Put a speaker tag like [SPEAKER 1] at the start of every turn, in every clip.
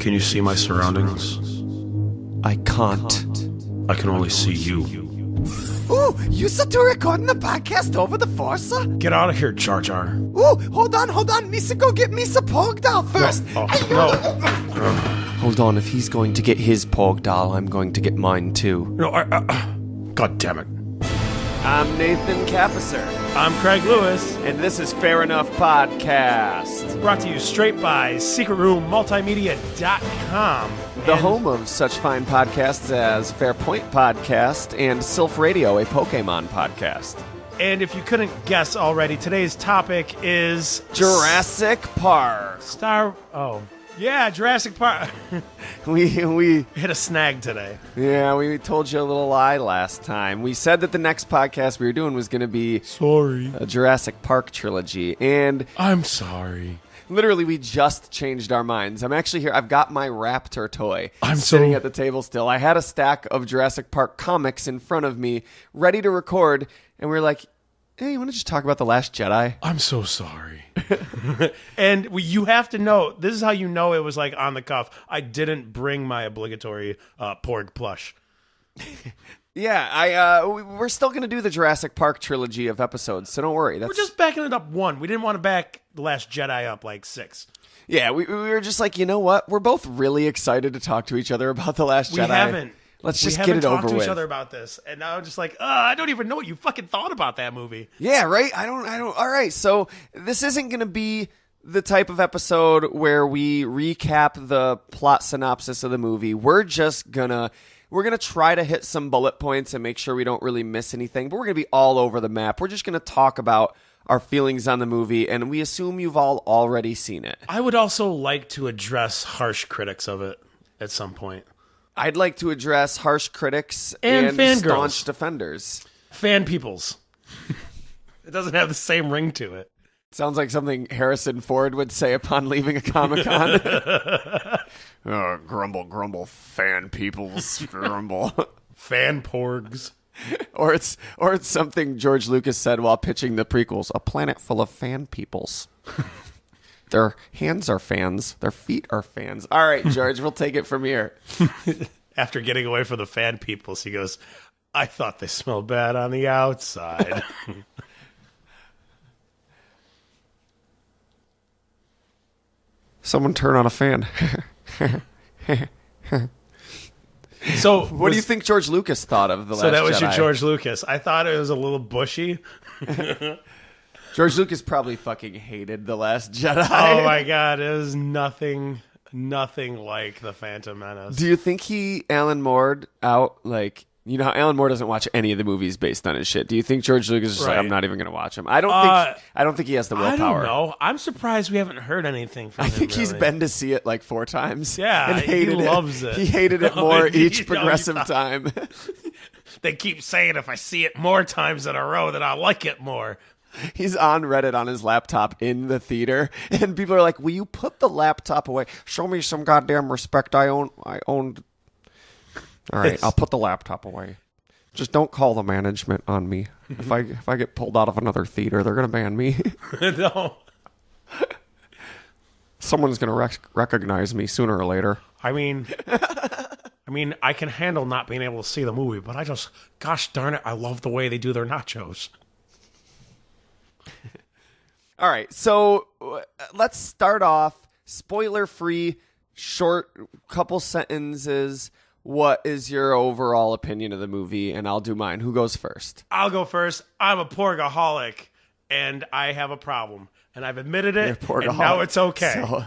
[SPEAKER 1] Can you see my surroundings?
[SPEAKER 2] I can't.
[SPEAKER 1] I can only see you.
[SPEAKER 3] Ooh, you said to recording the podcast over the Forza?
[SPEAKER 1] Get out of here, Jar Jar.
[SPEAKER 3] Ooh, hold on. Misa go get Misa Porg doll first.
[SPEAKER 1] No.
[SPEAKER 2] Hold on, if he's going to get his Porg doll, I'm going to get mine too.
[SPEAKER 1] No, God damn it.
[SPEAKER 2] I'm Nathan Kappesser,
[SPEAKER 1] I'm Craig Lewis.
[SPEAKER 2] and this is Fair Enough Podcast,
[SPEAKER 1] Brought to you straight by Secret Room Multimedia.com.
[SPEAKER 2] the home of such fine podcasts as Fairpoint Podcast and Sylph Radio, a Pokemon podcast.
[SPEAKER 1] And if you couldn't guess already, today's topic is
[SPEAKER 2] Jurassic Park.
[SPEAKER 1] Jurassic Park.
[SPEAKER 2] We
[SPEAKER 1] Hit a snag today.
[SPEAKER 2] we told you a little lie last time. We said that the next podcast we were doing was going to be
[SPEAKER 1] Sorry.
[SPEAKER 2] a Jurassic Park trilogy, and
[SPEAKER 1] I'm sorry.
[SPEAKER 2] literally we just changed our minds. I'm actually here. I've got my Raptor toy
[SPEAKER 1] I'm
[SPEAKER 2] sitting
[SPEAKER 1] so-
[SPEAKER 2] at the table still. I had a stack of Jurassic Park comics in front of me, ready to record, and we were like, hey, you want to just talk about The Last Jedi?
[SPEAKER 1] I'm so sorry. And you have to know, this is how you know it was like on the cuff. I didn't bring my obligatory Porg plush.
[SPEAKER 2] Yeah, we're still going to do the Jurassic Park trilogy of episodes, so don't worry.
[SPEAKER 1] We're just backing it up 1. We didn't want to back The Last Jedi up like 6.
[SPEAKER 2] Yeah, we were just like, you know what? We're both really excited to talk to each other about The Last Jedi.
[SPEAKER 1] We haven't.
[SPEAKER 2] Let's just
[SPEAKER 1] we
[SPEAKER 2] get it
[SPEAKER 1] haven't
[SPEAKER 2] over
[SPEAKER 1] talked to
[SPEAKER 2] with.
[SPEAKER 1] each other about this, and now I'm just like, I don't even know what you fucking thought about that movie.
[SPEAKER 2] Yeah, right? I don't. All right, so this isn't going to be the type of episode where we recap the plot synopsis of the movie. We're gonna try to hit some bullet points and make sure we don't really miss anything, but we're going to be all over the map. We're just going to talk about our feelings on the movie, and we assume you've all already seen it.
[SPEAKER 1] I would also like to address harsh critics of it at some point.
[SPEAKER 2] I'd like to address harsh critics
[SPEAKER 1] And fangirls.
[SPEAKER 2] staunch defenders.
[SPEAKER 1] Fan peoples. It doesn't have the same ring to it.
[SPEAKER 2] Sounds like something Harrison Ford would say upon leaving a Comic-Con. Grumble, grumble, fan peoples, grumble.
[SPEAKER 1] Fan porgs.
[SPEAKER 2] Or it's something George Lucas said while pitching the prequels. A planet full of fan peoples. Their hands are fans. Their feet are fans. All right, George, we'll take it from here.
[SPEAKER 1] After getting away from the fan peoples, he goes, I thought they smelled bad on the outside.
[SPEAKER 2] Someone turn on a fan.
[SPEAKER 1] So
[SPEAKER 2] What do you think George Lucas thought of The Last Jedi?
[SPEAKER 1] So that was your George Lucas. I thought it was a little bushy.
[SPEAKER 2] George Lucas probably fucking hated The Last Jedi.
[SPEAKER 1] Oh my god, it was nothing like The Phantom Menace.
[SPEAKER 2] Do you think Alan Moore out, like, you know how Alan Moore doesn't watch any of the movies based on his shit? Do you think George Lucas is just like,
[SPEAKER 1] Right.
[SPEAKER 2] I'm not even going to watch them? I don't think he has the willpower.
[SPEAKER 1] I don't know. I'm surprised we haven't heard anything from him.
[SPEAKER 2] I think he's
[SPEAKER 1] really.
[SPEAKER 2] been to see it like 4 times.
[SPEAKER 1] Yeah,
[SPEAKER 2] and
[SPEAKER 1] he loves it.
[SPEAKER 2] He hated it
[SPEAKER 1] No,
[SPEAKER 2] more
[SPEAKER 1] he-
[SPEAKER 2] each
[SPEAKER 1] no,
[SPEAKER 2] progressive
[SPEAKER 1] he-
[SPEAKER 2] time.
[SPEAKER 1] They keep saying if I see it more times in a row, then I'll like it more.
[SPEAKER 2] He's on Reddit on his laptop in the theater, and people are like, will you put the laptop away? Show me some goddamn respect. I owned. All right, I'll put the laptop away. Just don't call the management on me. If I get pulled out of another theater, they're going to ban me.
[SPEAKER 1] No.
[SPEAKER 2] Someone's going to recognize me sooner or later.
[SPEAKER 1] I mean, I can handle not being able to see the movie, but gosh darn it, I love the way they do their nachos.
[SPEAKER 2] All right, so let's start off spoiler-free, short, couple sentences. What is your overall opinion of the movie? And I'll do mine. Who goes first?
[SPEAKER 1] I'll go first. I'm a porgaholic, and I have a problem, and I've admitted it, and now it's okay.
[SPEAKER 2] So,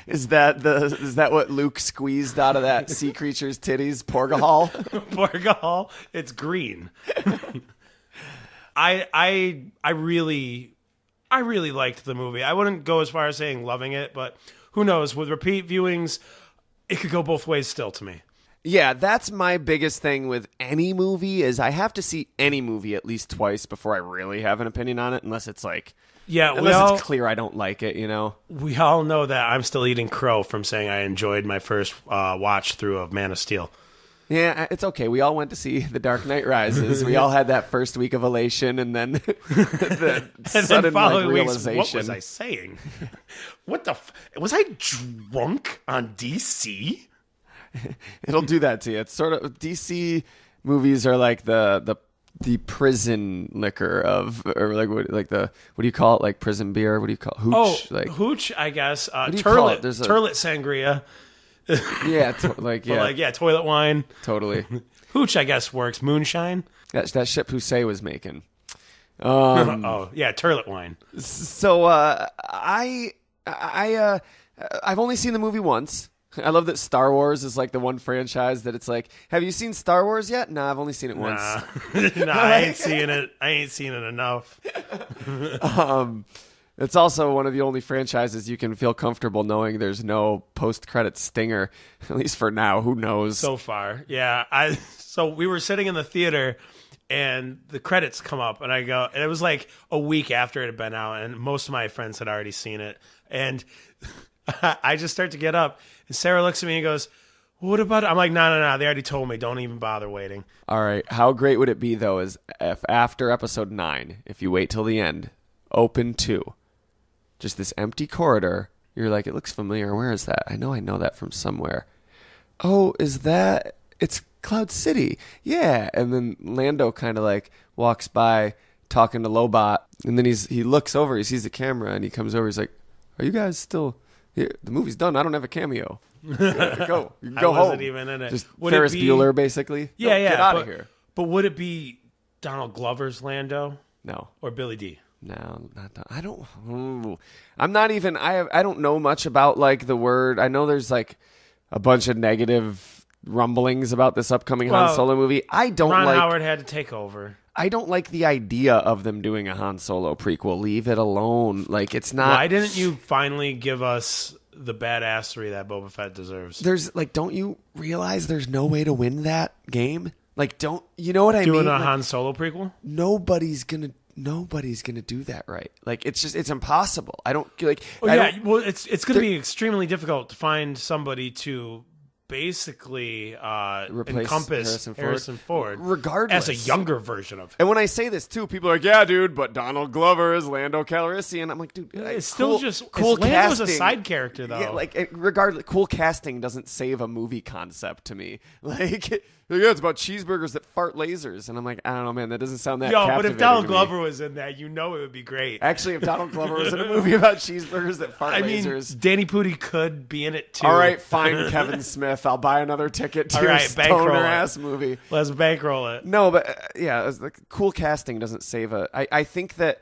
[SPEAKER 2] is that what Luke squeezed out of that sea creature's titties? Porgahol?
[SPEAKER 1] Porgahol, it's green. I really liked the movie. I wouldn't go as far as saying loving it, but who knows? With repeat viewings, it could go both ways still to me.
[SPEAKER 2] Yeah, that's my biggest thing with any movie is I have to see any movie at least twice before I really have an opinion on it, unless it's like, it's clear I don't like it, you know?
[SPEAKER 1] We all know that I'm still eating crow from saying I enjoyed my first watch through of Man of Steel.
[SPEAKER 2] Yeah, it's okay. We all went to see The Dark Knight Rises. We all had that first week of elation, and then the sudden realization.
[SPEAKER 1] What was I saying? What the? Was I drunk on DC?
[SPEAKER 2] It'll do that to you. It's sort of DC movies are like the prison liquor of, or like the what do you call it? Like prison beer? What do you call it? Hooch?
[SPEAKER 1] Oh, hooch, I guess.
[SPEAKER 2] Turlet.
[SPEAKER 1] Turlet sangria.
[SPEAKER 2] Yeah,
[SPEAKER 1] toilet wine.
[SPEAKER 2] Totally.
[SPEAKER 1] Hooch, I guess, works. Moonshine.
[SPEAKER 2] That ship Hussein was making.
[SPEAKER 1] Turlet wine.
[SPEAKER 2] So I've only seen the movie once. I love that Star Wars is like the one franchise that it's like, have you seen Star Wars yet? No, I've only seen it once.
[SPEAKER 1] Nah, I ain't seeing it. I ain't seen it enough.
[SPEAKER 2] It's also one of the only franchises you can feel comfortable knowing there's no post-credit stinger, at least for now. Who knows?
[SPEAKER 1] So far, yeah. So we were sitting in the theater, and the credits come up, and I go, and it was like a week after it had been out, and most of my friends had already seen it, and I just start to get up, and Sarah looks at me and goes, "What about it?" I'm like, no, they already told me. Don't even bother waiting.
[SPEAKER 2] All right. How great would it be, though, is if after episode 9, if you wait till the end, open 2. Just this empty corridor. You're like, it looks familiar. Where is that? I know that from somewhere. Oh, is that? It's Cloud City. Yeah. And then Lando kind of like walks by talking to Lobot. And then he looks over. He sees the camera and he comes over. He's like, are you guys still here? The movie's done. I don't have a cameo. Go. You can go home.
[SPEAKER 1] I wasn't even in it.
[SPEAKER 2] Just Ferris Bueller, basically.
[SPEAKER 1] Yeah,
[SPEAKER 2] Get out of here.
[SPEAKER 1] But would it be Donald Glover's Lando?
[SPEAKER 2] No.
[SPEAKER 1] Or Billy D?
[SPEAKER 2] No, not that. I don't. I'm not even. I don't know much about like the word. I know there's like a bunch of negative rumblings about this upcoming Han Solo movie.
[SPEAKER 1] Ron Howard had to take over.
[SPEAKER 2] I don't like the idea of them doing a Han Solo prequel. Leave it alone. Like it's not.
[SPEAKER 1] Why didn't you finally give us the badassery that Boba Fett deserves?
[SPEAKER 2] There's like, don't you realize there's no way to win that game? Like, don't you know what I mean?
[SPEAKER 1] Doing a Han Solo prequel?
[SPEAKER 2] Nobody's gonna do that right. Like it's impossible. I don't like.
[SPEAKER 1] It's going to be extremely difficult to find somebody to basically encompass Harrison Ford,
[SPEAKER 2] regardless,
[SPEAKER 1] as a younger version of him.
[SPEAKER 2] And when I say this too, people are like, "Yeah, dude, but Donald Glover is Lando Calrissian." I'm like, dude,
[SPEAKER 1] it's still just
[SPEAKER 2] cool
[SPEAKER 1] Lando's
[SPEAKER 2] casting.
[SPEAKER 1] A side character, though.
[SPEAKER 2] Yeah, like regardless, cool casting doesn't save a movie concept to me. Like. Yeah, it's about cheeseburgers that fart lasers. And I'm like, I don't know, man, that doesn't sound that captivating.
[SPEAKER 1] But if Donald Glover was in that, it would be great.
[SPEAKER 2] Actually, if Donald Glover was in a movie about cheeseburgers that fart lasers.
[SPEAKER 1] Danny Pudi could be in it, too.
[SPEAKER 2] All right, fine, Kevin Smith. I'll buy another ticket to your stoner-ass movie.
[SPEAKER 1] Let's bankroll it.
[SPEAKER 2] No, but, like, cool casting doesn't save I think that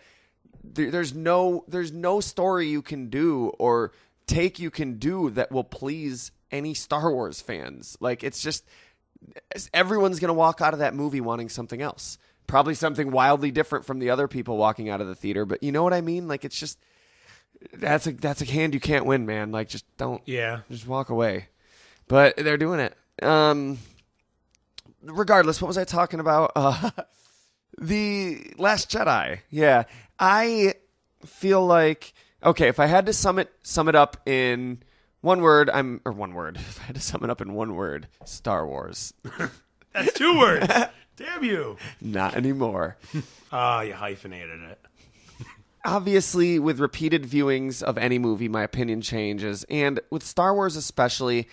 [SPEAKER 2] there's no story you can do or take you can do that will please any Star Wars fans. Like, it's just... everyone's going to walk out of that movie wanting something else. Probably something wildly different from the other people walking out of the theater. But you know what I mean? Like, it's just, that's a hand you can't win, man. Like, just don't, just walk away. But they're doing it. Regardless, what was I talking about? The Last Jedi. Yeah. I feel like, okay, if I had to sum it up in one word, if I had to sum it up in one word, Star Wars.
[SPEAKER 1] That's 2 words. Damn you.
[SPEAKER 2] Not anymore.
[SPEAKER 1] You hyphenated it.
[SPEAKER 2] Obviously, with repeated viewings of any movie, my opinion changes. And with Star Wars especially,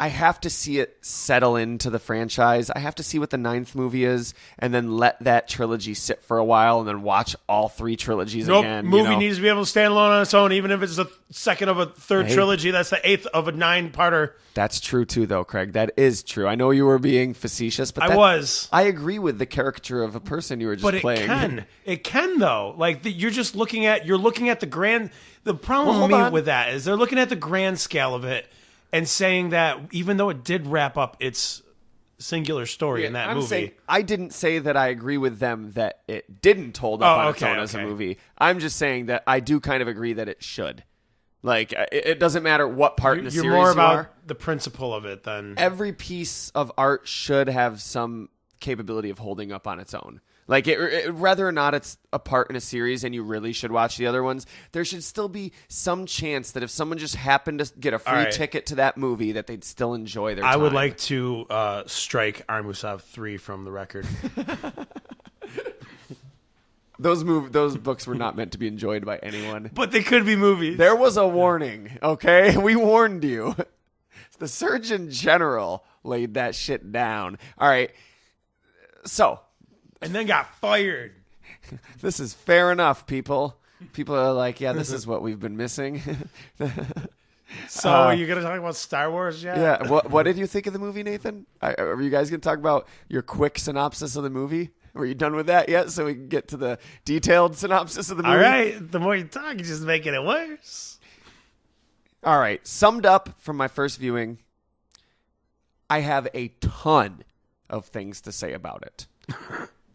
[SPEAKER 2] I have to see it settle into the franchise. I have to see what the 9th movie is and then let that trilogy sit for a while and then watch all 3 trilogies again.
[SPEAKER 1] Movie needs to be able to stand alone on its own, even if it's the second of a third trilogy. That's the 8th of a 9-parter.
[SPEAKER 2] That's true too, though, Craig. That is true. I know you were being facetious, but
[SPEAKER 1] I was.
[SPEAKER 2] I agree with the caricature of a person you were just playing.
[SPEAKER 1] But it can though. Like you're looking at the grand. The problem with that is they're looking at the grand scale of it. And saying that even though it did wrap up its singular story in that movie.
[SPEAKER 2] I didn't say that I agree with them that it didn't hold up on its own as a movie. I'm just saying that I do kind of agree that it should. Like, it doesn't matter what part in the series you are.
[SPEAKER 1] You're more about the principle of it than...
[SPEAKER 2] Every piece of art should have some capability of holding up on its own. Like, whether or not it's a part in a series and you really should watch the other ones, there should still be some chance that if someone just happened to get a free ticket to that movie, that they'd still enjoy their time.
[SPEAKER 1] I would like to strike Armusov 3 from the record.
[SPEAKER 2] Those books were not meant to be enjoyed by anyone.
[SPEAKER 1] But they could be movies.
[SPEAKER 2] There was a warning, okay? We warned you. The Surgeon General laid that shit down. All right. So...
[SPEAKER 1] And then got fired.
[SPEAKER 2] This is fair enough, people. People are like, yeah, this is what we've been missing.
[SPEAKER 1] So you're going to talk about Star Wars yet?
[SPEAKER 2] Yeah. What did you think of the movie, Nathan? Are you guys going to talk about your quick synopsis of the movie? Were you done with that yet? So we can get to the detailed synopsis of the movie?
[SPEAKER 1] All right. The more you talk, you're just making it worse.
[SPEAKER 2] All right. Summed up from my first viewing, I have a ton of things to say about it.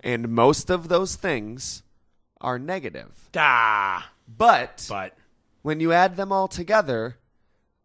[SPEAKER 2] And most of those things are negative. But when you add them all together,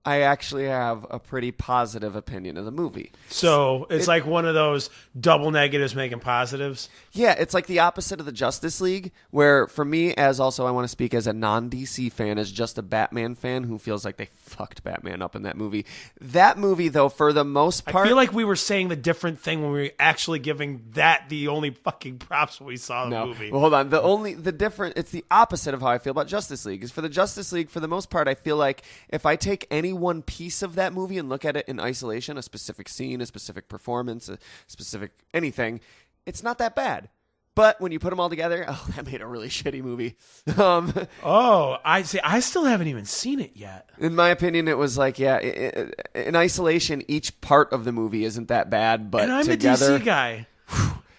[SPEAKER 2] I actually have a pretty positive opinion of the movie.
[SPEAKER 1] So it's like one of those double negatives making positives?
[SPEAKER 2] Yeah, it's like the opposite of the Justice League, where for me, as also I want to speak as a non-DC fan, as just a Batman fan who feels like they fucked Batman up in that movie. That movie, though, for the most part...
[SPEAKER 1] I feel like we were saying the different thing when we were actually giving that the only fucking props when we saw the movie.
[SPEAKER 2] Well, hold on. It's the opposite of how I feel about Justice League. Is for the Justice League, for the most part, I feel like if I take any one piece of that movie and look at it in isolation, a specific scene, a specific performance, a specific anything, it's not that bad. But when you put them all together, that made a really shitty movie.
[SPEAKER 1] I see. I still haven't even seen it yet.
[SPEAKER 2] In my opinion, it was like, in isolation, each part of the movie isn't that bad, but
[SPEAKER 1] and I'm
[SPEAKER 2] together,
[SPEAKER 1] the DC guy.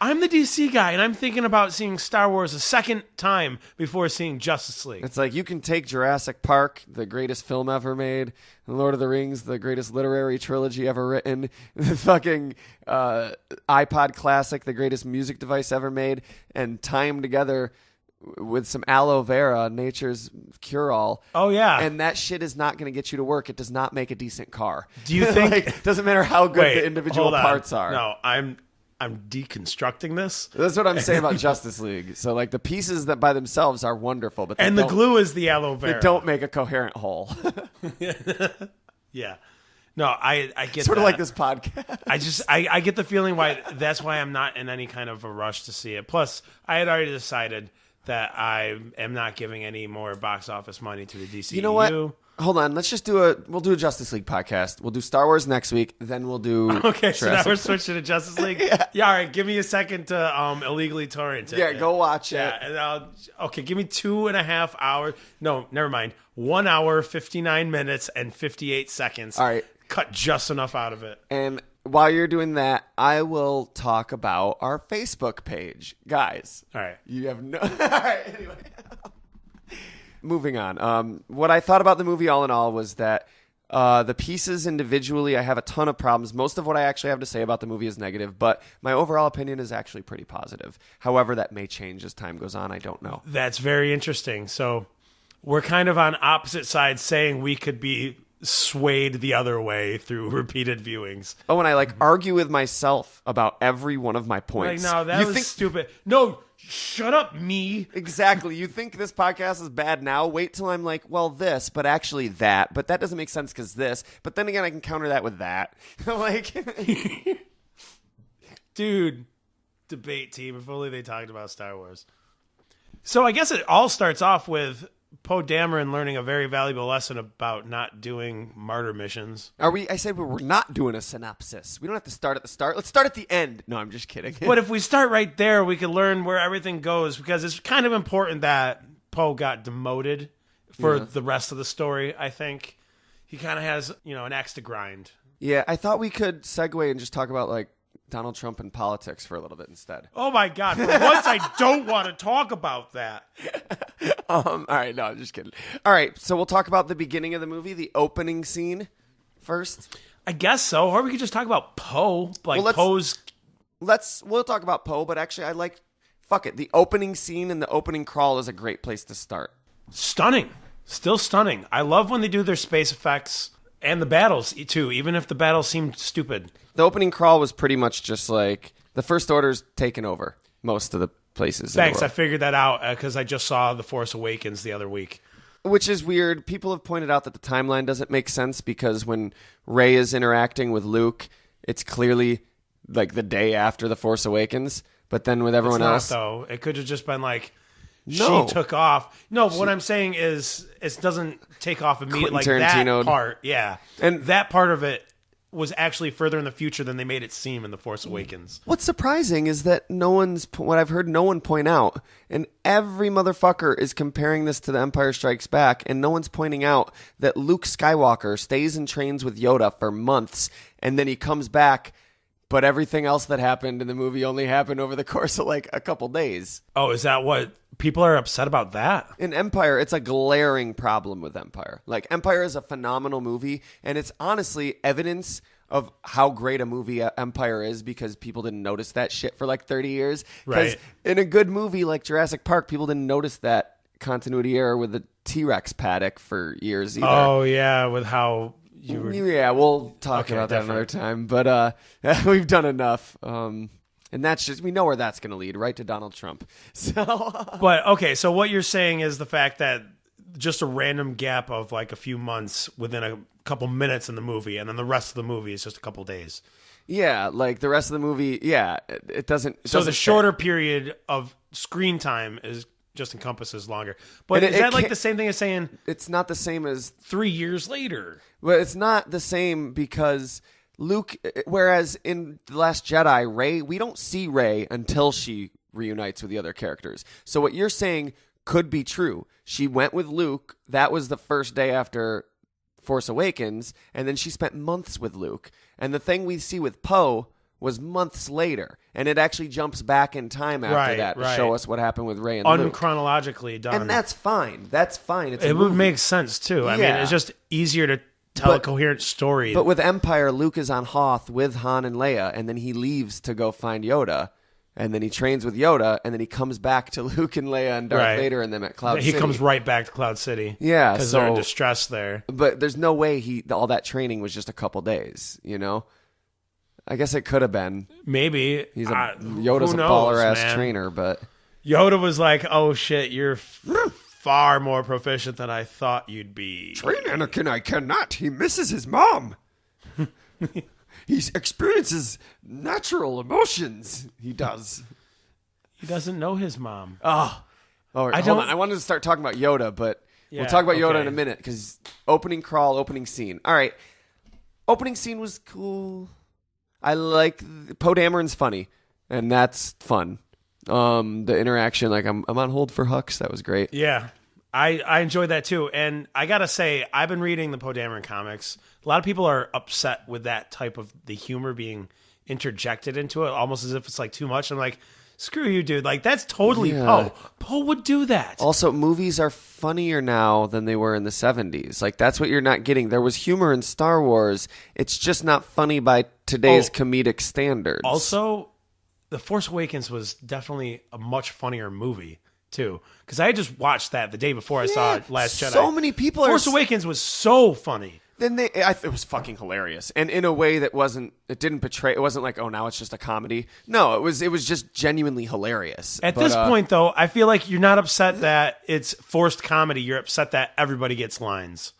[SPEAKER 1] I'm the DC guy, and I'm thinking about seeing Star Wars a second time before seeing Justice League.
[SPEAKER 2] It's like you can take Jurassic Park, the greatest film ever made, and Lord of the Rings, the greatest literary trilogy ever written, the fucking iPod Classic, the greatest music device ever made, and tie them together with some aloe vera, nature's cure-all.
[SPEAKER 1] Oh, yeah.
[SPEAKER 2] And that shit is not going to get you to work. It does not make a decent car.
[SPEAKER 1] Do you think...
[SPEAKER 2] It doesn't matter how good the individual parts are.
[SPEAKER 1] No, I'm deconstructing this.
[SPEAKER 2] That's what I'm saying about Justice League. So, like, the pieces that by themselves are wonderful, but
[SPEAKER 1] the glue is the aloe vera.
[SPEAKER 2] They don't make a coherent whole.
[SPEAKER 1] Yeah. No, I get
[SPEAKER 2] sort
[SPEAKER 1] that.
[SPEAKER 2] of like this podcast.
[SPEAKER 1] I get the feeling that's why I'm not in any kind of a rush to see it. Plus, I had already decided that I am not giving any more box office money to the DCU.
[SPEAKER 2] You know what? Hold on, let's just we'll do a Justice League podcast. We'll do Star Wars next week, then we'll do
[SPEAKER 1] Okay, so now we're switching to Justice League? Yeah, all right, give me a second to illegally torrent it.
[SPEAKER 2] Yeah, go watch it.
[SPEAKER 1] Yeah, and give me 2.5 hours. No, never mind. 1 hour, 59 minutes, and 58 seconds.
[SPEAKER 2] All right.
[SPEAKER 1] Cut just enough out of it.
[SPEAKER 2] And while you're doing that, I will talk about our Facebook page. Guys.
[SPEAKER 1] All right.
[SPEAKER 2] You have no... All right, anyway. Moving on. What I thought about the movie all in all was that the pieces individually, I have a ton of problems. Most of what I actually have to say about the movie is negative, but my overall opinion is actually pretty positive. However, that may change as time goes on. I don't know.
[SPEAKER 1] That's very interesting. So we're kind of on opposite sides saying we could be swayed the other way through repeated viewings.
[SPEAKER 2] Oh, and I argue with myself about every one of my points.
[SPEAKER 1] No, that was stupid. No, shut up, me.
[SPEAKER 2] Exactly. You think this podcast is bad now? Wait till I'm like, well, this, but actually that. But that doesn't make sense because this. But then again, I can counter that with that.
[SPEAKER 1] Dude, debate team. If only they talked about Star Wars. So I guess it all starts off with Poe Dameron learning a very valuable lesson about not doing martyr missions.
[SPEAKER 2] I said we're not doing a synopsis. We don't have to start at the start. Let's start at the end. No, I'm just kidding.
[SPEAKER 1] But if we start right there, we can learn where everything goes, because it's kind of important that Poe got demoted for the rest of the story, I think. He kind of has, an axe to grind.
[SPEAKER 2] Yeah, I thought we could segue and just talk about, Donald Trump and politics for a little bit instead.
[SPEAKER 1] Oh, my God. For once, I don't want to talk about that.
[SPEAKER 2] All right, no, I'm just kidding. All right, so we'll talk about the beginning of the movie, the opening scene first.
[SPEAKER 1] I guess so. Or we could just talk about Poe. Poe's...
[SPEAKER 2] We'll talk about Poe, but actually fuck it. The opening scene and the opening crawl is a great place to start.
[SPEAKER 1] Stunning. Still stunning. I love when they do their space effects and the battles, too, even if the battles seem stupid.
[SPEAKER 2] The opening crawl was pretty much just the First Order's taken over most of the places. in the
[SPEAKER 1] Thanks. I
[SPEAKER 2] world.
[SPEAKER 1] figured that out because I just saw The Force Awakens the other week.
[SPEAKER 2] Which is weird. People have pointed out that the timeline doesn't make sense because when Rey is interacting with Luke, it's clearly like the day after The Force Awakens. But then with everyone else,
[SPEAKER 1] though. It could have just been like
[SPEAKER 2] No.
[SPEAKER 1] she took off. No, but what I'm saying is it doesn't take off immediately. Like
[SPEAKER 2] Quentin
[SPEAKER 1] that
[SPEAKER 2] Tarantino'd.
[SPEAKER 1] part, yeah.
[SPEAKER 2] And-
[SPEAKER 1] that part of it was actually further in the future than they made it seem in The Force Awakens.
[SPEAKER 2] what's surprising is that what I've heard no one point out, and every motherfucker is comparing this to The Empire Strikes Back, and no one's pointing out that Luke Skywalker stays and trains with Yoda for months, and then he comes back, but everything else that happened in the movie only happened over the course of like a couple days.
[SPEAKER 1] Oh, is that what people are upset about that?
[SPEAKER 2] In Empire, it's a glaring problem with Empire. Like, Empire is a phenomenal movie, and it's honestly evidence of how great a movie Empire is because people didn't notice that shit for like 30 years. Because
[SPEAKER 1] Right.
[SPEAKER 2] in a good movie like Jurassic Park, people didn't notice that continuity error with the T-Rex paddock for years either.
[SPEAKER 1] Oh, yeah, with how you were...
[SPEAKER 2] Yeah, we'll talk
[SPEAKER 1] Okay,
[SPEAKER 2] about that another
[SPEAKER 1] different.
[SPEAKER 2] time. But we've done enough. And that's just, we know where that's going to lead, right to Donald Trump. So...
[SPEAKER 1] But, okay, so what you're saying is the fact that just a random gap of like a few months within a couple minutes in the movie, and then the rest of the movie is just a couple days.
[SPEAKER 2] Yeah, like the rest of the movie, yeah, it doesn't.
[SPEAKER 1] So
[SPEAKER 2] doesn't
[SPEAKER 1] the shorter period of screen time is just encompasses longer. But
[SPEAKER 2] And
[SPEAKER 1] is that like
[SPEAKER 2] can't-
[SPEAKER 1] the same thing as saying
[SPEAKER 2] It's not the same as.
[SPEAKER 1] 3 years later?
[SPEAKER 2] Well, it's not the same because Luke. Whereas in The Last Jedi, Rey, we don't see Rey until she reunites with the other characters. So what you're saying could be true. She went with Luke. That was the first day after Force Awakens, and then she spent months with Luke. And the thing we see with Poe was months later, and it actually jumps back in time after
[SPEAKER 1] Right,
[SPEAKER 2] that to
[SPEAKER 1] right.
[SPEAKER 2] show us what happened with Rey and Luke.
[SPEAKER 1] Unchronologically done.
[SPEAKER 2] And that's fine. That's fine. It's a
[SPEAKER 1] it would
[SPEAKER 2] movie.
[SPEAKER 1] make sense too. I mean,
[SPEAKER 2] Yeah.
[SPEAKER 1] it's just easier to tell a
[SPEAKER 2] But-
[SPEAKER 1] coherent story.
[SPEAKER 2] But with Empire, Luke is on Hoth with Han and Leia, and then he leaves to go find Yoda, and then he trains with Yoda, and then he comes back to Luke and Leia and Darth
[SPEAKER 1] Right.
[SPEAKER 2] Vader and them at Cloud
[SPEAKER 1] he
[SPEAKER 2] City.
[SPEAKER 1] comes right back to Cloud City.
[SPEAKER 2] Yeah,
[SPEAKER 1] because they're in
[SPEAKER 2] so-
[SPEAKER 1] distress there.
[SPEAKER 2] But there's no way all that training was just a couple days, you know? I guess it could have been.
[SPEAKER 1] Maybe
[SPEAKER 2] He's
[SPEAKER 1] who
[SPEAKER 2] Yoda's a
[SPEAKER 1] knows,
[SPEAKER 2] baller-ass
[SPEAKER 1] man?
[SPEAKER 2] trainer, but...
[SPEAKER 1] Yoda was like, "Oh shit, you're far more proficient than I thought you'd be."
[SPEAKER 3] Train Anakin, I cannot. He misses his mom. He experiences natural emotions.
[SPEAKER 2] He does.
[SPEAKER 1] He doesn't know his mom.
[SPEAKER 2] Oh, hold
[SPEAKER 1] don't-
[SPEAKER 2] on. I wanted to start talking about Yoda, but
[SPEAKER 1] Yeah,
[SPEAKER 2] we'll talk about Yoda
[SPEAKER 1] okay.
[SPEAKER 2] in a minute because opening crawl, opening scene. All right, opening scene was cool. I like Poe Dameron's funny, and that's fun. The interaction, like I'm on hold for Hux. That was great.
[SPEAKER 1] Yeah, I enjoyed that too. And I gotta say, I've been reading the Poe Dameron comics. A lot of people are upset with that type of the humor being interjected into it, almost as if it's like too much. I'm like, screw you, dude. Like, that's totally
[SPEAKER 2] Yeah.
[SPEAKER 1] Poe. Poe would do that.
[SPEAKER 2] Also, movies are funnier now than they were in the 70s. Like, that's what you're not getting. There was humor in Star Wars. It's just not funny by today's comedic standards.
[SPEAKER 1] Also, The Force Awakens was definitely a much funnier movie, too. Because I had just watched that the day before I saw Last Jedi.
[SPEAKER 2] So many people
[SPEAKER 1] Force
[SPEAKER 2] are...
[SPEAKER 1] Awakens was so funny.
[SPEAKER 2] Then it was fucking hilarious, and in a way that it didn't betray. It wasn't like, oh, now it's just a comedy. No, it was just genuinely hilarious.
[SPEAKER 1] At
[SPEAKER 2] But,
[SPEAKER 1] this point, though, I feel like you're not upset that it's forced comedy. You're upset that everybody gets lines.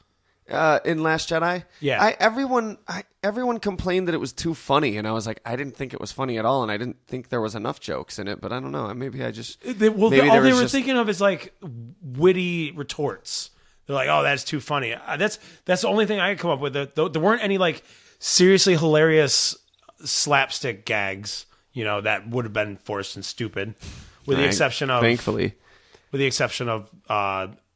[SPEAKER 2] in Last Jedi,
[SPEAKER 1] Yeah.
[SPEAKER 2] everyone complained that it was too funny, and I was like, I didn't think it was funny at all, and I didn't think there was enough jokes in it. But I don't know. Maybe I just
[SPEAKER 1] All
[SPEAKER 2] maybe
[SPEAKER 1] they
[SPEAKER 2] there was
[SPEAKER 1] were
[SPEAKER 2] just-
[SPEAKER 1] thinking of is like witty retorts. They're like, "Oh, that's too funny." That's the only thing I could come up with. There weren't any like seriously hilarious slapstick gags, that would have been forced and stupid, with the exception of
[SPEAKER 2] thankfully.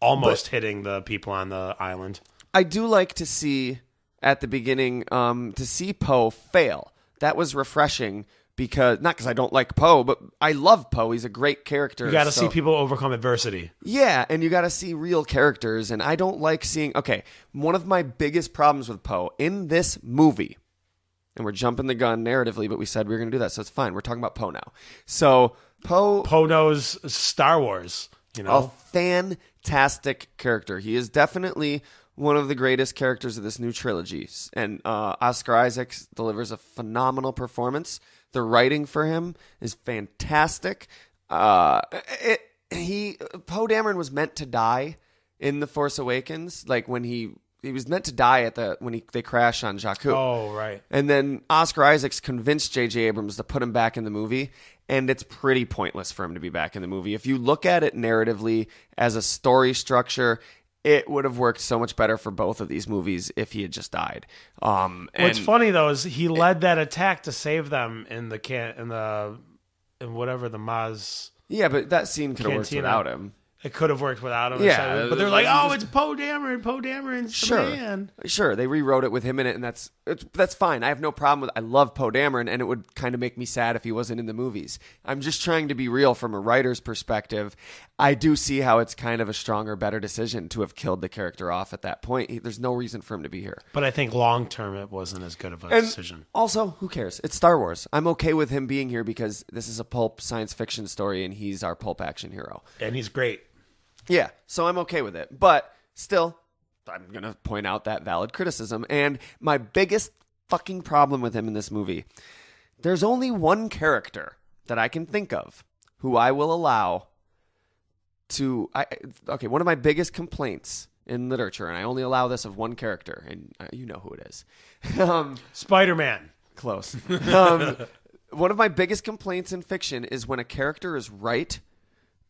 [SPEAKER 1] almost hitting the people on the island.
[SPEAKER 2] I do like to see at the beginning to see Poe fail. That was refreshing because not because I don't like Poe, but I love Poe. He's a great character.
[SPEAKER 1] You got to see people overcome adversity.
[SPEAKER 2] Yeah, and you got to see real characters, and I don't like seeing. Okay, one of my biggest problems with Poe in this movie, and we're jumping the gun narratively, but we said we were going to do that, so it's fine. We're talking about Poe now. So
[SPEAKER 1] Poe knows Star Wars.
[SPEAKER 2] A fantastic character. He is definitely one of the greatest characters of this new trilogy. And Oscar Isaac delivers a phenomenal performance. The writing for him is fantastic. Poe Dameron was meant to die in The Force Awakens, like when he was meant to die when they crash on Jakku.
[SPEAKER 1] Oh, right.
[SPEAKER 2] And then Oscar Isaacs convinced J.J. Abrams to put him back in the movie, and it's pretty pointless for him to be back in the movie. If you look at it narratively as a story structure, it would have worked so much better for both of these movies if he had just died.
[SPEAKER 1] What's funny though is he led that attack to save them in whatever the Maz.
[SPEAKER 2] Yeah, but that scene could have worked without him.
[SPEAKER 1] It could have worked without him.
[SPEAKER 2] Yeah,
[SPEAKER 1] but they're like, "Oh, it's Poe Dameron. Poe Dameron's the man."
[SPEAKER 2] Sure. They rewrote it with him in it, and that's fine. I have no problem with it. I love Poe Dameron, and it would kind of make me sad if he wasn't in the movies. I'm just trying to be real from a writer's perspective. I do see how it's kind of a stronger, better decision to have killed the character off at that point. There's no reason for him to be here.
[SPEAKER 1] But I think long term, it wasn't as good of a decision.
[SPEAKER 2] Also, who cares? It's Star Wars. I'm okay with him being here because this is a pulp science fiction story, and he's our pulp action hero.
[SPEAKER 1] And he's great.
[SPEAKER 2] Yeah, so I'm okay with it. But still, I'm going to point out that valid criticism. And my biggest fucking problem with him in this movie, there's only one character that I can think of who I will allow to... one of my biggest complaints in literature, and I only allow this of one character, and you know who it is.
[SPEAKER 1] Spider-Man.
[SPEAKER 2] Close. One of my biggest complaints in fiction is when a character is right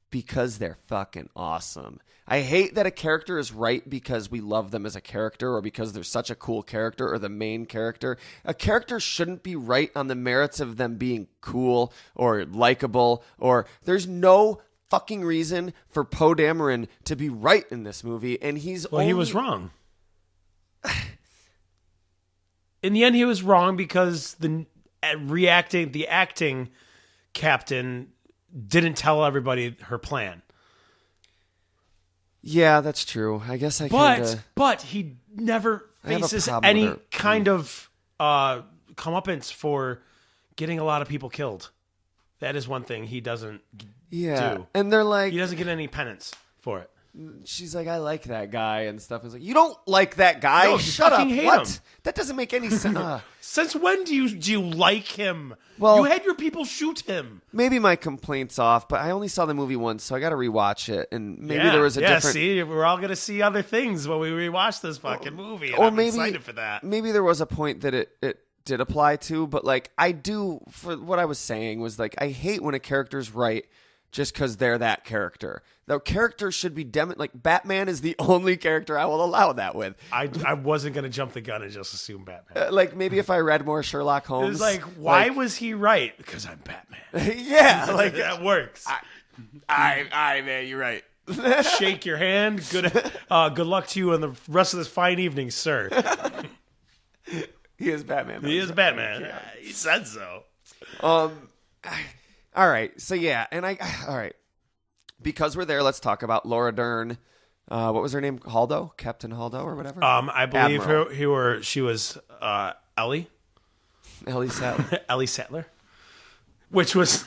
[SPEAKER 2] because they're fucking awesome. I hate that a character is right because we love them as a character or because they're such a cool character or the main character. A character shouldn't be right on the merits of them being cool or likable, or there's no fucking reason for Poe Dameron to be right in this movie, and he
[SPEAKER 1] was wrong. In the end, he was wrong because the acting captain didn't tell everybody her plan.
[SPEAKER 2] Yeah, that's true. I guess
[SPEAKER 1] But he never faces any kind of comeuppance for getting a lot of people killed. That is one thing he doesn't do.
[SPEAKER 2] And they're like...
[SPEAKER 1] He doesn't get any penance for it.
[SPEAKER 2] She's like, I like that guy and stuff. It's like, you don't like that guy?
[SPEAKER 1] No,
[SPEAKER 2] shut up.
[SPEAKER 1] Hate
[SPEAKER 2] what?
[SPEAKER 1] Him.
[SPEAKER 2] That doesn't make any sense.
[SPEAKER 1] Since when do you like him?
[SPEAKER 2] Well,
[SPEAKER 1] you had your people shoot him.
[SPEAKER 2] Maybe my complaint's off, but I only saw the movie once, so I got to rewatch it. And maybe there was a different...
[SPEAKER 1] see, we're all going to see other things when we rewatch this fucking movie. And I'm excited for that.
[SPEAKER 2] Maybe there was a point that it did apply to, but like I do, for what I was saying was like, I hate when a character's right just because they're that character. The character should be like Batman is the only character I will allow that with.
[SPEAKER 1] I wasn't going to jump the gun and just assume Batman.
[SPEAKER 2] Like maybe if I read more Sherlock Holmes.
[SPEAKER 1] It was like, why was he right? Because I'm Batman.
[SPEAKER 2] Yeah,
[SPEAKER 1] like that works.
[SPEAKER 2] I man, you're right.
[SPEAKER 1] Shake your hand. Good luck to you on the rest of this fine evening, sir.
[SPEAKER 2] He is Batman.
[SPEAKER 1] He is Batman. Yeah. He said so.
[SPEAKER 2] All right. So yeah, and all right. Because we're there, let's talk about Laura Dern. What was her name? Haldo? Captain Haldo or whatever?
[SPEAKER 1] I believe she was Ellie.
[SPEAKER 2] Ellie Sattler.
[SPEAKER 1] Ellie Sattler. Which was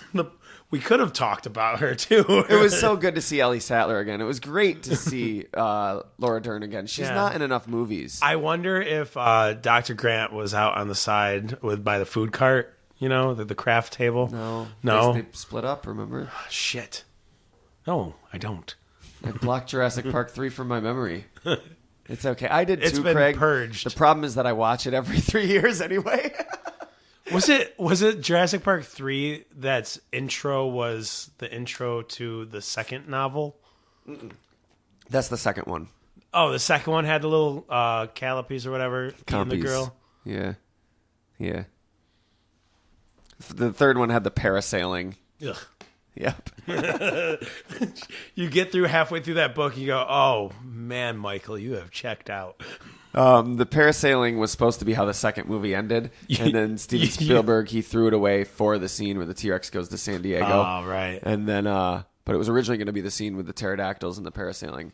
[SPEAKER 1] we could have talked about her too.
[SPEAKER 2] It was so good to see Ellie Sattler again. It was great to see Laura Dern again. She's not in enough movies.
[SPEAKER 1] I wonder if Dr. Grant was out on the side by the food cart. You know, the craft table? No.
[SPEAKER 2] They split up, remember?
[SPEAKER 1] Shit. No, I don't.
[SPEAKER 2] I blocked Jurassic Park 3 from my memory. It's okay. I did too,
[SPEAKER 1] It's been
[SPEAKER 2] Craig.
[SPEAKER 1] purged.
[SPEAKER 2] The problem is that I watch it every 3 years anyway.
[SPEAKER 1] Was it Jurassic Park 3 that's intro was the intro to the second novel?
[SPEAKER 2] Mm-mm. That's the second one.
[SPEAKER 1] Oh, the second one had the little callipes or whatever.
[SPEAKER 2] Compies.
[SPEAKER 1] The girl.
[SPEAKER 2] Yeah. Yeah. The third one had the parasailing.
[SPEAKER 1] Ugh.
[SPEAKER 2] Yep.
[SPEAKER 1] You get through halfway through that book, you go, "Oh man, Michael, you have checked out."
[SPEAKER 2] The parasailing was supposed to be how the second movie ended, and then Steven Spielberg he threw it away for the scene where the T-Rex goes to San Diego.
[SPEAKER 1] Oh, right.
[SPEAKER 2] And then, but it was originally going to be the scene with the pterodactyls and the parasailing,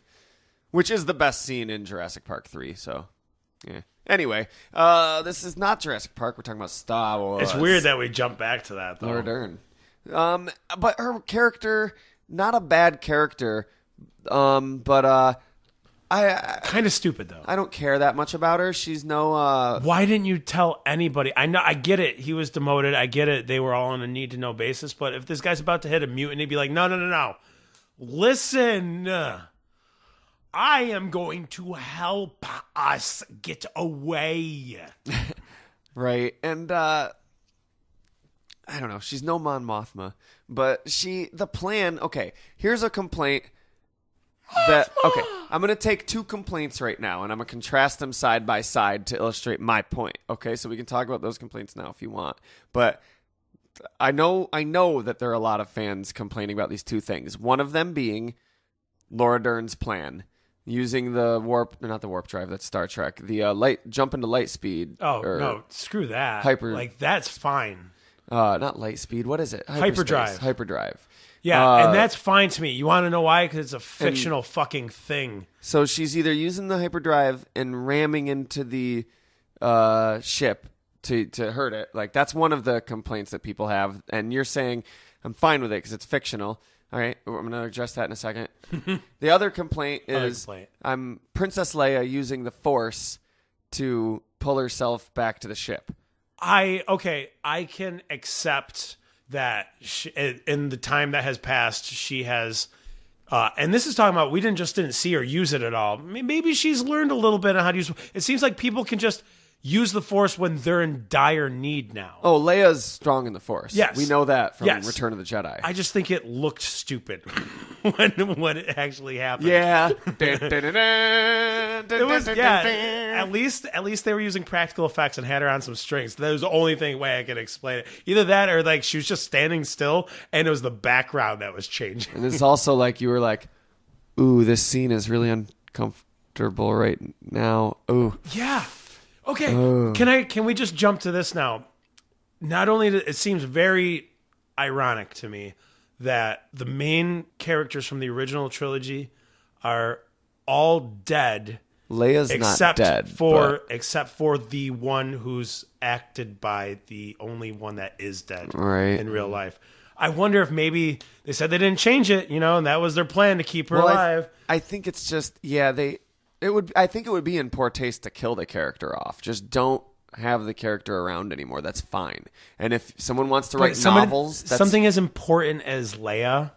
[SPEAKER 2] which is the best scene in Jurassic Park 3. So, yeah. Anyway, this is not Jurassic Park. We're talking about Star Wars.
[SPEAKER 1] It's weird that we jump back to that, though.
[SPEAKER 2] Laura Dern. But her character, not a bad character, but
[SPEAKER 1] Kind of stupid though.
[SPEAKER 2] I don't care that much about her. She's no.
[SPEAKER 1] Why didn't you tell anybody? I get it. He was demoted. I get it. They were all on a need to know basis. But if this guy's about to hit a mutiny, he'd be like, no. Listen, I am going to help us get away.
[SPEAKER 2] Right. And I don't know. She's no Mon Mothma. But the plan. Okay. Here's a complaint. Okay, I'm going to take two complaints right now, and I'm going to contrast them side by side to illustrate my point. Okay, so we can talk about those complaints now if you want. But I know that there are a lot of fans complaining about these two things. One of them being Laura Dern's plan, using the not the warp drive, that's Star Trek, the jump into light speed.
[SPEAKER 1] Oh, no, screw that. That's fine.
[SPEAKER 2] Not light speed, what is it?
[SPEAKER 1] Hyperdrive.
[SPEAKER 2] Hyperdrive.
[SPEAKER 1] Yeah, and that's fine to me. You want to know why? Because it's a fictional fucking thing.
[SPEAKER 2] So she's either using the hyperdrive and ramming into the ship to hurt it. Like, that's one of the complaints that people have. And you're saying, I'm fine with it because it's fictional. All right, I'm going to address that in a second. The other complaint is I'm Princess Leia using the Force to pull herself back to the ship.
[SPEAKER 1] I can accept that in the time that has passed, she has, and this is talking about, we didn't see her use it at all. Maybe she's learned a little bit on how to use it. It seems like people can just use the Force when they're in dire need now.
[SPEAKER 2] Oh, Leia's strong in the Force.
[SPEAKER 1] Yes.
[SPEAKER 2] We know that from Return of the Jedi.
[SPEAKER 1] I just think it looked stupid when it actually happened.
[SPEAKER 2] Yeah.
[SPEAKER 1] It was, at least they were using practical effects and had her on some strings. That was the only way I could explain it. Either that or like she was just standing still and it was the background that was changing.
[SPEAKER 2] And it's also like you were like, ooh, this scene is really uncomfortable right now. Ooh.
[SPEAKER 1] Yeah. Okay, can we just jump to this now? Not only it seems very ironic to me that the main characters from the original trilogy are all dead.
[SPEAKER 2] Leia's not dead,
[SPEAKER 1] except for the one who's acted by the only one that is dead in real life. I wonder if maybe they said they didn't change it, and that was their plan to keep her alive.
[SPEAKER 2] I think it's just I think it would be in poor taste to kill the character off. Just don't have the character around anymore. That's fine. And if someone wants to write novels,
[SPEAKER 1] something as important as Leia,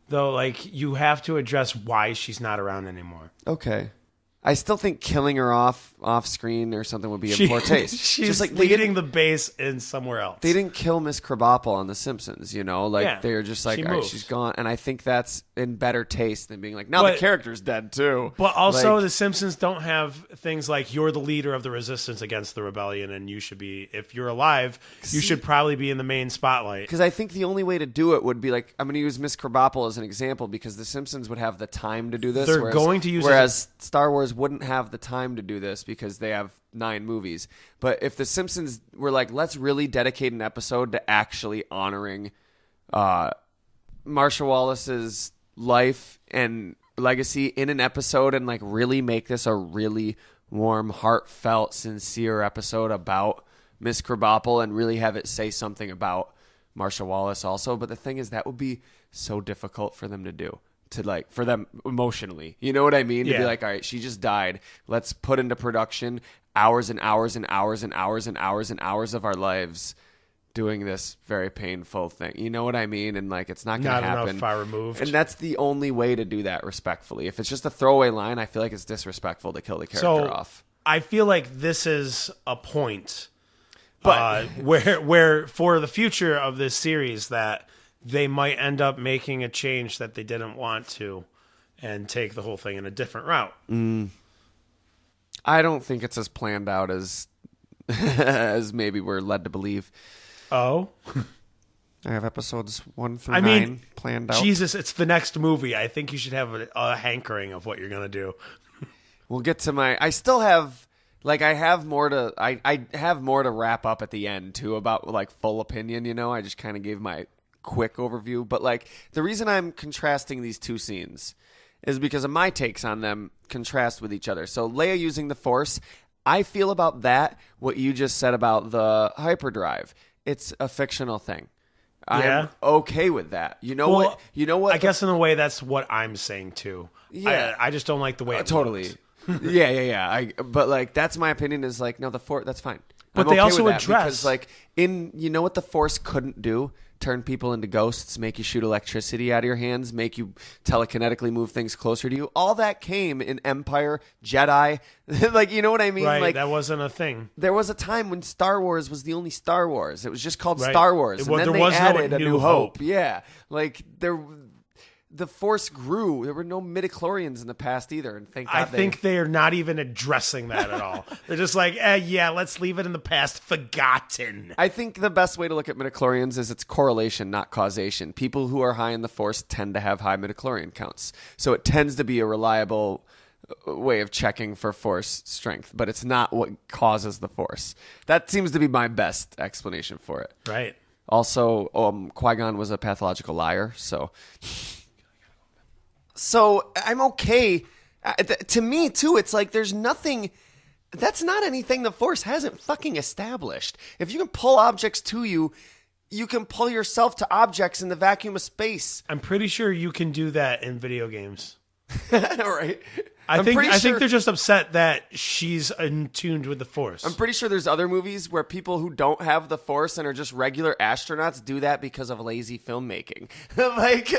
[SPEAKER 1] though, like, you have to address why she's not around anymore.
[SPEAKER 2] Okay. I still think killing her off screen or something would be in poor taste.
[SPEAKER 1] She's just like leading the base in somewhere else.
[SPEAKER 2] They didn't kill Miss Krabappel on The Simpsons, they're just like, all right, she's gone. And I think that's in better taste than being like, now the character's dead too.
[SPEAKER 1] But also The Simpsons don't have things like, you're the leader of the resistance against the rebellion and you should be, if you're alive, you should probably be in the main spotlight.
[SPEAKER 2] Because I think the only way to do it would be like, I'm going to use Miss Krabappel as an example because The Simpsons would have the time to do this. Whereas Star Wars wouldn't have the time to do this because they have 9 movies. But if The Simpsons were like, let's really dedicate an episode to actually honoring Marsha Wallace's life and legacy in an episode and like really make this a really warm, heartfelt, sincere episode about Miss Krabappel and really have it say something about Marsha Wallace also. But the thing is, that would be so difficult for them to do. For them emotionally, you know what I mean? To be like, all right, she just died. Let's put into production hours and hours and hours and hours and hours and hours of our lives doing this very painful thing. You know what I mean? And like, it's not going to happen.
[SPEAKER 1] Not enough far removed.
[SPEAKER 2] And that's the only way to do that respectfully. If it's just a throwaway line, I feel like it's disrespectful to kill the character off.
[SPEAKER 1] I feel like this is a point, but where for the future of this series that they might end up making a change that they didn't want to and take the whole thing in a different route.
[SPEAKER 2] I don't think it's as planned out as as maybe we're led to believe.
[SPEAKER 1] Oh?
[SPEAKER 2] I have episodes 1 through 9 planned out.
[SPEAKER 1] Jesus, it's the next movie. I think you should have a hankering of what you're going to do.
[SPEAKER 2] We'll get to I still have... Like, I have more to wrap up at the end, too, about, like, full opinion, I just kind of gave my quick overview, but like the reason I'm contrasting these two scenes is because of my takes on them contrast with each other. So Leia using the Force, I feel about that what you just said about the hyperdrive. It's a fictional thing. I'm okay with that. You know what?
[SPEAKER 1] I guess in a way that's what I'm saying too.
[SPEAKER 2] Yeah.
[SPEAKER 1] I just don't like the way it
[SPEAKER 2] totally.
[SPEAKER 1] looks.
[SPEAKER 2] Yeah. But like that's my opinion. Is like no, the Force. That's fine.
[SPEAKER 1] But
[SPEAKER 2] I'm
[SPEAKER 1] they
[SPEAKER 2] okay
[SPEAKER 1] also
[SPEAKER 2] with that
[SPEAKER 1] address
[SPEAKER 2] because like you know what the Force couldn't do? Turn people into ghosts, make you shoot electricity out of your hands, make you telekinetically move things closer to you. All that came in Empire, Jedi. Like, you know what I mean?
[SPEAKER 1] Right,
[SPEAKER 2] like
[SPEAKER 1] that wasn't a thing.
[SPEAKER 2] There was a time when Star Wars was the only Star Wars. It was just called
[SPEAKER 1] Right.
[SPEAKER 2] Star Wars. And then
[SPEAKER 1] There
[SPEAKER 2] they
[SPEAKER 1] was no
[SPEAKER 2] added A
[SPEAKER 1] New
[SPEAKER 2] New
[SPEAKER 1] Hope.
[SPEAKER 2] Hope. Yeah. Like the Force grew. There were no midichlorians in the past either. And thank God
[SPEAKER 1] I think they are not even addressing that at all. They're just like, yeah, let's leave it in the past, forgotten.
[SPEAKER 2] I think the best way to look at midichlorians is it's correlation, not causation. People who are high in the Force tend to have high midichlorian counts. So it tends to be a reliable way of checking for Force strength, but it's not what causes the Force. That seems to be my best explanation for it.
[SPEAKER 1] Right.
[SPEAKER 2] Also, Qui-Gon was a pathological liar, So I'm okay. To me, too, it's like there's nothing... That's not anything the Force hasn't fucking established. If you can pull objects to you, you can pull yourself to objects in the vacuum of space.
[SPEAKER 1] I'm pretty sure you can do that in video games.
[SPEAKER 2] All right.
[SPEAKER 1] I think they're just upset that she's in tuned with the Force.
[SPEAKER 2] I'm pretty sure there's other movies where people who don't have the Force and are just regular astronauts do that because of lazy filmmaking. Like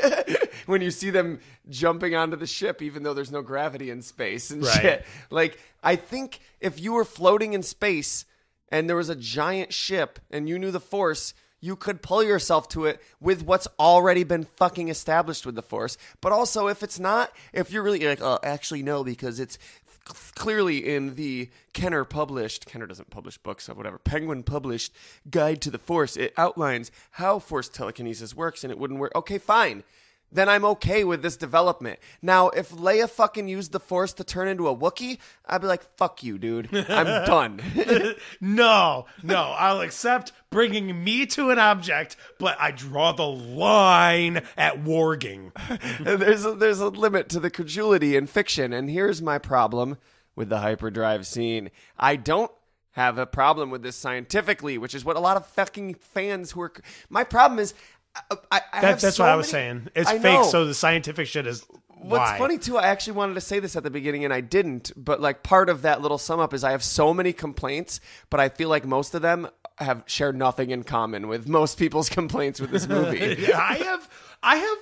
[SPEAKER 2] when you see them jumping onto the ship even though there's no gravity in space and shit. Like I think if you were floating in space and there was a giant ship and you knew the Force, you could pull yourself to it with what's already been fucking established with the Force. But also, if it's not, if you're really like, oh, actually, no, because it's clearly in the Kenner doesn't publish books, or whatever, Penguin published Guide to the Force. It outlines how Force telekinesis works, and it wouldn't work. Okay, fine. Then I'm okay with this development. Now, if Leia fucking used the Force to turn into a Wookiee, I'd be like, fuck you, dude. I'm done.
[SPEAKER 1] No, I'll accept bringing me to an object, but I draw the line at warging.
[SPEAKER 2] There's a limit to the credulity in fiction, and here's my problem with the hyperdrive scene. I don't have a problem with this scientifically, which is what a lot of fucking fans who are... My problem is...
[SPEAKER 1] That's what I was saying. It's fake, so the scientific shit is
[SPEAKER 2] What's funny, too, I actually wanted to say this at the beginning, and I didn't, but like part of that little sum up is I have so many complaints, but I feel like most of them have shared nothing in common with most people's complaints with this movie.
[SPEAKER 1] I have...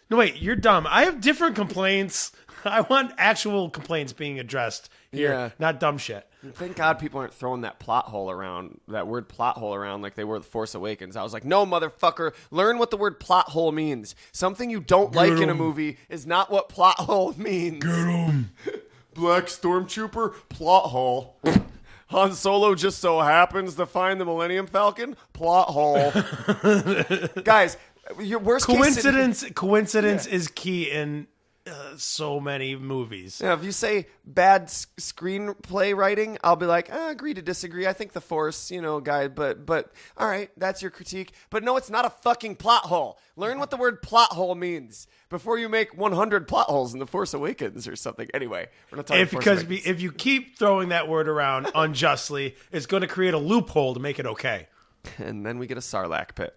[SPEAKER 1] No, wait, you're dumb. I have different complaints. I want actual complaints being addressed here, not dumb shit.
[SPEAKER 2] Thank God people aren't throwing that word plot hole around like they were The Force Awakens. I was like, no, motherfucker, learn what the word plot hole means. Something you don't like in a movie is not what plot hole means.
[SPEAKER 1] Get 'em.
[SPEAKER 2] Black Stormtrooper, plot hole. Han Solo just so happens to find the Millennium Falcon, plot hole. Guys, your worst
[SPEAKER 1] coincidence is key in so many movies.
[SPEAKER 2] Yeah, if you say bad screenplay writing, I'll be like, agree to disagree. I think The Force, guy, but all right, that's your critique. But no, it's not a fucking plot hole. Learn what the word plot hole means before you make 100 plot holes in The Force Awakens or something. Anyway, we're not talking
[SPEAKER 1] because if you keep throwing that word around unjustly, it's going to create a loophole to make it okay.
[SPEAKER 2] And then we get a Sarlacc pit.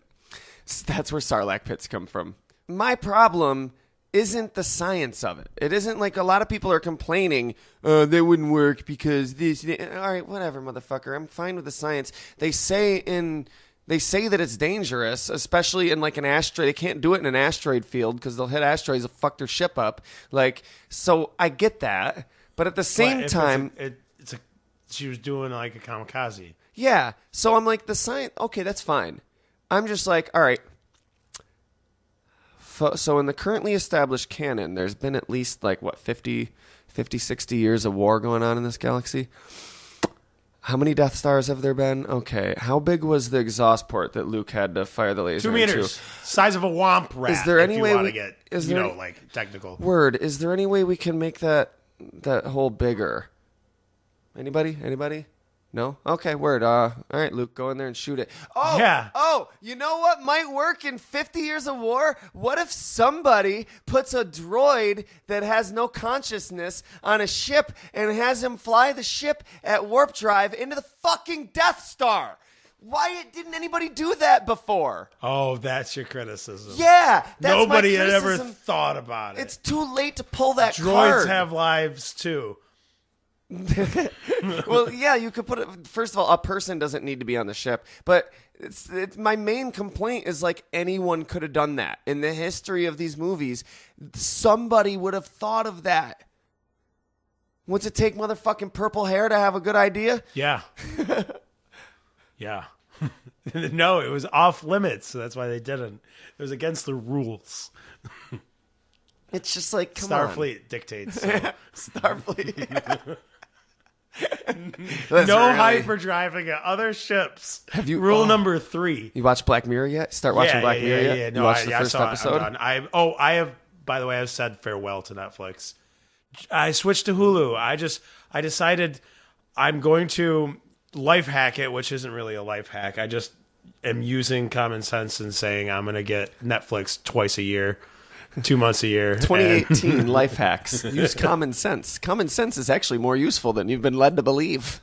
[SPEAKER 2] That's where Sarlacc pits come from. My problem isn't the science of it. It isn't like a lot of people are complaining, they wouldn't work because this. All right, whatever, motherfucker. I'm fine with the science. They say that it's dangerous, especially in like an asteroid. They can't do it in an asteroid field because they'll hit asteroids, they'll fuck their ship up. Like, so I get that, but at the same time,
[SPEAKER 1] she was doing like a kamikaze.
[SPEAKER 2] Yeah. So I'm like, the science. Okay, that's fine. I'm just like, all right. So in the currently established canon, there's been at least like, 50, 60 years of war going on in this galaxy. How many Death Stars have there been? Okay. How big was the exhaust port that Luke had to fire the laser
[SPEAKER 1] 2 meters.
[SPEAKER 2] Into?
[SPEAKER 1] Size of a womp rat.
[SPEAKER 2] Is there any way
[SPEAKER 1] to get, like technical?
[SPEAKER 2] Word. Is there any way we can make that hole bigger? Anybody? No? Okay, word. All right, Luke, go in there and shoot it. Oh, yeah. Oh, you know what might work in 50 Years of War? What if somebody puts a droid that has no consciousness on a ship and has him fly the ship at warp drive into the fucking Death Star? Why didn't anybody do that before?
[SPEAKER 1] Oh, that's your criticism.
[SPEAKER 2] Yeah, that's
[SPEAKER 1] Nobody
[SPEAKER 2] my
[SPEAKER 1] had ever
[SPEAKER 2] criticism.
[SPEAKER 1] thought about it.
[SPEAKER 2] It's too late to pull that
[SPEAKER 1] Droids
[SPEAKER 2] card.
[SPEAKER 1] have lives too.
[SPEAKER 2] Well, yeah, you could put it. First of all, a person doesn't need to be on the ship, but it's my main complaint is like anyone could have done that in the history of these movies. Somebody would have thought of that. What's it take, motherfucking purple hair, to have a good idea?
[SPEAKER 1] Yeah. Yeah. No, it was off limits, so that's why they didn't. It was against the rules.
[SPEAKER 2] It's just like, come on.
[SPEAKER 1] Starfleet dictates. So.
[SPEAKER 2] Starfleet.
[SPEAKER 1] No hyperdriving at other ships.
[SPEAKER 2] Have you?
[SPEAKER 1] Rule number 3.
[SPEAKER 2] You watched Black Mirror yet? Start watching Black Mirror yet?
[SPEAKER 1] Yeah. No,
[SPEAKER 2] you watched the
[SPEAKER 1] I
[SPEAKER 2] first
[SPEAKER 1] saw
[SPEAKER 2] episode?
[SPEAKER 1] it. I'm done. I have. By the way, I've said farewell to Netflix. I switched to Hulu. I decided I'm going to life hack it, which isn't really a life hack. I just am using common sense and saying I'm going to get Netflix twice a year. 2 months a year.
[SPEAKER 2] 2018 life hacks. Use common sense. Common sense is actually more useful than you've been led to believe.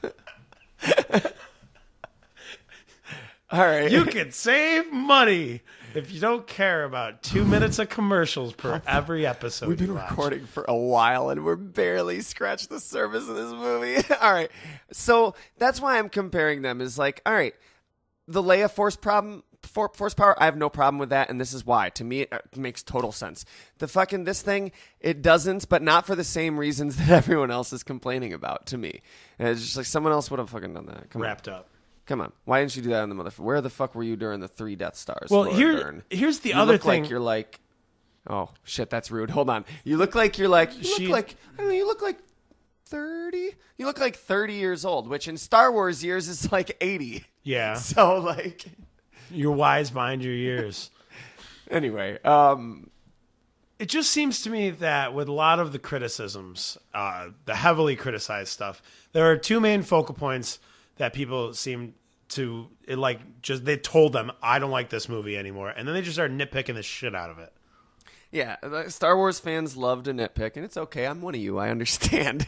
[SPEAKER 2] All right.
[SPEAKER 1] You can save money if you don't care about 2 minutes of commercials per every episode.
[SPEAKER 2] We've been recording for a while and we're barely scratched the surface of this movie. All right. So that's why I'm comparing them is like, all right, the Leia force power, I have no problem with that, and this is why. To me, it makes total sense. This thing, it doesn't, but not for the same reasons that everyone else is complaining about, to me. And it's just like someone else would have fucking done that.
[SPEAKER 1] Wrapped up.
[SPEAKER 2] Come on. Why didn't you do that on the motherfucker? Where the fuck were you during the 3 Death Stars?
[SPEAKER 1] Well,
[SPEAKER 2] Dern?
[SPEAKER 1] here's the
[SPEAKER 2] You
[SPEAKER 1] other
[SPEAKER 2] look
[SPEAKER 1] thing.
[SPEAKER 2] like you're like, oh, shit, that's rude. Hold on. You look like you're like, you look like 30? You look like 30 years old, which in Star Wars years is like 80.
[SPEAKER 1] Yeah.
[SPEAKER 2] So, like...
[SPEAKER 1] You're wise behind your years.
[SPEAKER 2] Anyway,
[SPEAKER 1] it just seems to me that with a lot of the criticisms, the heavily criticized stuff, there are 2 main focal points that people seem to they told them, I don't like this movie anymore, and then they just started nitpicking the shit out of it.
[SPEAKER 2] Yeah, Star Wars fans love to nitpick, and it's okay. I'm one of you. I understand.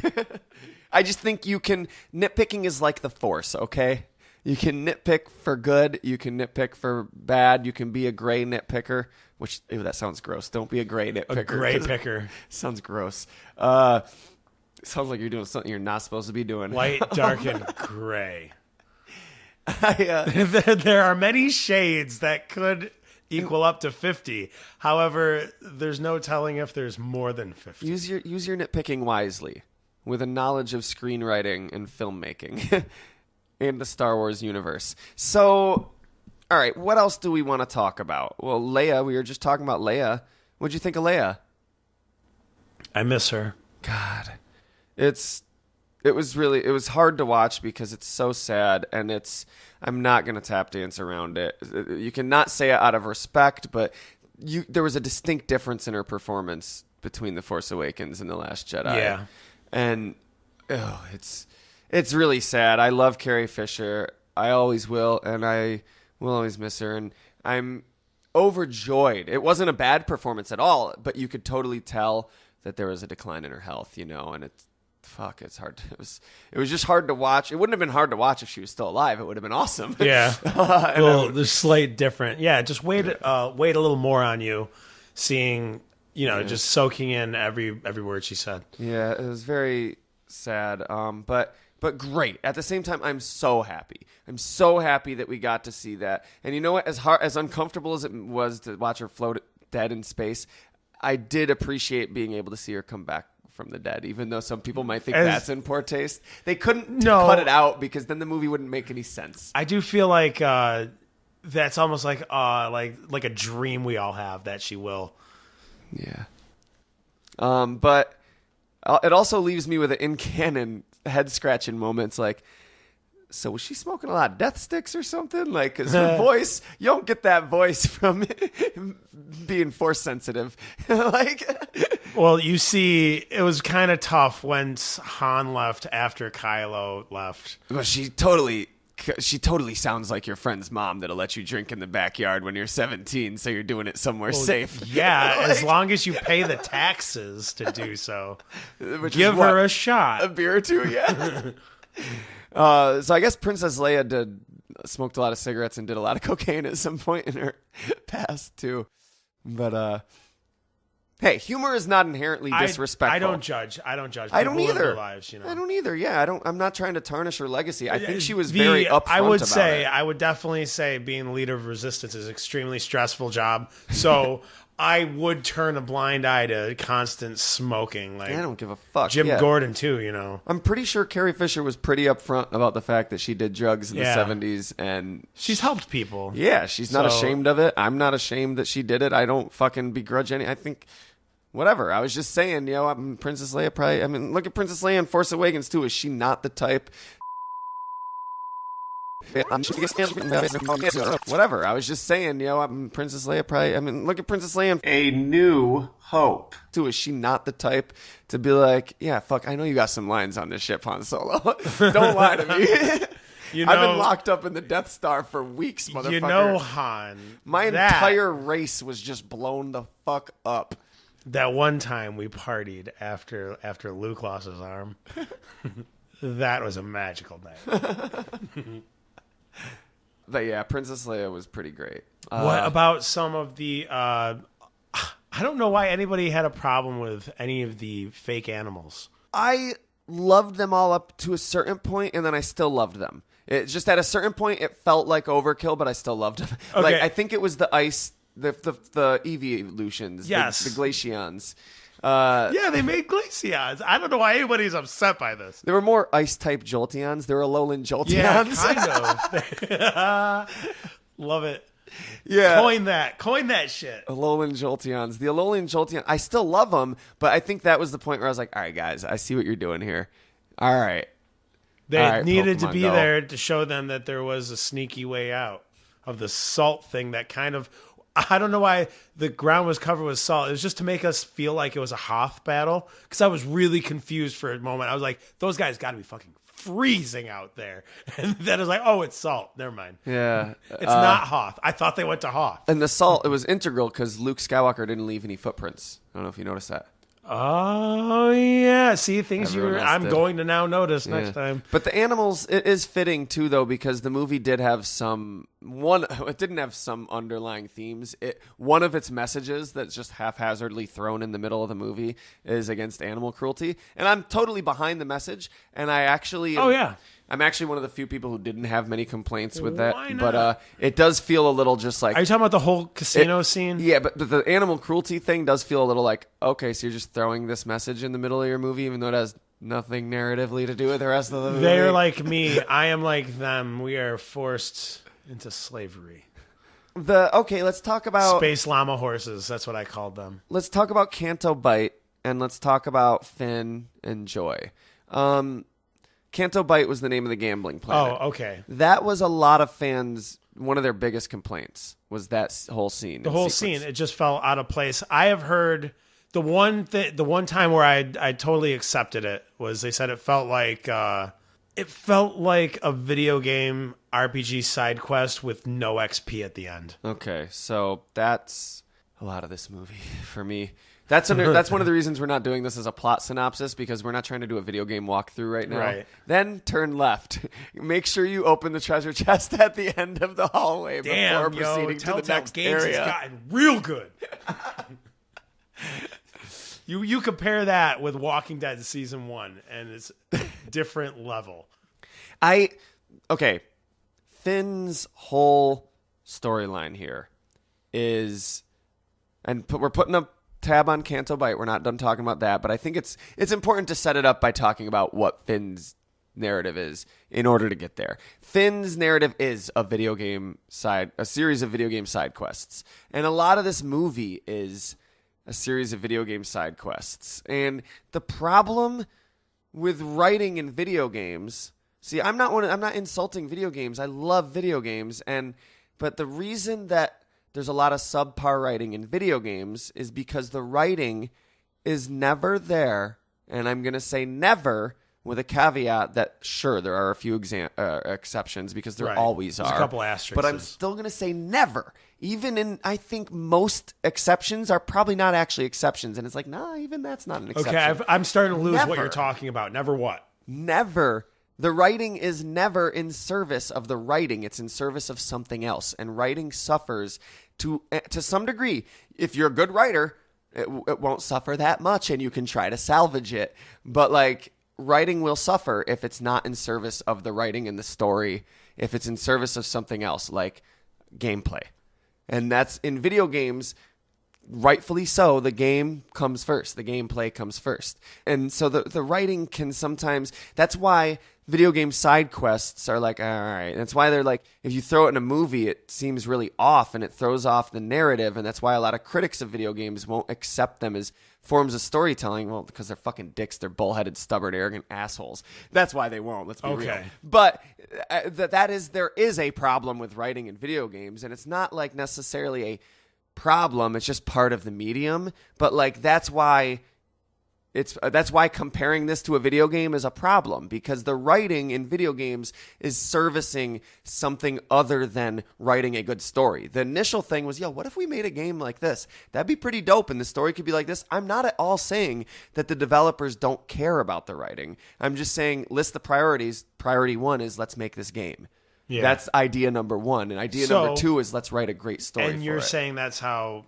[SPEAKER 2] I just think nitpicking is like the Force, okay? You can nitpick for good. You can nitpick for bad. You can be a gray nitpicker, which, ew, that sounds gross. Don't be a gray nitpicker.
[SPEAKER 1] A gray picker.
[SPEAKER 2] Sounds gross. Sounds like you're doing something you're not supposed to be doing.
[SPEAKER 1] Light, dark, and gray. There are many shades that could equal up to 50. However, there's no telling if there's more than 50.
[SPEAKER 2] Use your nitpicking wisely, with a knowledge of screenwriting and filmmaking. In the Star Wars universe. So, all right, what else do we want to talk about? Well, Leia, we were just talking about Leia. What'd you think of Leia?
[SPEAKER 1] I miss her.
[SPEAKER 2] God. It was hard to watch because it's so sad, and I'm not going to tap dance around it. You cannot say it out of respect, but there was a distinct difference in her performance between The Force Awakens and The Last Jedi.
[SPEAKER 1] Yeah.
[SPEAKER 2] And, it's really sad. I love Carrie Fisher. I always will, and I will always miss her. And I'm overjoyed. It wasn't a bad performance at all, but you could totally tell that there was a decline in her health, and it's hard. It was just hard to watch. It wouldn't have been hard to watch if she was still alive. It would have been awesome.
[SPEAKER 1] Yeah. Well, there's slight different. Yeah, just wait a little more on you, seeing, just soaking in every word she said.
[SPEAKER 2] Yeah, it was very sad. But great. At the same time, I'm so happy. I'm so happy that we got to see that. And you know what? As uncomfortable as it was to watch her float dead in space, I did appreciate being able to see her come back from the dead, even though some people might think that's in poor taste. They couldn't cut it out because then the movie wouldn't make any sense.
[SPEAKER 1] I do feel like that's almost like a dream we all have that she will.
[SPEAKER 2] Yeah. But it also leaves me with an in-canon head-scratching moments like, so was she smoking a lot of death sticks or something? Like, because her voice, you don't get that voice from being force sensitive.
[SPEAKER 1] Well, you see, it was kind of tough when Han left after Kylo left.
[SPEAKER 2] Well, she totally sounds like your friend's mom that'll let you drink in the backyard when you're 17, so you're doing it somewhere safe.
[SPEAKER 1] Yeah, as long as you pay the taxes to do so. Give her a shot.
[SPEAKER 2] A beer or two, yeah. So I guess Princess Leia did smoked a lot of cigarettes and did a lot of cocaine at some point in her past too. But hey, humor is not inherently disrespectful.
[SPEAKER 1] I don't judge. I don't
[SPEAKER 2] People
[SPEAKER 1] live
[SPEAKER 2] either.
[SPEAKER 1] their lives,
[SPEAKER 2] I don't either. Yeah, I'm not trying to tarnish her legacy. I think she was very upfront
[SPEAKER 1] I would definitely say being the leader of resistance is an extremely stressful job. So I would turn a blind eye to constant smoking. Like
[SPEAKER 2] I don't give a fuck.
[SPEAKER 1] Jim Gordon too,
[SPEAKER 2] I'm pretty sure Carrie Fisher was pretty upfront about the fact that she did drugs in the 70s, and
[SPEAKER 1] she's helped people.
[SPEAKER 2] Yeah, she's not ashamed of it. I'm not ashamed that she did it. I don't fucking begrudge any. I think. Whatever. I was just saying, Princess Leia probably. I mean, look at Princess Leia in Force Awakens too. Is she not the type? Whatever. I was just saying, Princess Leia probably. I mean, look at Princess Leia in A New Hope too. Is she not the type to be like, yeah, fuck, I know you got some lines on this ship, Han Solo. Don't lie to me. I've been locked up in the Death Star for weeks, motherfucker.
[SPEAKER 1] Han.
[SPEAKER 2] My entire race was just blown the fuck up.
[SPEAKER 1] That one time we partied after Luke lost his arm, that was a magical night.
[SPEAKER 2] But yeah, Princess Leia was pretty great.
[SPEAKER 1] What about some of the... I don't know why anybody had a problem with any of the fake animals.
[SPEAKER 2] I loved them all up to a certain point, and then I still loved them. It just at a certain point, it felt like overkill, but I still loved them.
[SPEAKER 1] Okay.
[SPEAKER 2] Like I think it was the ice... The evolutions,
[SPEAKER 1] yes,
[SPEAKER 2] the glaceons.
[SPEAKER 1] Yeah, they made glaceons. I don't know why anybody's upset by this.
[SPEAKER 2] There were more ice-type Jolteons. There were Alolan Jolteons.
[SPEAKER 1] Yeah, kind of. Love it.
[SPEAKER 2] Yeah,
[SPEAKER 1] coin that shit.
[SPEAKER 2] Alolan Jolteons. The Alolan Jolteon. I still love them, but I think that was the point where I was like, all right, guys, I see what you're doing here. All right.
[SPEAKER 1] They needed to be there to show them that there was a sneaky way out of the salt thing that kind of... I don't know why the ground was covered with salt. It was just to make us feel like it was a Hoth battle, because I was really confused for a moment. I was like, those guys got to be fucking freezing out there. And then I was like, oh, it's salt. Never mind.
[SPEAKER 2] Yeah.
[SPEAKER 1] It's not Hoth. I thought they went to Hoth.
[SPEAKER 2] And the salt, it was integral because Luke Skywalker didn't leave any footprints. I don't know if you noticed that.
[SPEAKER 1] Oh, yeah. See, things I'm going to now notice next time.
[SPEAKER 2] But the animals, it is fitting, too, though, because the movie did have it didn't have some underlying themes. One of its messages that's just haphazardly thrown in the middle of the movie is against animal cruelty. And I'm totally behind the message, and I actually... I'm actually one of the few people who didn't have many complaints with that.
[SPEAKER 1] Why not?
[SPEAKER 2] But it does feel a little just like...
[SPEAKER 1] Are you talking about the whole casino scene?
[SPEAKER 2] Yeah, but the animal cruelty thing does feel a little like, okay, so you're just throwing this message in the middle of your movie, even though it has nothing narratively to do with the rest of the movie.
[SPEAKER 1] They're like me. I am like them. We are forced into slavery.
[SPEAKER 2] Let's talk about...
[SPEAKER 1] Space llama horses. That's what I called them.
[SPEAKER 2] Let's talk about Canto Bight, and let's talk about Finn and Joy. Canto Bight was the name of the gambling planet.
[SPEAKER 1] Oh, okay.
[SPEAKER 2] That was a lot of fans. One of their biggest complaints was that whole scene.
[SPEAKER 1] The whole scene, it just felt out of place. I have heard the one time where I totally accepted it was they said it felt like a video game RPG side quest with no XP at the end.
[SPEAKER 2] Okay, so that's a lot of this movie for me. That's one of the reasons we're not doing this as a plot synopsis, because we're not trying to do a video game walkthrough right now.
[SPEAKER 1] Right.
[SPEAKER 2] Then turn left. Make sure you open the treasure chest at the end of the hallway before proceeding to the next
[SPEAKER 1] Games
[SPEAKER 2] area.
[SPEAKER 1] Has gotten real good. You compare that with Walking Dead season 1, and it's a different level.
[SPEAKER 2] Finn's whole storyline here is, and we're putting up tab on Canto Bight. We're not done talking about that, but I think it's important to set it up by talking about what Finn's narrative is in order to get there. Finn's narrative is a series of video game side quests, and a lot of this movie is a series of video game side quests. And the problem with writing in video games, see, I'm not insulting video games. I love video games, but the reason that there's a lot of subpar writing in video games is because the writing is never there, and I'm going to say never with a caveat that, sure, there are a few exceptions, because there always are.
[SPEAKER 1] There's a couple asterisks.
[SPEAKER 2] But I'm still going to say never. Even in, I think most exceptions are probably not actually exceptions, and it's like, nah, even that's not an exception.
[SPEAKER 1] Okay, I'm starting to lose what you're talking about. Never what?
[SPEAKER 2] Never The writing is never in service of the writing. It's in service of something else. And writing suffers to some degree. If you're a good writer, it won't suffer that much and you can try to salvage it. But like writing will suffer if it's not in service of the writing and the story, if it's in service of something else like gameplay. And that's in video games, rightfully so, the game comes first. The gameplay comes first. And so the writing can sometimes, that's why video game side quests are like, all right. That's why they're like, if you throw it in a movie, it seems really off and it throws off the narrative. And that's why a lot of critics of video games won't accept them as forms of storytelling. Well, because they're fucking dicks. They're bullheaded, stubborn, arrogant assholes. That's why they won't. Let's be real. But there is a problem with writing in video games. And it's not like necessarily a problem. It's just part of the medium. But like, that's why comparing this to a video game is a problem, because the writing in video games is servicing something other than writing a good story. The initial thing was, what if we made a game like this? That'd be pretty dope, and the story could be like this. I'm not at all saying that the developers don't care about the writing. I'm just saying list the priorities. Priority 1 is let's make this game. Yeah. That's idea number 1. And idea number 2 is let's write a great story.
[SPEAKER 1] And you're saying that's how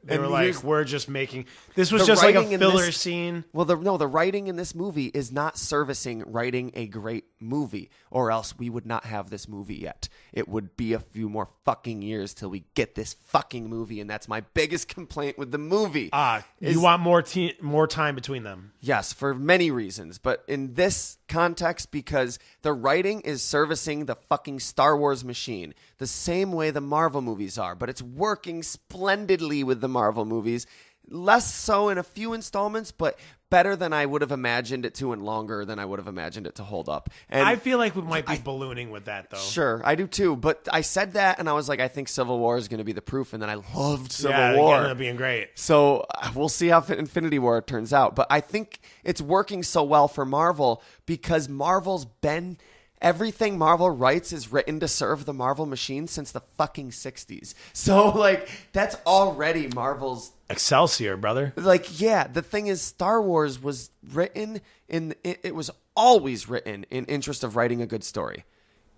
[SPEAKER 1] they were like, we're just making... This was just like a filler scene.
[SPEAKER 2] Well, the writing in this movie is not servicing writing a great movie, or else we would not have this movie yet. It would be a few more fucking years till we get this fucking movie, and that's my biggest complaint with the movie.
[SPEAKER 1] You want more time between them.
[SPEAKER 2] Yes, for many reasons. But in this context, because the writing is servicing the fucking Star Wars machine the same way the Marvel movies are, but it's working splendidly with the Marvel movies. Less so in a few installments, but better than I would have imagined it to, and longer than I would have imagined it to hold up. And
[SPEAKER 1] I feel like we might be ballooning with that, though.
[SPEAKER 2] Sure, I do too. But I said that, and I was like, I think Civil War is going to be the proof, and then I loved Civil War.
[SPEAKER 1] Yeah, it ended up being great.
[SPEAKER 2] So we'll see how Infinity War turns out. But I think it's working so well for Marvel because Marvel's been... Everything Marvel writes is written to serve the Marvel machine since the fucking 60s. So, like, that's already Marvel's...
[SPEAKER 1] Excelsior, brother.
[SPEAKER 2] Like, yeah, the thing is, Star Wars was written it was always written in interest of writing a good story.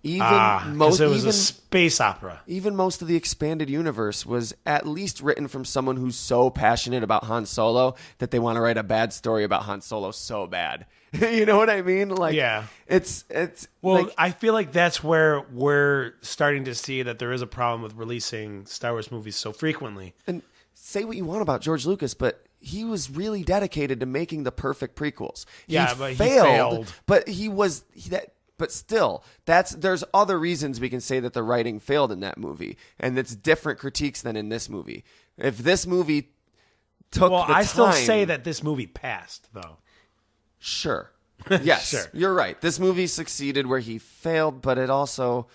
[SPEAKER 1] Because it was a space opera.
[SPEAKER 2] Even most of the expanded universe was at least written from someone who's so passionate about Han Solo that they want to write a bad story about Han Solo so bad. You know what I mean? Like,
[SPEAKER 1] yeah.
[SPEAKER 2] It's
[SPEAKER 1] well,
[SPEAKER 2] like,
[SPEAKER 1] I feel like that's where we're starting to see that there is a problem with releasing Star Wars movies so frequently.
[SPEAKER 2] And say what you want about George Lucas, but he was really dedicated to making the perfect prequels. He failed. But still, there's other reasons we can say that the writing failed in that movie, and it's different critiques than in this movie. If this movie took the time...
[SPEAKER 1] I still say that this movie passed, though.
[SPEAKER 2] Sure. Yes,
[SPEAKER 1] Sure.
[SPEAKER 2] You're right. This movie succeeded where he failed, but it also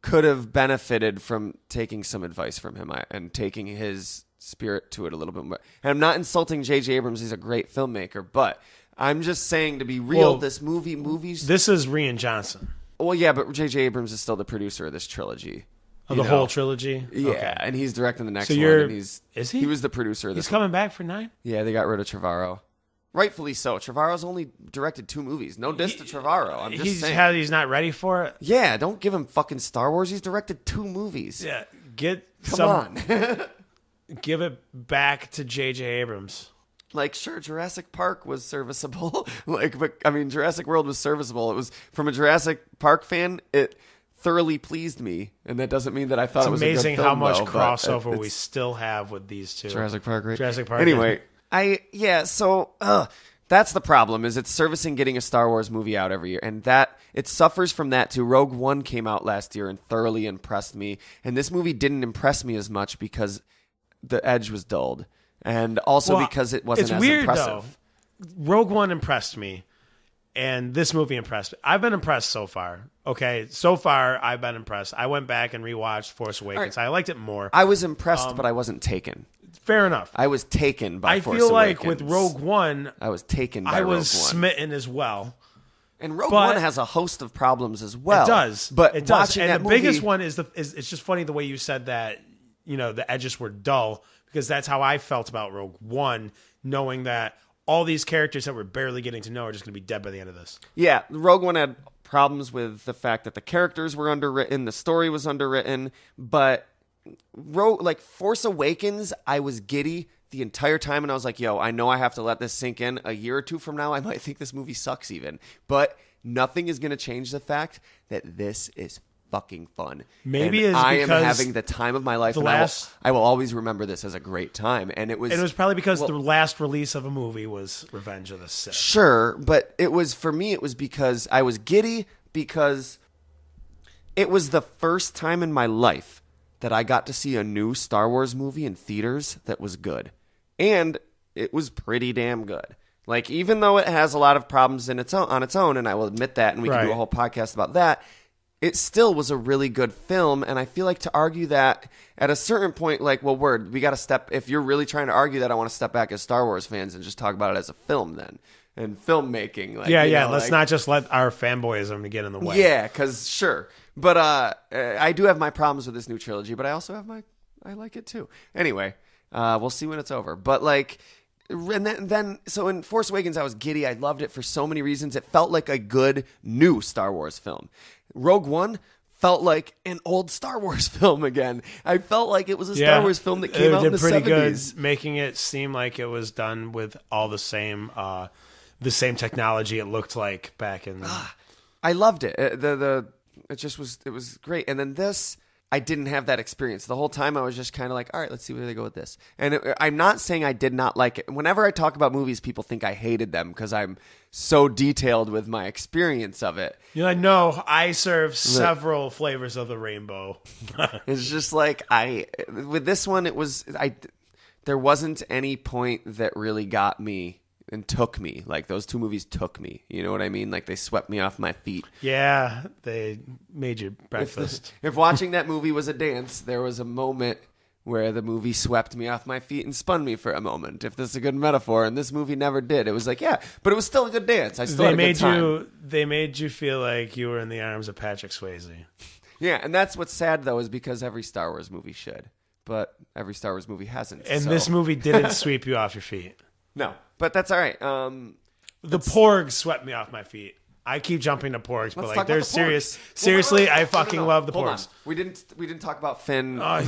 [SPEAKER 2] could have benefited from taking some advice from him and taking his spirit to it a little bit more. And I'm not insulting J.J. Abrams. He's a great filmmaker, but I'm just saying, to be real, this movies...
[SPEAKER 1] This is Rian Johnson.
[SPEAKER 2] Well, yeah, but J.J. Abrams is still the producer of this trilogy.
[SPEAKER 1] Of the whole trilogy?
[SPEAKER 2] Yeah,
[SPEAKER 1] okay.
[SPEAKER 2] And he's directing the next one. And
[SPEAKER 1] is he?
[SPEAKER 2] He was the producer of this
[SPEAKER 1] He's coming back for 9?
[SPEAKER 2] Yeah, they got rid of Trevorrow. Rightfully so. Trevorrow's only directed 2 movies. No diss to Trevorrow. I'm just saying.
[SPEAKER 1] He's not ready for it?
[SPEAKER 2] Yeah, don't give him fucking Star Wars. He's directed 2 movies.
[SPEAKER 1] Yeah,
[SPEAKER 2] Come on.
[SPEAKER 1] Give it back to J.J. Abrams.
[SPEAKER 2] Like, sure, Jurassic Park was serviceable. Jurassic World was serviceable. It was, from a Jurassic Park fan, it thoroughly pleased me. And that doesn't mean that I thought it was a good film.
[SPEAKER 1] It's amazing how much crossover we still have with these two.
[SPEAKER 2] Jurassic Park, right?
[SPEAKER 1] Jurassic Park.
[SPEAKER 2] Anyway, that's the problem, is it's servicing getting a Star Wars movie out every year. And that it suffers from that too. Rogue One came out last year and thoroughly impressed me. And this movie didn't impress me as much because the edge was dulled. And also because it wasn't as impressive.
[SPEAKER 1] Though. Rogue One impressed me, and this movie impressed me. I've been impressed so far. Okay, so far I've been impressed. I went back and rewatched Force Awakens. Right. I liked it more.
[SPEAKER 2] I was impressed, but I wasn't taken.
[SPEAKER 1] Fair enough.
[SPEAKER 2] I was taken by Force
[SPEAKER 1] Awakens. I feel like
[SPEAKER 2] Awakens.
[SPEAKER 1] with Rogue One,
[SPEAKER 2] I was taken by Rogue One.
[SPEAKER 1] I was smitten as well.
[SPEAKER 2] And Rogue One has a host of problems as well.
[SPEAKER 1] It does.
[SPEAKER 2] But
[SPEAKER 1] it does.
[SPEAKER 2] And
[SPEAKER 1] the biggest one is it's just funny the way you said that, the edges were dull, because that's how I felt about Rogue One, knowing that all these characters that we're barely getting to know are just going to be dead by the end of this.
[SPEAKER 2] Yeah, Rogue One had problems with the fact that the characters were underwritten, the story was underwritten, but Force Awakens, I was giddy the entire time, and I was like, yo, I know I have to let this sink in. A year or two from now, I might think this movie sucks even. But nothing is going to change the fact that this is fucking fun.
[SPEAKER 1] Maybe
[SPEAKER 2] and
[SPEAKER 1] it's
[SPEAKER 2] I am
[SPEAKER 1] because
[SPEAKER 2] having the time of my life, and I will always remember this as a great time. And it was
[SPEAKER 1] probably because the last release of a movie was Revenge of the Sith.
[SPEAKER 2] Sure, but it was, for me, it was because I was giddy, because it was the first time in my life that I got to see a new Star Wars movie in theaters that was good. And it was pretty damn good. Like, even though it has a lot of problems on its own, and I will admit that, and we can do a whole podcast about that, it still was a really good film. And I feel like to argue that at a certain point, like, well, we got to step, if you're really trying to argue that, I want to step back as Star Wars fans and just talk about it as a film then. And filmmaking. Like,
[SPEAKER 1] let's not just let our fanboyism get in the way.
[SPEAKER 2] Yeah, because, sure. But I do have my problems with this new trilogy, but I also have I like it too. Anyway, we'll see when it's over. But like, and then so in Force Awakens, I was giddy. I loved it for so many reasons. It felt like a good new Star Wars film. Rogue One felt like an old Star Wars film again. I felt like it was a Star Wars film that came out in the 70s.
[SPEAKER 1] Good, making it seem like it was done with all the same technology it looked like back in.
[SPEAKER 2] I loved it. It was great. And then this, I didn't have that experience. The whole time I was just kind of like, all right, let's see where they go with this. And I'm not saying I did not like it. Whenever I talk about movies, people think I hated them because I'm so detailed with my experience of it.
[SPEAKER 1] You're like, no, I serve several flavors of the rainbow.
[SPEAKER 2] It's just like, with this one, there wasn't any point that really got me and took me. Like, those two movies took me. You know what I mean? Like, they swept me off my feet.
[SPEAKER 1] Yeah, they made you breakfast.
[SPEAKER 2] If watching that movie was a dance, there was a moment where the movie swept me off my feet and spun me for a moment. If this is a good metaphor, and this movie never did. It was like, yeah, but it was still a good dance. I still had a good time.
[SPEAKER 1] They made you feel like you were in the arms of Patrick Swayze.
[SPEAKER 2] Yeah, and that's what's sad, though, is because every Star Wars movie should. But every Star Wars movie hasn't.
[SPEAKER 1] And this movie didn't sweep you off your feet.
[SPEAKER 2] No, but that's all right.
[SPEAKER 1] The porgs swept me off my feet. I keep jumping to porgs, but like, they're serious.
[SPEAKER 2] Porgs.
[SPEAKER 1] Seriously, I fucking love the
[SPEAKER 2] Hold
[SPEAKER 1] porgs.
[SPEAKER 2] on. We didn't talk about Finn.
[SPEAKER 1] Oh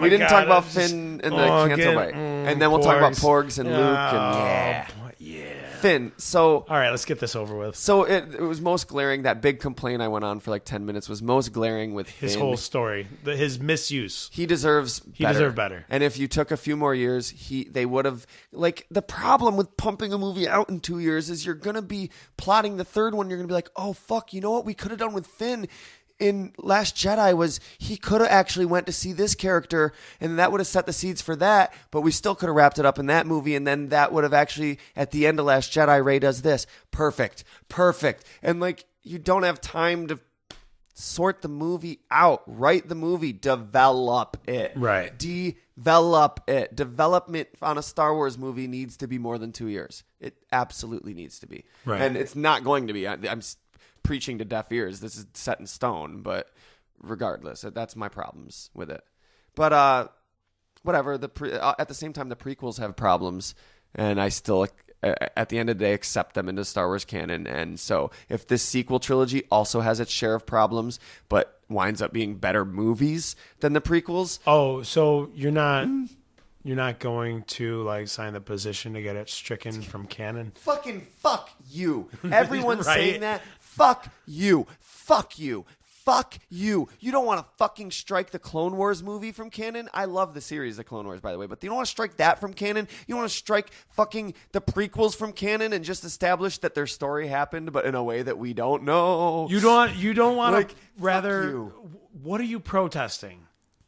[SPEAKER 2] we didn't talk about Finn and the Canto Bite, and then we'll talk about porgs and Luke and
[SPEAKER 1] yeah.
[SPEAKER 2] Finn. So
[SPEAKER 1] all right, let's get this over with.
[SPEAKER 2] So it was most glaring. That big complaint I went on for like 10 minutes was most glaring with
[SPEAKER 1] his
[SPEAKER 2] Finn.
[SPEAKER 1] Whole story, his misuse.
[SPEAKER 2] He deserves better.
[SPEAKER 1] He deserved better.
[SPEAKER 2] And if you took a few more years, they would have, like, the problem with pumping a movie out in 2 years is you're gonna be plotting the third one. You're gonna be like, oh fuck, you know what we could have done with Finn in Last Jedi was he could have actually went to see this character, and that would have set the seeds for that, but we still could have wrapped it up in that movie, and then that would have actually, at the end of Last Jedi, Rey does this. Perfect. And like, you don't have time to sort the movie out. Write the movie. Develop it.
[SPEAKER 1] Right.
[SPEAKER 2] Develop it. Development on a Star Wars movie needs to be more than 2 years. It absolutely needs to be.
[SPEAKER 1] Right.
[SPEAKER 2] And it's not going to be. I'm preaching to deaf ears. This is set in stone, but regardless, that's my problems with it. But whatever. At the same time, the prequels have problems, and I still, at the end of the day, accept them into Star Wars canon. And so, if this sequel trilogy also has its share of problems, but winds up being better movies than the prequels,
[SPEAKER 1] so you're not going to like sign the position to get it stricken from canon?
[SPEAKER 2] Fucking fuck you! Everyone's
[SPEAKER 1] Right?
[SPEAKER 2] saying that. Fuck you. Fuck you. Fuck you. You don't want to fucking strike the Clone Wars movie from canon? I love the series, The Clone Wars, by the way, but you don't want to strike that from canon? You want to strike fucking the prequels from canon and just establish that their story happened, but in a way that we don't know?
[SPEAKER 1] You don't want
[SPEAKER 2] Like,
[SPEAKER 1] to, rather,
[SPEAKER 2] fuck you.
[SPEAKER 1] What are you protesting?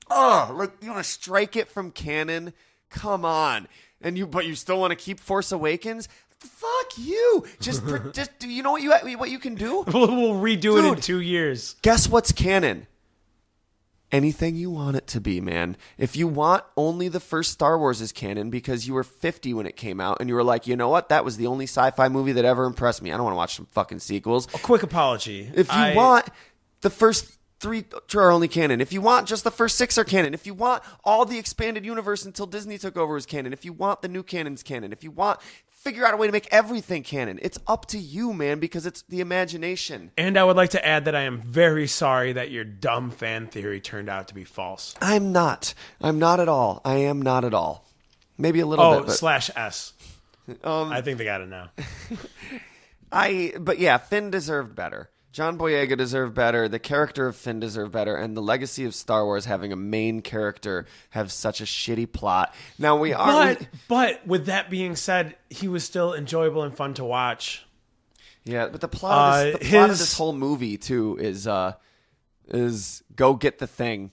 [SPEAKER 2] Oh, look, you want to strike it from canon? Come on. But you still want to keep Force Awakens? Fuck you. Just do you know what you can do?
[SPEAKER 1] We'll redo it in 2 years.
[SPEAKER 2] Guess what's canon? Anything you want it to be, man. If you want only the first Star Wars is canon because you were 50 when it came out and you were like, you know what? That was the only sci-fi movie that ever impressed me. I don't want to watch some fucking sequels.
[SPEAKER 1] A quick apology.
[SPEAKER 2] If you want the first 3 are only canon. If you want just the first 6 are canon. If you want all the expanded universe until Disney took over as canon. If you want the new canon's canon. If you want figure out a way to make everything canon. It's up to you, man, because it's the imagination.
[SPEAKER 1] And I would like to add that I am very sorry that your dumb fan theory turned out to be false.
[SPEAKER 2] I'm not at all. I am not at all. Maybe a little bit.
[SPEAKER 1] But /S. I think they got it now.
[SPEAKER 2] But yeah, Finn deserved better. John Boyega deserved better. The character of Finn deserved better. And the legacy of Star Wars having a main character have such a shitty plot. Now we are.
[SPEAKER 1] But with that being said, he was still enjoyable and fun to watch.
[SPEAKER 2] Yeah, but the plot of this whole movie too is go get the thing.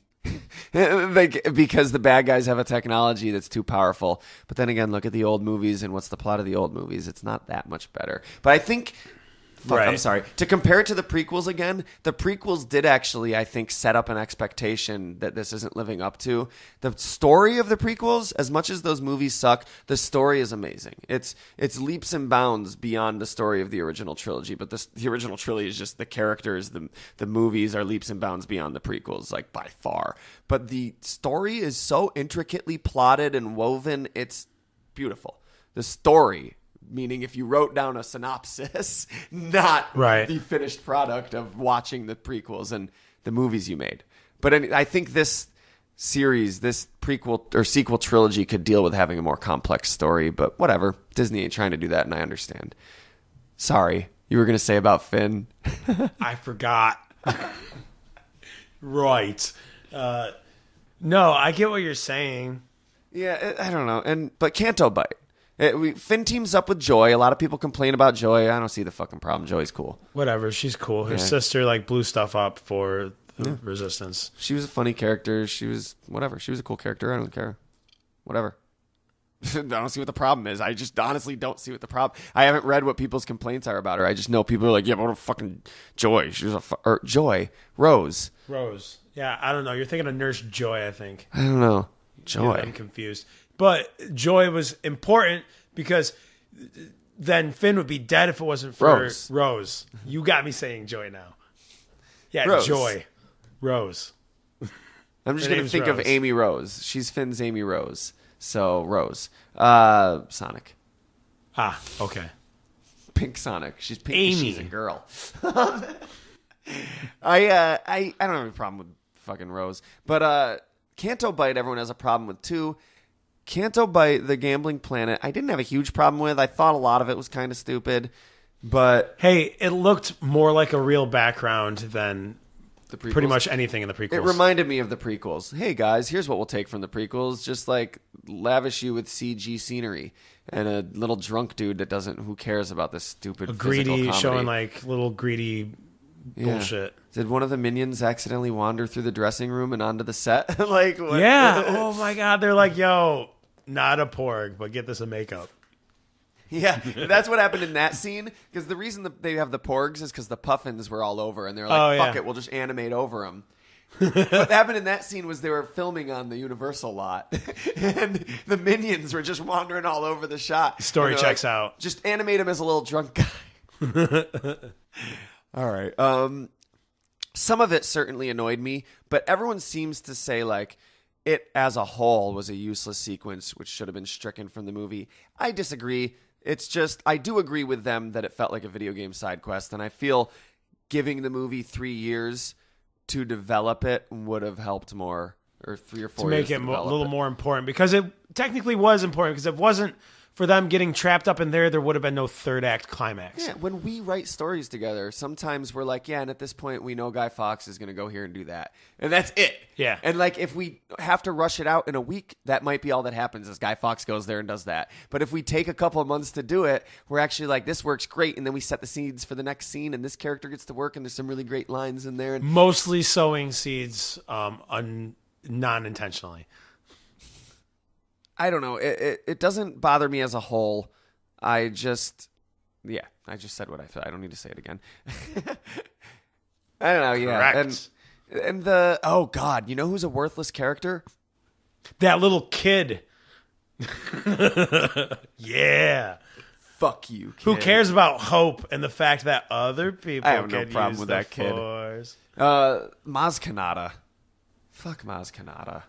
[SPEAKER 2] Because the bad guys have a technology that's too powerful. But then again, look at the old movies and what's the plot of the old movies? It's not that much better. But I think I'm sorry. To compare it to the prequels again, the prequels did actually, I think, set up an expectation that this isn't living up to. The story of the prequels, as much as those movies suck, the story is amazing. It's leaps and bounds beyond the story of the original trilogy. But the original trilogy is just the characters, the movies are leaps and bounds beyond the prequels, like by far. But the story is so intricately plotted and woven, it's beautiful. The story, meaning if you wrote down a synopsis, not the finished product of watching the prequels and the movies you made. But I think this series, this prequel or sequel trilogy could deal with having a more complex story, but whatever. Disney ain't trying to do that, and I understand. Sorry, you were going to say about Finn?
[SPEAKER 1] I forgot. Right. No, I get what you're saying.
[SPEAKER 2] Yeah, I don't know. But Canto Bite. Finn teams up with Joy. A lot of people complain about Joy. I don't see the fucking problem. Joy's cool.
[SPEAKER 1] Whatever. She's cool. Her sister blew stuff up for the Resistance.
[SPEAKER 2] She was a funny character. She was whatever. She was a cool character. I don't care. Whatever. I don't see what the problem is. I just honestly don't see what the problem. I haven't read what people's complaints are about her. I just know people are like, yeah, but what a fucking Joy. She was Joy. Rose.
[SPEAKER 1] Yeah, I don't know. You're thinking of Nurse Joy, I think.
[SPEAKER 2] I don't know. Joy.
[SPEAKER 1] Yeah, I'm confused. But Joy was important because then Finn would be dead if it wasn't for Rose. You got me saying Joy now. Yeah, Rose. Joy. Rose.
[SPEAKER 2] I'm just going to think of Amy Rose. She's Finn's Amy Rose. So, Rose. Sonic.
[SPEAKER 1] Ah, okay.
[SPEAKER 2] Pink Sonic. She's pink. Amy. She's a girl. I don't have a problem with fucking Rose. But Canto Bite, everyone has a problem with too. Canto Bite, the gambling planet, I didn't have a huge problem with. I thought a lot of it was kind of stupid, but
[SPEAKER 1] hey, it looked more like a real background than pretty much anything in the prequels.
[SPEAKER 2] It reminded me of the prequels. Hey guys, here's what we'll take from the prequels: just like lavish you with CG scenery and a little drunk dude that who cares about this stupid
[SPEAKER 1] greedy showing like little greedy bullshit.
[SPEAKER 2] Did one of the minions accidentally wander through the dressing room and onto the set? Like, what?
[SPEAKER 1] Yeah. Oh my God. They're like, yo, not a porg, but get this a makeup.
[SPEAKER 2] Yeah, that's what happened in that scene. Because the reason that they have the porgs is because the puffins were all over, and they're like, "Fuck it, we'll just animate over them." What happened in that scene was they were filming on the Universal lot, and the minions were just wandering all over the shot.
[SPEAKER 1] Story checks out.
[SPEAKER 2] Just animate him as a little drunk guy. All right. Some of it certainly annoyed me, but everyone seems to say like it as a whole was a useless sequence which should have been stricken from the movie. I disagree. It's just I do agree with them that it felt like a video game side quest, and I feel giving the movie 3 years to develop it would have helped more, or 3 or 4 years
[SPEAKER 1] to make it a little more important, because it technically was important, because if it wasn't for them getting trapped up in there would have been no third act climax.
[SPEAKER 2] Yeah, when we write stories together, sometimes we're like, yeah, and at this point we know Guy Fawkes is going to go here and do that. And that's it.
[SPEAKER 1] Yeah.
[SPEAKER 2] And like if we have to rush it out in a week, that might be all that happens is Guy Fawkes goes there and does that. But if we take a couple of months to do it, we're actually like, this works great, and then we set the seeds for the next scene, and this character gets to work, and there's some really great lines in there.
[SPEAKER 1] Mostly sowing seeds non-intentionally.
[SPEAKER 2] I don't know. It doesn't bother me as a whole. I just said what I feel. I don't need to say it again. I don't know. Yeah.
[SPEAKER 1] Correct.
[SPEAKER 2] And oh God, you know who's a worthless character?
[SPEAKER 1] That little kid. Yeah.
[SPEAKER 2] Fuck you, kid.
[SPEAKER 1] Who cares about hope and the fact that other people
[SPEAKER 2] I have no problem with that kid.
[SPEAKER 1] Force?
[SPEAKER 2] Maz Kanata. Fuck Maz Kanata.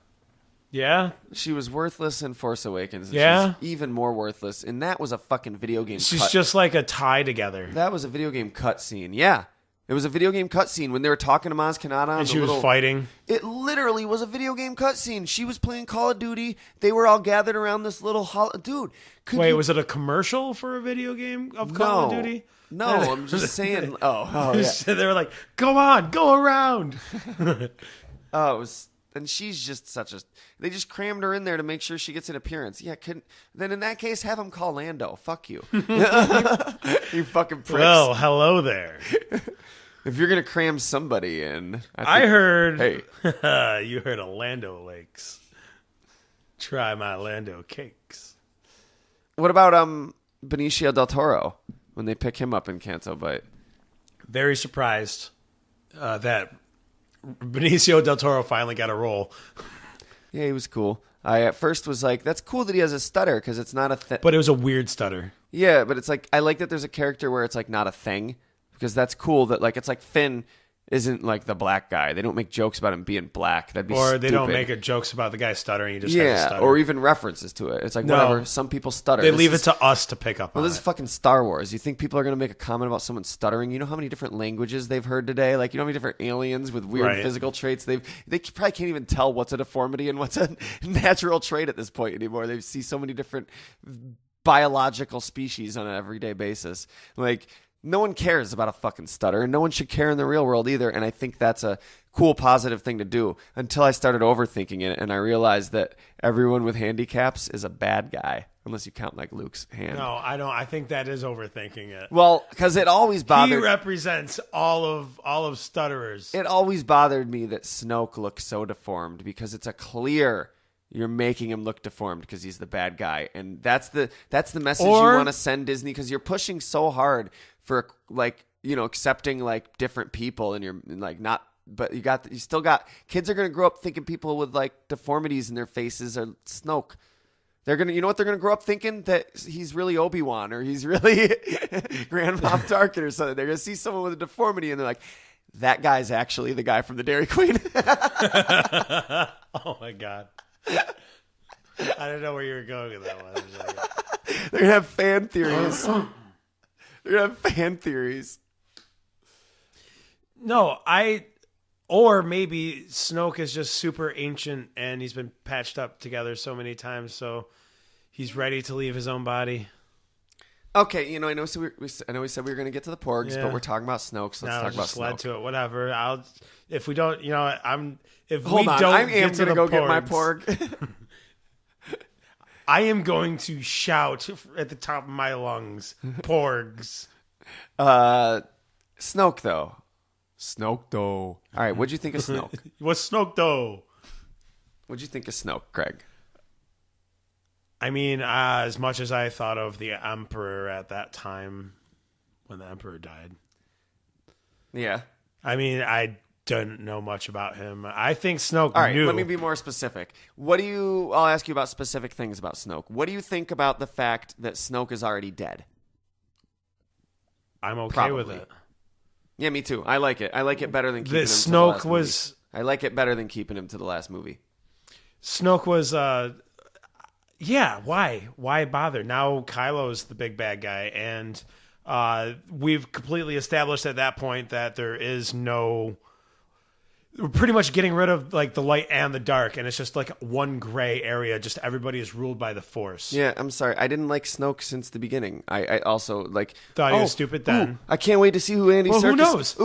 [SPEAKER 1] Yeah?
[SPEAKER 2] She was worthless in Force Awakens. And
[SPEAKER 1] Yeah?
[SPEAKER 2] she's even more worthless. And that was a fucking video game
[SPEAKER 1] She's
[SPEAKER 2] cut.
[SPEAKER 1] just like a tie together.
[SPEAKER 2] That was a video game cutscene. Yeah. It was a video game cutscene when they were talking to Maz Kanata.
[SPEAKER 1] And she was fighting.
[SPEAKER 2] It literally was a video game cutscene. She was playing Call of Duty. They were all gathered around this little dude.
[SPEAKER 1] Wait, was it a commercial for a video game of Call of Duty?
[SPEAKER 2] No, I'm just saying. Oh, yeah.
[SPEAKER 1] They were like, "Go on, go around."
[SPEAKER 2] Oh, it was, and she's just such a. They just crammed her in there to make sure she gets an appearance. Yeah, then in that case, have him call Lando. Fuck you, you fucking pricks.
[SPEAKER 1] Well, hello there.
[SPEAKER 2] If you're gonna cram somebody in,
[SPEAKER 1] I heard.
[SPEAKER 2] Hey,
[SPEAKER 1] you heard of Lando Lakes? Try my Lando cakes.
[SPEAKER 2] what about Benicio Del Toro when they pick him up in Canto Bight?
[SPEAKER 1] Very surprised that Benicio Del Toro finally got a role.
[SPEAKER 2] Yeah, he was cool. I at first was like, that's cool that he has a stutter because it's not a thing.
[SPEAKER 1] But it was a weird stutter.
[SPEAKER 2] Yeah, but it's like I like that there's a character where it's like not a thing because that's cool that like it's like Finn isn't like the black guy. They don't make jokes about him being black. That'd be
[SPEAKER 1] Or
[SPEAKER 2] stupid.
[SPEAKER 1] they don't make jokes about the guy stuttering. He just has a stutter.
[SPEAKER 2] or even references to it. It's like whatever. Some people stutter.
[SPEAKER 1] They leave it to us to pick up on
[SPEAKER 2] This is fucking Star Wars. You think people are going to make a comment about someone stuttering? You know how many different languages they've heard today? Like, you know how many different aliens with weird physical traits? They probably can't even tell what's a deformity and what's a natural trait at this point anymore. They see so many different biological species on an everyday basis. Like, no one cares about a fucking stutter, and no one should care in the real world either. And I think that's a cool, positive thing to do until I started overthinking it, and I realized that everyone with handicaps is a bad guy, unless you count like Luke's hand.
[SPEAKER 1] No, I don't. I think that is overthinking it.
[SPEAKER 2] Well, because it always bothered.
[SPEAKER 1] He represents all of stutterers.
[SPEAKER 2] It always bothered me that Snoke looks so deformed because it's a clear. You're making him look deformed because he's the bad guy, and that's the message you want to send Disney because you're pushing so hard for like accepting like different people, and you're like not. But you still got kids are gonna grow up thinking people with like deformities in their faces are Snoke. They're gonna, you know what they're gonna grow up thinking? That he's really Obi-Wan or he's really Grand Moff Tarkin or something. They're gonna see someone with a deformity and they're like, that guy's actually the guy from the Dairy Queen.
[SPEAKER 1] Oh my god. I don't know where you were going with that one.
[SPEAKER 2] They're gonna have fan theories. They're gonna have fan theories.
[SPEAKER 1] No, or maybe Snoke is just super ancient and he's been patched up together so many times, so he's ready to leave his own body.
[SPEAKER 2] Okay, I know. So I know we said we were going to get to the Porgs, but we're talking about Snoke. So let's talk about Snoke.
[SPEAKER 1] Led to it. Whatever. If we don't, If
[SPEAKER 2] Hold
[SPEAKER 1] we
[SPEAKER 2] on,
[SPEAKER 1] don't
[SPEAKER 2] I am
[SPEAKER 1] get to
[SPEAKER 2] going to
[SPEAKER 1] the
[SPEAKER 2] go
[SPEAKER 1] Porgs,
[SPEAKER 2] get my Porg.
[SPEAKER 1] I am going to shout at the top of my lungs, Porgs.
[SPEAKER 2] Snoke though. All right, what'd you think of Snoke?
[SPEAKER 1] What's Snoke though?
[SPEAKER 2] What'd you think of Snoke, Craig?
[SPEAKER 1] I mean, as much as I thought of the Emperor at that time when the Emperor died.
[SPEAKER 2] Yeah.
[SPEAKER 1] I mean, I don't know much about him. I think Snoke
[SPEAKER 2] All right,
[SPEAKER 1] knew.
[SPEAKER 2] let me be more specific. I'll ask you about specific things about Snoke. What do you think about the fact that Snoke is already dead?
[SPEAKER 1] I'm okay with it.
[SPEAKER 2] Yeah, me too. I like it. I like it better than keeping him to the
[SPEAKER 1] Snoke
[SPEAKER 2] last
[SPEAKER 1] was.
[SPEAKER 2] movie. I like it better than keeping him to the last movie.
[SPEAKER 1] Snoke was. Yeah. Why? Why bother? Now Kylo's the big bad guy, and we've completely established at that point that there is no. We're pretty much getting rid of like the light and the dark, and it's just like one gray area. Just everybody is ruled by the Force.
[SPEAKER 2] Yeah, I'm sorry. I didn't like Snoke since the beginning. I also like
[SPEAKER 1] thought he was stupid then.
[SPEAKER 2] I can't wait to see who Andy Serkis.
[SPEAKER 1] Who knows?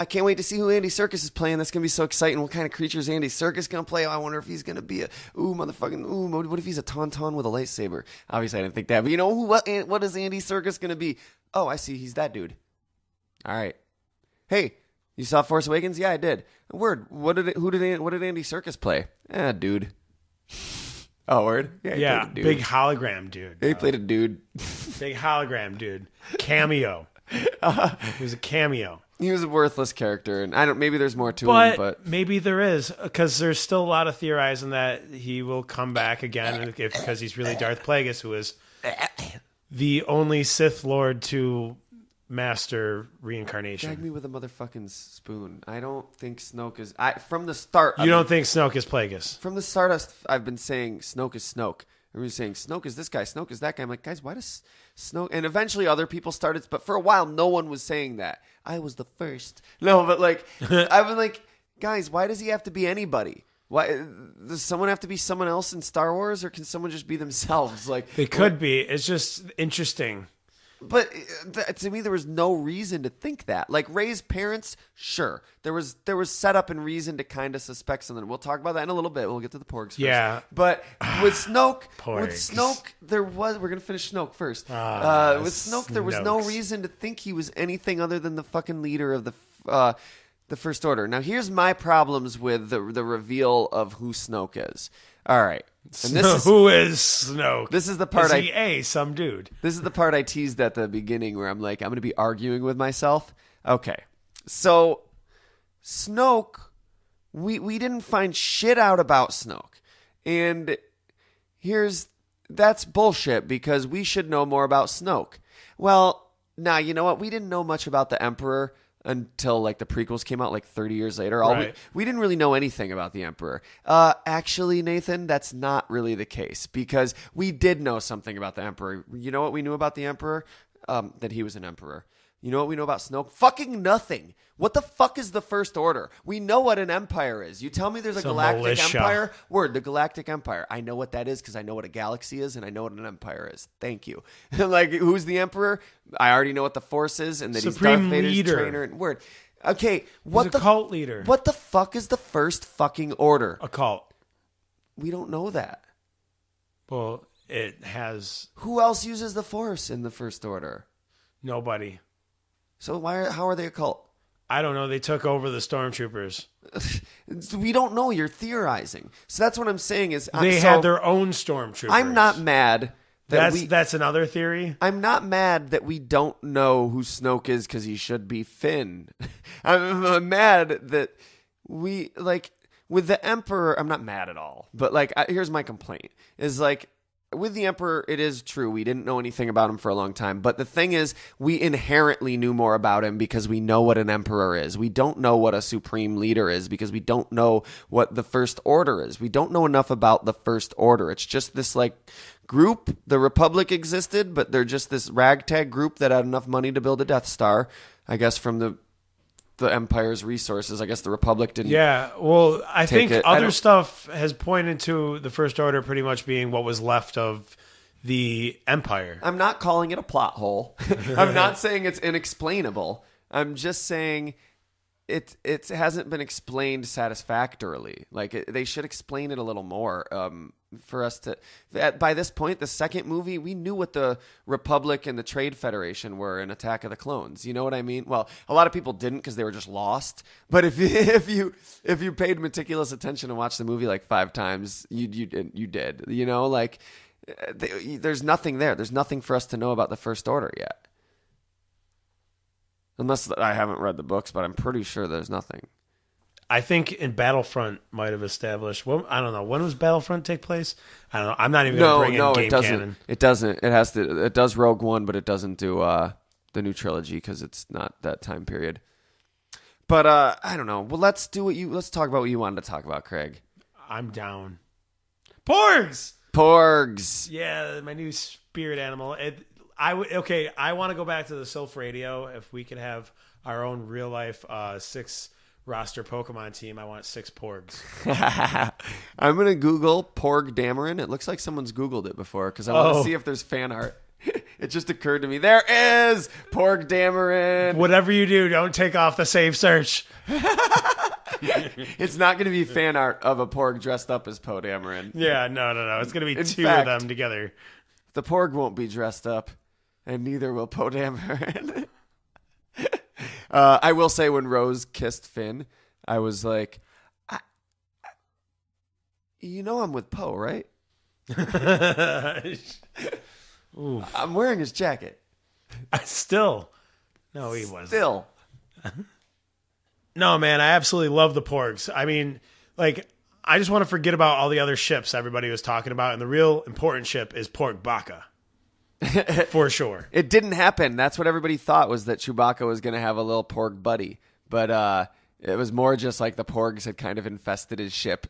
[SPEAKER 2] I can't wait to see who Andy Serkis is playing. That's gonna be so exciting. What kind of creature is Andy Serkis gonna play? I wonder if he's gonna be what if he's a tauntaun with a lightsaber? Obviously, I didn't think that. But what is Andy Serkis gonna be? Oh, I see. He's that dude. All right. Hey. You saw Force Awakens? Yeah, I did. Word. What did Andy Serkis play? Dude. Oh, word.
[SPEAKER 1] Yeah,
[SPEAKER 2] he played a dude.
[SPEAKER 1] Big hologram dude.
[SPEAKER 2] He played a dude.
[SPEAKER 1] Big hologram dude. Cameo. It was a cameo.
[SPEAKER 2] He was a worthless character, and maybe there's more to him, but
[SPEAKER 1] maybe there is, because there's still a lot of theorizing that he will come back again because he's really Darth Plagueis, who is the only Sith Lord to master reincarnation.
[SPEAKER 2] Gag me with a motherfucking spoon. I don't think Snoke is... From the start...
[SPEAKER 1] You don't think Snoke is Plagueis?
[SPEAKER 2] From the start, I've been saying Snoke is Snoke. Everybody's saying Snoke is this guy, Snoke is that guy. I'm like, guys, why does Snoke... And eventually other people started, but for a while, no one was saying that. I was the first. No, but like, I was like, guys, why does he have to be anybody? Why does someone have to be someone else in Star Wars, or can someone just be themselves? Like
[SPEAKER 1] they could be. It's just interesting.
[SPEAKER 2] But to me, there was no reason to think that. Like Rey's parents, sure, there was setup and reason to kind of suspect something. We'll talk about that in a little bit. We'll get to the Porgs first.
[SPEAKER 1] Yeah,
[SPEAKER 2] but with Snoke,
[SPEAKER 1] Porgs.
[SPEAKER 2] there was. We're gonna finish Snoke first. With Snoke, there was no reason to think he was anything other than the fucking leader of the First Order. Now, here's my problems with the reveal of who Snoke is. All right. And
[SPEAKER 1] who is Snoke?
[SPEAKER 2] This is the part
[SPEAKER 1] is he some dude?
[SPEAKER 2] This is the part I teased at the beginning where I'm like, I'm going to be arguing with myself. Okay. So, Snoke, we didn't find shit out about Snoke. And that's bullshit because we should know more about Snoke. Well, now, you know what? We didn't know much about the Emperor until like the prequels came out like 30 years later.
[SPEAKER 1] Right.
[SPEAKER 2] We didn't really know anything about the Emperor. Actually, Nathan, that's not really the case because we did know something about the Emperor. You know what we knew about the Emperor? That he was an emperor. You know what we know about Snoke? Fucking nothing. What the fuck is the First Order? We know what an empire is. You tell me there's a galactic
[SPEAKER 1] militia.
[SPEAKER 2] empire? The Galactic Empire. I know what that is because I know what a galaxy is and I know what an empire is. Thank you. Like, who's the Emperor? I already know what the Force is and that
[SPEAKER 1] Supreme
[SPEAKER 2] he's Darth Vader's
[SPEAKER 1] leader.
[SPEAKER 2] trainer. And word. Okay,
[SPEAKER 1] He's a cult leader.
[SPEAKER 2] What the fuck is the First fucking Order?
[SPEAKER 1] A cult.
[SPEAKER 2] We don't know that.
[SPEAKER 1] Well, it has
[SPEAKER 2] Who else uses the Force in the First Order?
[SPEAKER 1] nobody.
[SPEAKER 2] So how are they a cult?
[SPEAKER 1] I don't know. They took over the stormtroopers.
[SPEAKER 2] We don't know. You're theorizing. So that's what I'm saying is
[SPEAKER 1] They had their own stormtroopers.
[SPEAKER 2] I'm not mad
[SPEAKER 1] That's another theory.
[SPEAKER 2] I'm not mad that we don't know who Snoke is because he should be Finn. I'm mad that we like with the Emperor. I'm not mad at all, but like here's my complaint: is like with the Emperor, it is true we didn't know anything about him for a long time. But the thing is, we inherently knew more about him because we know what an Emperor is. We don't know what a supreme leader is because we don't know what the First Order is. We don't know enough about the First Order. It's just this like group. The Republic existed, but they're just this ragtag group that had enough money to build a Death Star, I guess, from the Empire's resources. I guess the Republic didn't.
[SPEAKER 1] Yeah, well, I think
[SPEAKER 2] it.
[SPEAKER 1] other stuff has pointed to the First Order pretty much being what was left of the Empire.
[SPEAKER 2] I'm not calling it a plot hole. I'm not saying it's inexplainable. I'm just saying it hasn't been explained satisfactorily. Like they should explain it a little more for us to. By this point, the second movie, we knew what the Republic and the Trade Federation were in Attack of the Clones. You know what I mean? Well, a lot of people didn't because they were just lost. But if you paid meticulous attention and watched the movie like 5 times, you did. You know, like there's nothing there. There's nothing for us to know about the First Order yet. Unless I haven't read the books, but I'm pretty sure there's nothing.
[SPEAKER 1] I think in Battlefront might have established. Well, I don't know. When does Battlefront take place? I don't know. I'm not even going to bring in game
[SPEAKER 2] it doesn't.
[SPEAKER 1] canon.
[SPEAKER 2] It doesn't. It has to. It does Rogue One, but it doesn't do the new trilogy because it's not that time period. But I don't know. Well, let's talk about what you wanted to talk about, Craig.
[SPEAKER 1] I'm down. Porgs.
[SPEAKER 2] Yeah,
[SPEAKER 1] my new spirit animal. I want to go back to the Sylph Radio. If we could have our own real life 6 roster Pokemon team, I want 6 Porgs.
[SPEAKER 2] I'm gonna Google Porg Dameron. It looks like someone's Googled it before because I want to see if there's fan art. It just occurred to me. There is Porg Dameron.
[SPEAKER 1] Whatever you do, don't take off the save search.
[SPEAKER 2] It's not going to be fan art of a Porg dressed up as Poe Dameron.
[SPEAKER 1] Yeah, no. It's going to be
[SPEAKER 2] In
[SPEAKER 1] 2
[SPEAKER 2] fact,
[SPEAKER 1] of them together.
[SPEAKER 2] The Porg won't be dressed up, and neither will Poe Dameron. I will say when Rose kissed Finn, I was like, you know I'm with Poe, right? I'm wearing his jacket.
[SPEAKER 1] Still. No, he wasn't.
[SPEAKER 2] Still.
[SPEAKER 1] No, man, I absolutely love the Porgs. I mean, like, I just want to forget about all the other ships everybody was talking about, and the real important ship is Porg Baka. For sure.
[SPEAKER 2] It didn't happen. That's what everybody thought, was that Chewbacca was going to have a little porg buddy. But it was more just like the porgs had kind of infested his ship.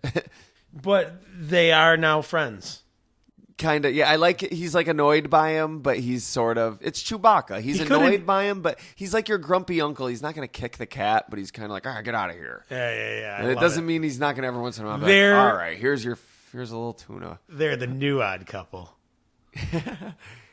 [SPEAKER 1] But they are now friends.
[SPEAKER 2] Kind of, yeah. I like it. He's like annoyed by him, but he's sort of. It's Chewbacca. He's annoyed by him, but he's like your grumpy uncle. He's not going to kick the cat, but he's kind of like, all right, get out of here.
[SPEAKER 1] Yeah.
[SPEAKER 2] And it doesn't mean he's not going to every once in a while be like, all right, here's a little tuna.
[SPEAKER 1] They're the new odd couple.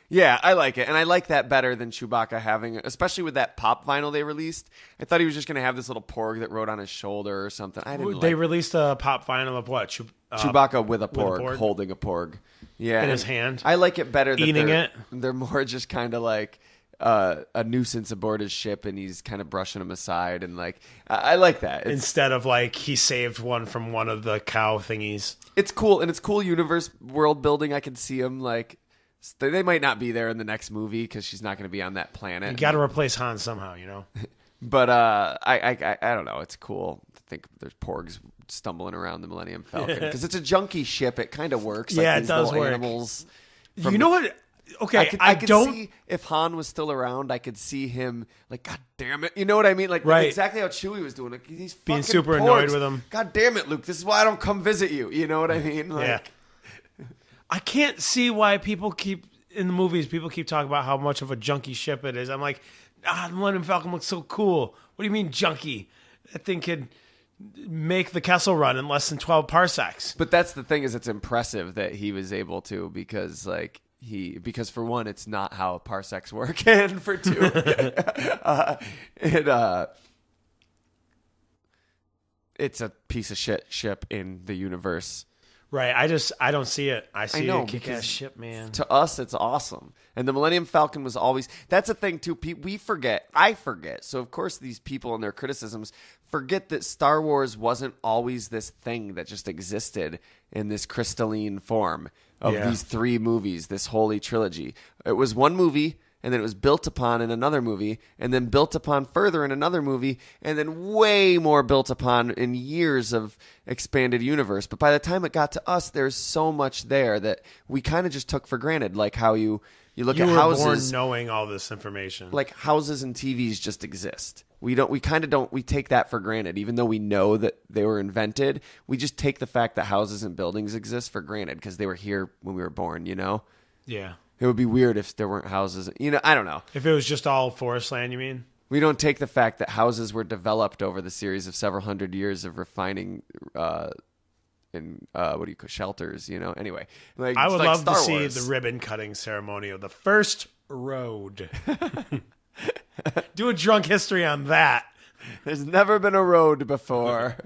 [SPEAKER 2] Yeah, I like it. And I like that better than Chewbacca having, especially with that pop vinyl they released. I thought he was just going to have this little porg that rode on his shoulder or something.
[SPEAKER 1] They released a pop vinyl of what?
[SPEAKER 2] Chewbacca with a porg, holding a porg. Yeah,
[SPEAKER 1] in his hand.
[SPEAKER 2] I like it better that
[SPEAKER 1] eating it.
[SPEAKER 2] They're more just kind of like a nuisance aboard his ship, and he's kind of brushing him aside, and like I like that.
[SPEAKER 1] Instead of like he saved one from one of the cow thingies.
[SPEAKER 2] It's cool, and it's cool universe world building. I can see him like they might not be there in the next movie because she's not going to be on that planet.
[SPEAKER 1] You got to replace Han somehow, you know.
[SPEAKER 2] But I don't know. It's cool to think there's porgs stumbling around the Millennium Falcon because it's a junky ship. It kind of works.
[SPEAKER 1] Yeah,
[SPEAKER 2] like
[SPEAKER 1] it does work.
[SPEAKER 2] Animals.
[SPEAKER 1] You know what? Okay,
[SPEAKER 2] I could see if Han was still around. I could see him like, God damn it! You know what I mean? Like exactly how Chewie was doing. Like these
[SPEAKER 1] being
[SPEAKER 2] fucking
[SPEAKER 1] super
[SPEAKER 2] porgs.
[SPEAKER 1] annoyed with him.
[SPEAKER 2] God damn it, Luke! This is why I don't come visit you. You know what I mean? Like,
[SPEAKER 1] yeah. I can't see why people keep in the movies. People keep talking about how much of a junky ship it is. I'm like, the Millennium Falcon looks so cool. What do you mean junky? That thing could make the Kessel Run in less than 12 parsecs.
[SPEAKER 2] But that's the thing, is it's impressive that he was able to, because like because for one, it's not how parsecs work, and for two, it's a piece of shit ship in the universe.
[SPEAKER 1] Right. I don't see it. I see a kick-ass ship, man.
[SPEAKER 2] To us, it's awesome. And the Millennium Falcon was always... That's the thing, too. We forget. I forget. So, of course, these people and their criticisms forget that Star Wars wasn't always this thing that just existed in this crystalline form of these three movies, this holy trilogy. It was one movie, and then it was built upon in another movie, and then built upon further in another movie, and then way more built upon in years of expanded universe. But by the time it got to us, there's so much there that we kind of just took for granted, like how you look at houses.
[SPEAKER 1] You were born knowing all this information.
[SPEAKER 2] Like houses and TVs just exist. We take that for granted, even though we know that they were invented. We just take the fact that houses and buildings exist for granted because they were here when we were born, you know?
[SPEAKER 1] Yeah.
[SPEAKER 2] It would be weird if there weren't houses. You know, I don't know.
[SPEAKER 1] If it was just all forest land, you mean?
[SPEAKER 2] We don't take the fact that houses were developed over the series of several hundred years of refining in what do you call shelters, you know? Anyway. Like,
[SPEAKER 1] I would
[SPEAKER 2] like
[SPEAKER 1] love
[SPEAKER 2] Star
[SPEAKER 1] to see
[SPEAKER 2] Wars.
[SPEAKER 1] the ribbon cutting ceremony of the first road. Do a drunk history on that.
[SPEAKER 2] There's never been a road before.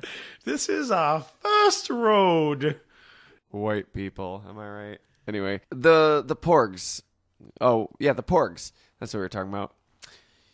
[SPEAKER 1] This is our first road.
[SPEAKER 2] White people, am I right? Anyway, the porgs. Oh, yeah, the porgs. That's what we were talking about.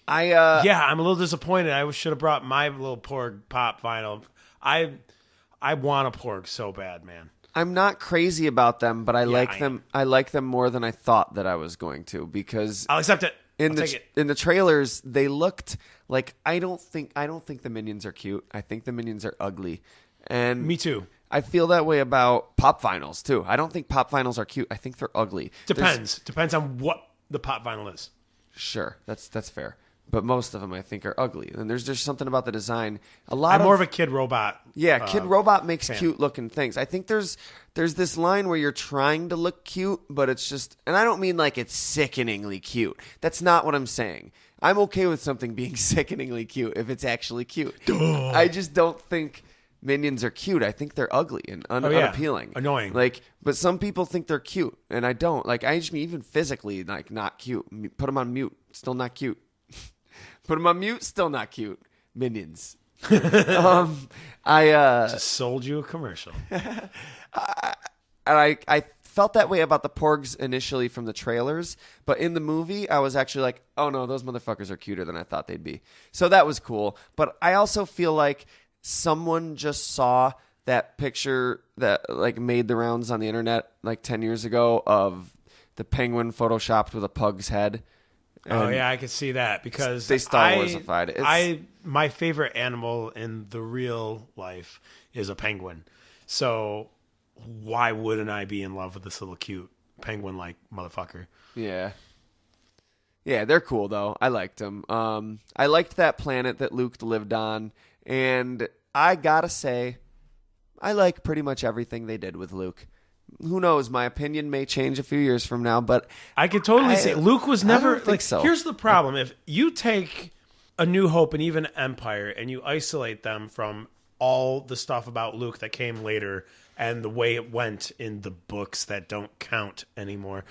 [SPEAKER 1] Yeah, I'm a little disappointed. I should have brought my little porg pop vinyl. I want a porg so bad, man.
[SPEAKER 2] I'm not crazy about them, but I like them. I like them more than I thought that I was going to, because
[SPEAKER 1] I'll accept it.
[SPEAKER 2] In the trailers, they looked like I don't think the minions are cute. I think the minions are ugly. And
[SPEAKER 1] me too.
[SPEAKER 2] I feel that way about pop vinyls too. I don't think pop vinyls are cute. I think they're ugly.
[SPEAKER 1] Depends on what the pop vinyl is.
[SPEAKER 2] Sure, that's fair. But most of them I think are ugly. And there's just something about the design.
[SPEAKER 1] I'm more of a Kid Robot.
[SPEAKER 2] Yeah, Kid Robot makes cute looking things. I think there's this line where you're trying to look cute, but it's just, and I don't mean like it's sickeningly cute. That's not what I'm saying. I'm okay with something being sickeningly cute if it's actually cute.
[SPEAKER 1] Duh.
[SPEAKER 2] I just don't think minions are cute. I think they're ugly and unappealing.
[SPEAKER 1] Annoying.
[SPEAKER 2] Like, but some people think they're cute, and I don't. Like, I just mean even physically, like, not cute. Put them on mute, still not cute. Put them on mute, still not cute. Minions. I
[SPEAKER 1] just sold you a commercial.
[SPEAKER 2] I felt that way about the porgs initially from the trailers, but in the movie, I was actually like, oh no, those motherfuckers are cuter than I thought they'd be. So that was cool. But I also feel like someone just saw that picture that like made the rounds on the internet like 10 years ago of the penguin photoshopped with a pug's head.
[SPEAKER 1] Oh yeah, I could see that because
[SPEAKER 2] they Star Warsified it.
[SPEAKER 1] My favorite animal in the real life is a penguin. So why wouldn't I be in love with this little cute penguin-like motherfucker?
[SPEAKER 2] Yeah. Yeah, they're cool though. I liked them. I liked that planet that Luke lived on, and I gotta say, I like pretty much everything they did with Luke. Who knows? My opinion may change a few years from now, but
[SPEAKER 1] I could totally say Luke was never
[SPEAKER 2] don't think
[SPEAKER 1] like.
[SPEAKER 2] so.
[SPEAKER 1] Here's the problem: if you take A New Hope and even Empire and you isolate them from all the stuff about Luke that came later and the way it went in the books that don't count anymore,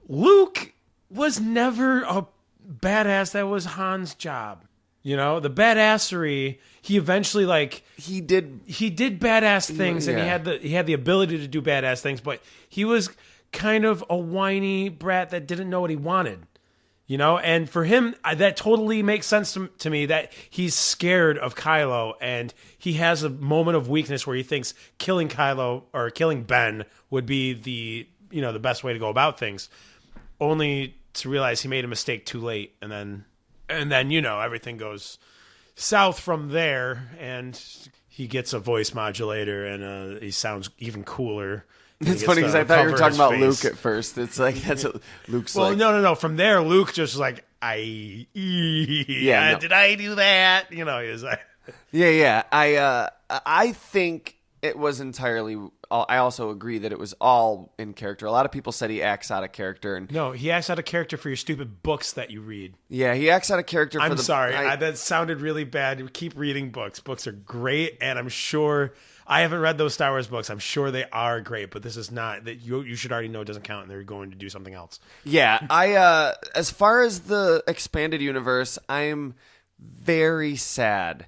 [SPEAKER 1] Luke was never a badass. That was Han's job. You know, the badassery. He eventually
[SPEAKER 2] he did
[SPEAKER 1] badass things, and
[SPEAKER 2] yeah.
[SPEAKER 1] he had the ability to do badass things, but he was kind of a whiny brat that didn't know what he wanted. You know, and for him, that totally makes sense to me that he's scared of Kylo, and he has a moment of weakness where he thinks killing Kylo or killing Ben would be the best way to go about things, only to realize he made a mistake too late, and then everything goes south from there, and he gets a voice modulator, and he sounds even cooler.
[SPEAKER 2] It's funny because I thought you were talking about Luke at first. It's like that's what Luke's like.
[SPEAKER 1] Well, no. From there, Luke just was like,
[SPEAKER 2] no.
[SPEAKER 1] did I do that? You know, he was like,
[SPEAKER 2] yeah. I think it was entirely. I also agree that it was all in character. A lot of people said he acts out of character, and
[SPEAKER 1] no, he acts out of character for your stupid books that you read.
[SPEAKER 2] Yeah, he acts out of character.
[SPEAKER 1] I'm sorry, that sounded really bad. You keep reading books. Books are great, and I'm sure. I haven't read those Star Wars books. I'm sure they are great, but this is not that you should already know it doesn't count, and they're going to do something else.
[SPEAKER 2] Yeah, I as far as the expanded universe, I'm very sad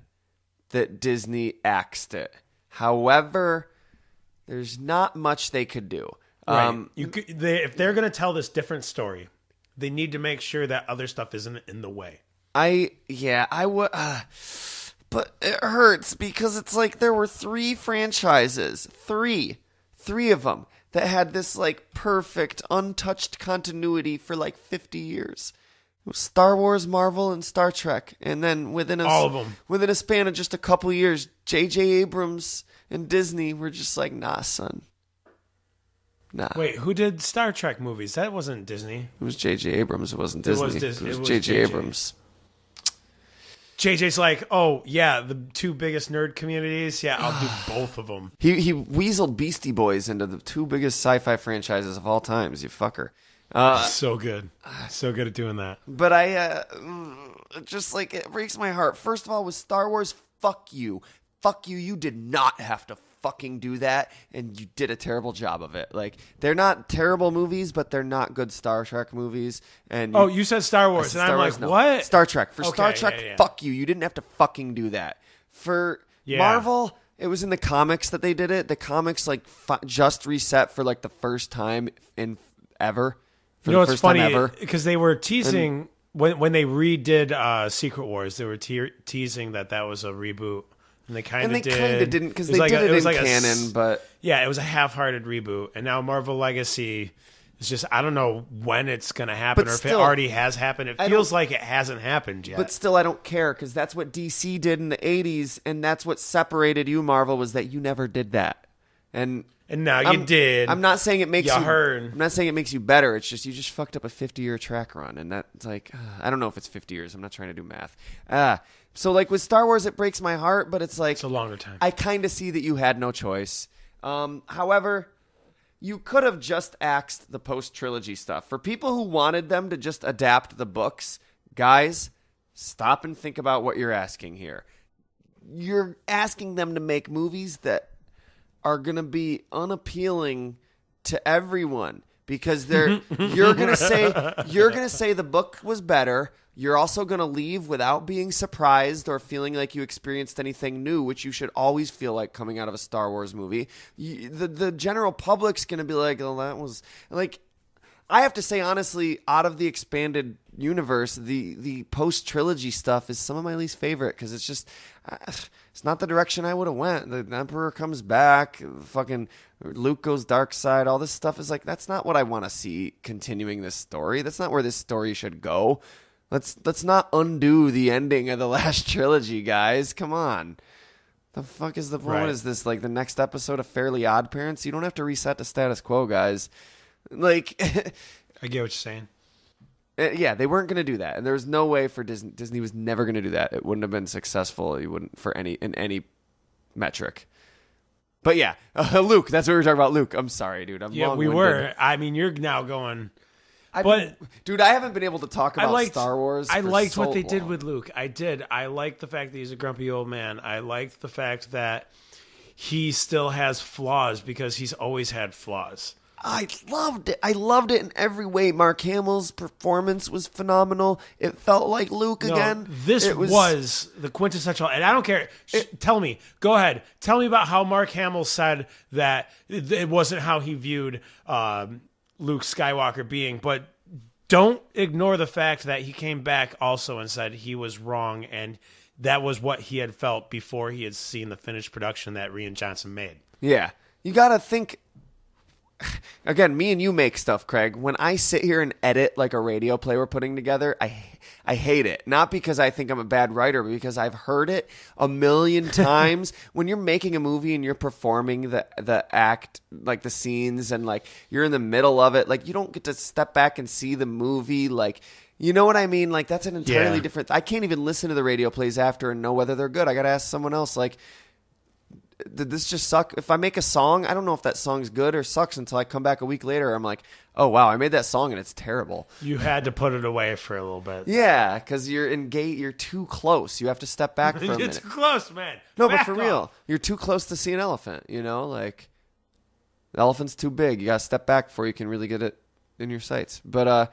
[SPEAKER 2] that Disney axed it. However, there's not much they could do.
[SPEAKER 1] Right. If they're going to tell this different story, they need to make sure that other stuff isn't in the way.
[SPEAKER 2] I would. But it hurts because it's like there were 3 franchises, three of them that had this like perfect, untouched continuity for like 50 years. It was Star Wars, Marvel, and Star Trek, and then
[SPEAKER 1] all of them
[SPEAKER 2] within a span of just a couple years, J.J. Abrams and Disney were just like, nah, son. Nah.
[SPEAKER 1] Wait, who did Star Trek movies? That wasn't Disney.
[SPEAKER 2] It was J.J. Abrams. It wasn't Disney. It was J.J. Abrams.
[SPEAKER 1] JJ's like, oh, yeah, the 2 biggest nerd communities. Yeah, I'll do both of them.
[SPEAKER 2] He weaseled Beastie Boys into the 2 biggest sci-fi franchises of all times, you fucker.
[SPEAKER 1] So good. So good at doing that.
[SPEAKER 2] But just like, it breaks my heart. First of all, with Star Wars, fuck you. Fuck you. You did not have to fucking do that, and you did a terrible job of it. Like, they're not terrible movies, but they're not good Star Trek movies. And
[SPEAKER 1] you said Star Wars, and I'm like,
[SPEAKER 2] no.
[SPEAKER 1] what?
[SPEAKER 2] Star Trek. For
[SPEAKER 1] Okay,
[SPEAKER 2] Star Trek,
[SPEAKER 1] yeah.
[SPEAKER 2] fuck you. You didn't have to fucking do that. For Marvel, it was in the comics that they did it. The comics just reset for like the first time in ever.
[SPEAKER 1] It's funny because they were teasing when they redid Secret Wars. They were teasing that was a reboot. And they kind of
[SPEAKER 2] didn't because they did it in canon, but
[SPEAKER 1] yeah, it was a half-hearted reboot. And now Marvel Legacy is just, I don't know when it's going to happen, or if it already has happened. It feels like it hasn't happened yet.
[SPEAKER 2] But still, I don't care because that's what DC did in the 80s, and that's what separated you, Marvel, was that you never did that. And
[SPEAKER 1] now you did.
[SPEAKER 2] I'm not saying it makes you.
[SPEAKER 1] Heard.
[SPEAKER 2] I'm not saying it makes you better. It's just you just fucked up a 50-year track run, and that's like I don't know if it's 50 years. I'm not trying to do math. So like with Star Wars, it breaks my heart, but it's like
[SPEAKER 1] it's a longer time.
[SPEAKER 2] I kind of see that you had no choice. However, you could have just axed the post-trilogy stuff. For people who wanted them to just adapt the books, guys, stop and think about what you're asking here. You're asking them to make movies that are going to be unappealing to everyone because you're going to say the book was better. You're also going to leave without being surprised or feeling like you experienced anything new, which you should always feel like coming out of a Star Wars movie. The general public's going to be like, oh, that was like, I have to say, honestly, out of the expanded universe, the post-trilogy stuff is some of my least favorite because it's just, it's not the direction I would have went. The Emperor comes back, fucking Luke goes dark side, all this stuff is like, that's not what I want to see continuing this story. That's not where this story should go. Let's not undo the ending of the last trilogy, guys. Come on. The fuck is the point?
[SPEAKER 1] Right.
[SPEAKER 2] What is this, like the next episode of Fairly Odd Parents? You don't have to reset the status quo, guys. Like,
[SPEAKER 1] I get what you're saying.
[SPEAKER 2] Yeah, they weren't going to do that, and there was no way for Disney. Disney was never going to do that. It wouldn't have been successful. You wouldn't in any metric. But yeah, Luke. That's what we were talking about. Luke. I'm sorry, dude.
[SPEAKER 1] We were. I mean, you're now going.
[SPEAKER 2] Dude, I haven't been able to talk about Star Wars.
[SPEAKER 1] I liked what they
[SPEAKER 2] long.
[SPEAKER 1] did with Luke. I did. I liked the fact that he's a grumpy old man. I liked the fact that he still has flaws because he's always had flaws.
[SPEAKER 2] I loved it. I loved it in every way. Mark Hamill's performance was phenomenal. It felt like Luke again.
[SPEAKER 1] This was the quintessential, and I don't care. Tell me. Go ahead. Tell me about how Mark Hamill said that it wasn't how he viewed Luke Skywalker being, but don't ignore the fact that he came back also and said he was wrong, and that was what he had felt before he had seen the finished production that Rian Johnson made.
[SPEAKER 2] Yeah. You got to think. Again, me and you make stuff, Craig. When I sit here and edit like a radio play we're putting together, I hate it. Not because I think I'm a bad writer, but because I've heard it a million times. When you're making a movie and you're performing the act, like the scenes, and like you're in the middle of it, like you don't get to step back and see the movie. Like, you know what I mean? Like that's an entirely different. I can't even listen to the radio plays after and know whether they're good. I got to ask someone else. Like, did this just suck? If I make a song, I don't know if that song's good or sucks until I come back a week later. I'm like, oh wow, I made that song and it's terrible.
[SPEAKER 1] You had to put it away for a little bit.
[SPEAKER 2] Yeah, because you're too close. You have to step back for a minute.
[SPEAKER 1] It's close, man.
[SPEAKER 2] No,
[SPEAKER 1] Back
[SPEAKER 2] but for
[SPEAKER 1] off.
[SPEAKER 2] real, you're too close to see an elephant. You know, like the elephant's too big. You got to step back before you can really get it in your sights. But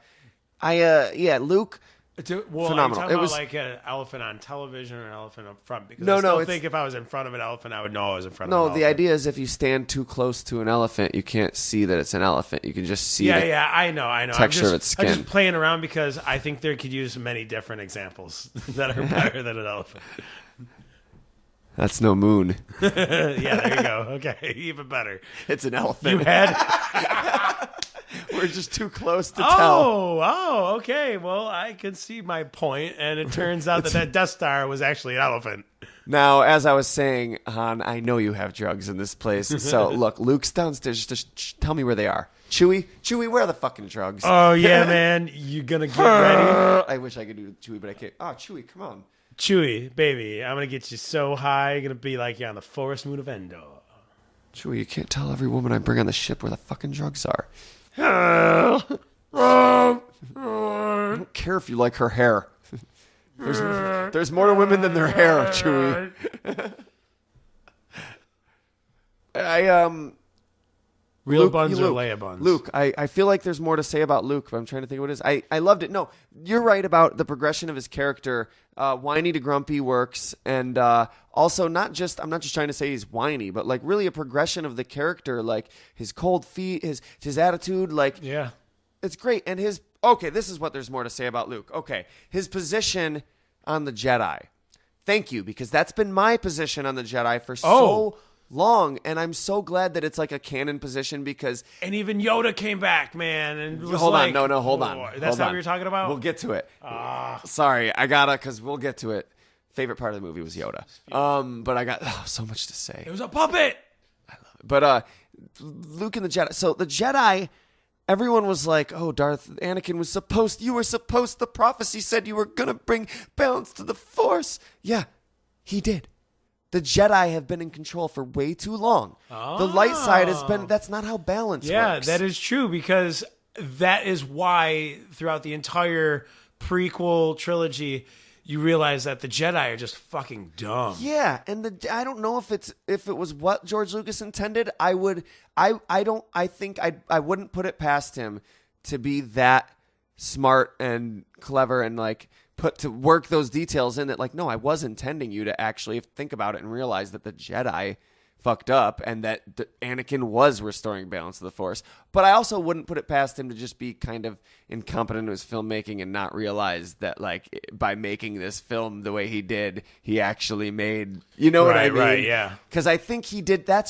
[SPEAKER 2] Luke.
[SPEAKER 1] Phenomenal. Are you talking about like an elephant on television or an elephant up front? Because I think if I was in front of an elephant, I would know I was in front of an elephant.
[SPEAKER 2] No, the idea is if you stand too close to an elephant, you can't see that it's an elephant. You can just see
[SPEAKER 1] I know.
[SPEAKER 2] Texture of its skin.
[SPEAKER 1] I'm just playing around because I think there could use many different examples that are better than an elephant.
[SPEAKER 2] That's no moon.
[SPEAKER 1] Yeah, there you go. Okay, even better.
[SPEAKER 2] It's an elephant.
[SPEAKER 1] You had...
[SPEAKER 2] We're just too close to tell.
[SPEAKER 1] Oh, okay. Well, I can see my point, and it turns out that Death Star was actually an elephant.
[SPEAKER 2] Now, as I was saying, Han, I know you have drugs in this place. So, look, Luke's downstairs. Just tell me where they are. Chewie, where are the fucking drugs?
[SPEAKER 1] Oh, yeah, man. You gonna get ready?
[SPEAKER 2] I wish I could do Chewie, but I can't. Oh, Chewie, come on.
[SPEAKER 1] Chewie, baby, I'm gonna get you so high, you're gonna be like you're on the forest moon of Endor.
[SPEAKER 2] Chewie, you can't tell every woman I bring on the ship where the fucking drugs are. I don't care if you like her hair. There's more to women than their hair, Chewie.
[SPEAKER 1] Real
[SPEAKER 2] Luke,
[SPEAKER 1] buns or Leia buns?
[SPEAKER 2] Luke, I feel like there's more to say about Luke, but I'm trying to think what it is. I loved it. No, you're right about the progression of his character. Whiny to grumpy works, and also I'm not just trying to say he's whiny, but like really a progression of the character, like his cold feet, his attitude, like
[SPEAKER 1] yeah,
[SPEAKER 2] it's great. And this is what there's more to say about Luke. Okay, his position on the Jedi. Thank you, because that's been my position on the Jedi for so long, and I'm so glad that it's like a canon position because...
[SPEAKER 1] And even Yoda came back, man, and was
[SPEAKER 2] hold
[SPEAKER 1] like...
[SPEAKER 2] on, hold on.
[SPEAKER 1] That's not what you're talking about?
[SPEAKER 2] We'll get to it. Sorry, because we'll get to it. Favorite part of the movie was Yoda. But I got so much to say.
[SPEAKER 1] It was a puppet!
[SPEAKER 2] I love it. But Luke and the Jedi... So the Jedi... Everyone was like, oh, Anakin was the prophecy said you were going to bring balance to the Force. Yeah, he did. The Jedi have been in control for way too long. Oh. The light side that's not how balance works.
[SPEAKER 1] Yeah, that is true, because that is why throughout the entire prequel trilogy, you realize that the Jedi are just fucking dumb.
[SPEAKER 2] Yeah, and I don't know if it was what George Lucas intended. I wouldn't put it past him to be that smart and clever and like to work those details in that, like, no, I was intending you to actually think about it and realize that the Jedi fucked up and that Anakin was restoring balance to the Force. But I also wouldn't put it past him to just be kind of incompetent in his filmmaking and not realize that, like, by making this film the way he did, he actually made, what I mean?
[SPEAKER 1] Right, yeah.
[SPEAKER 2] Because I think he did, I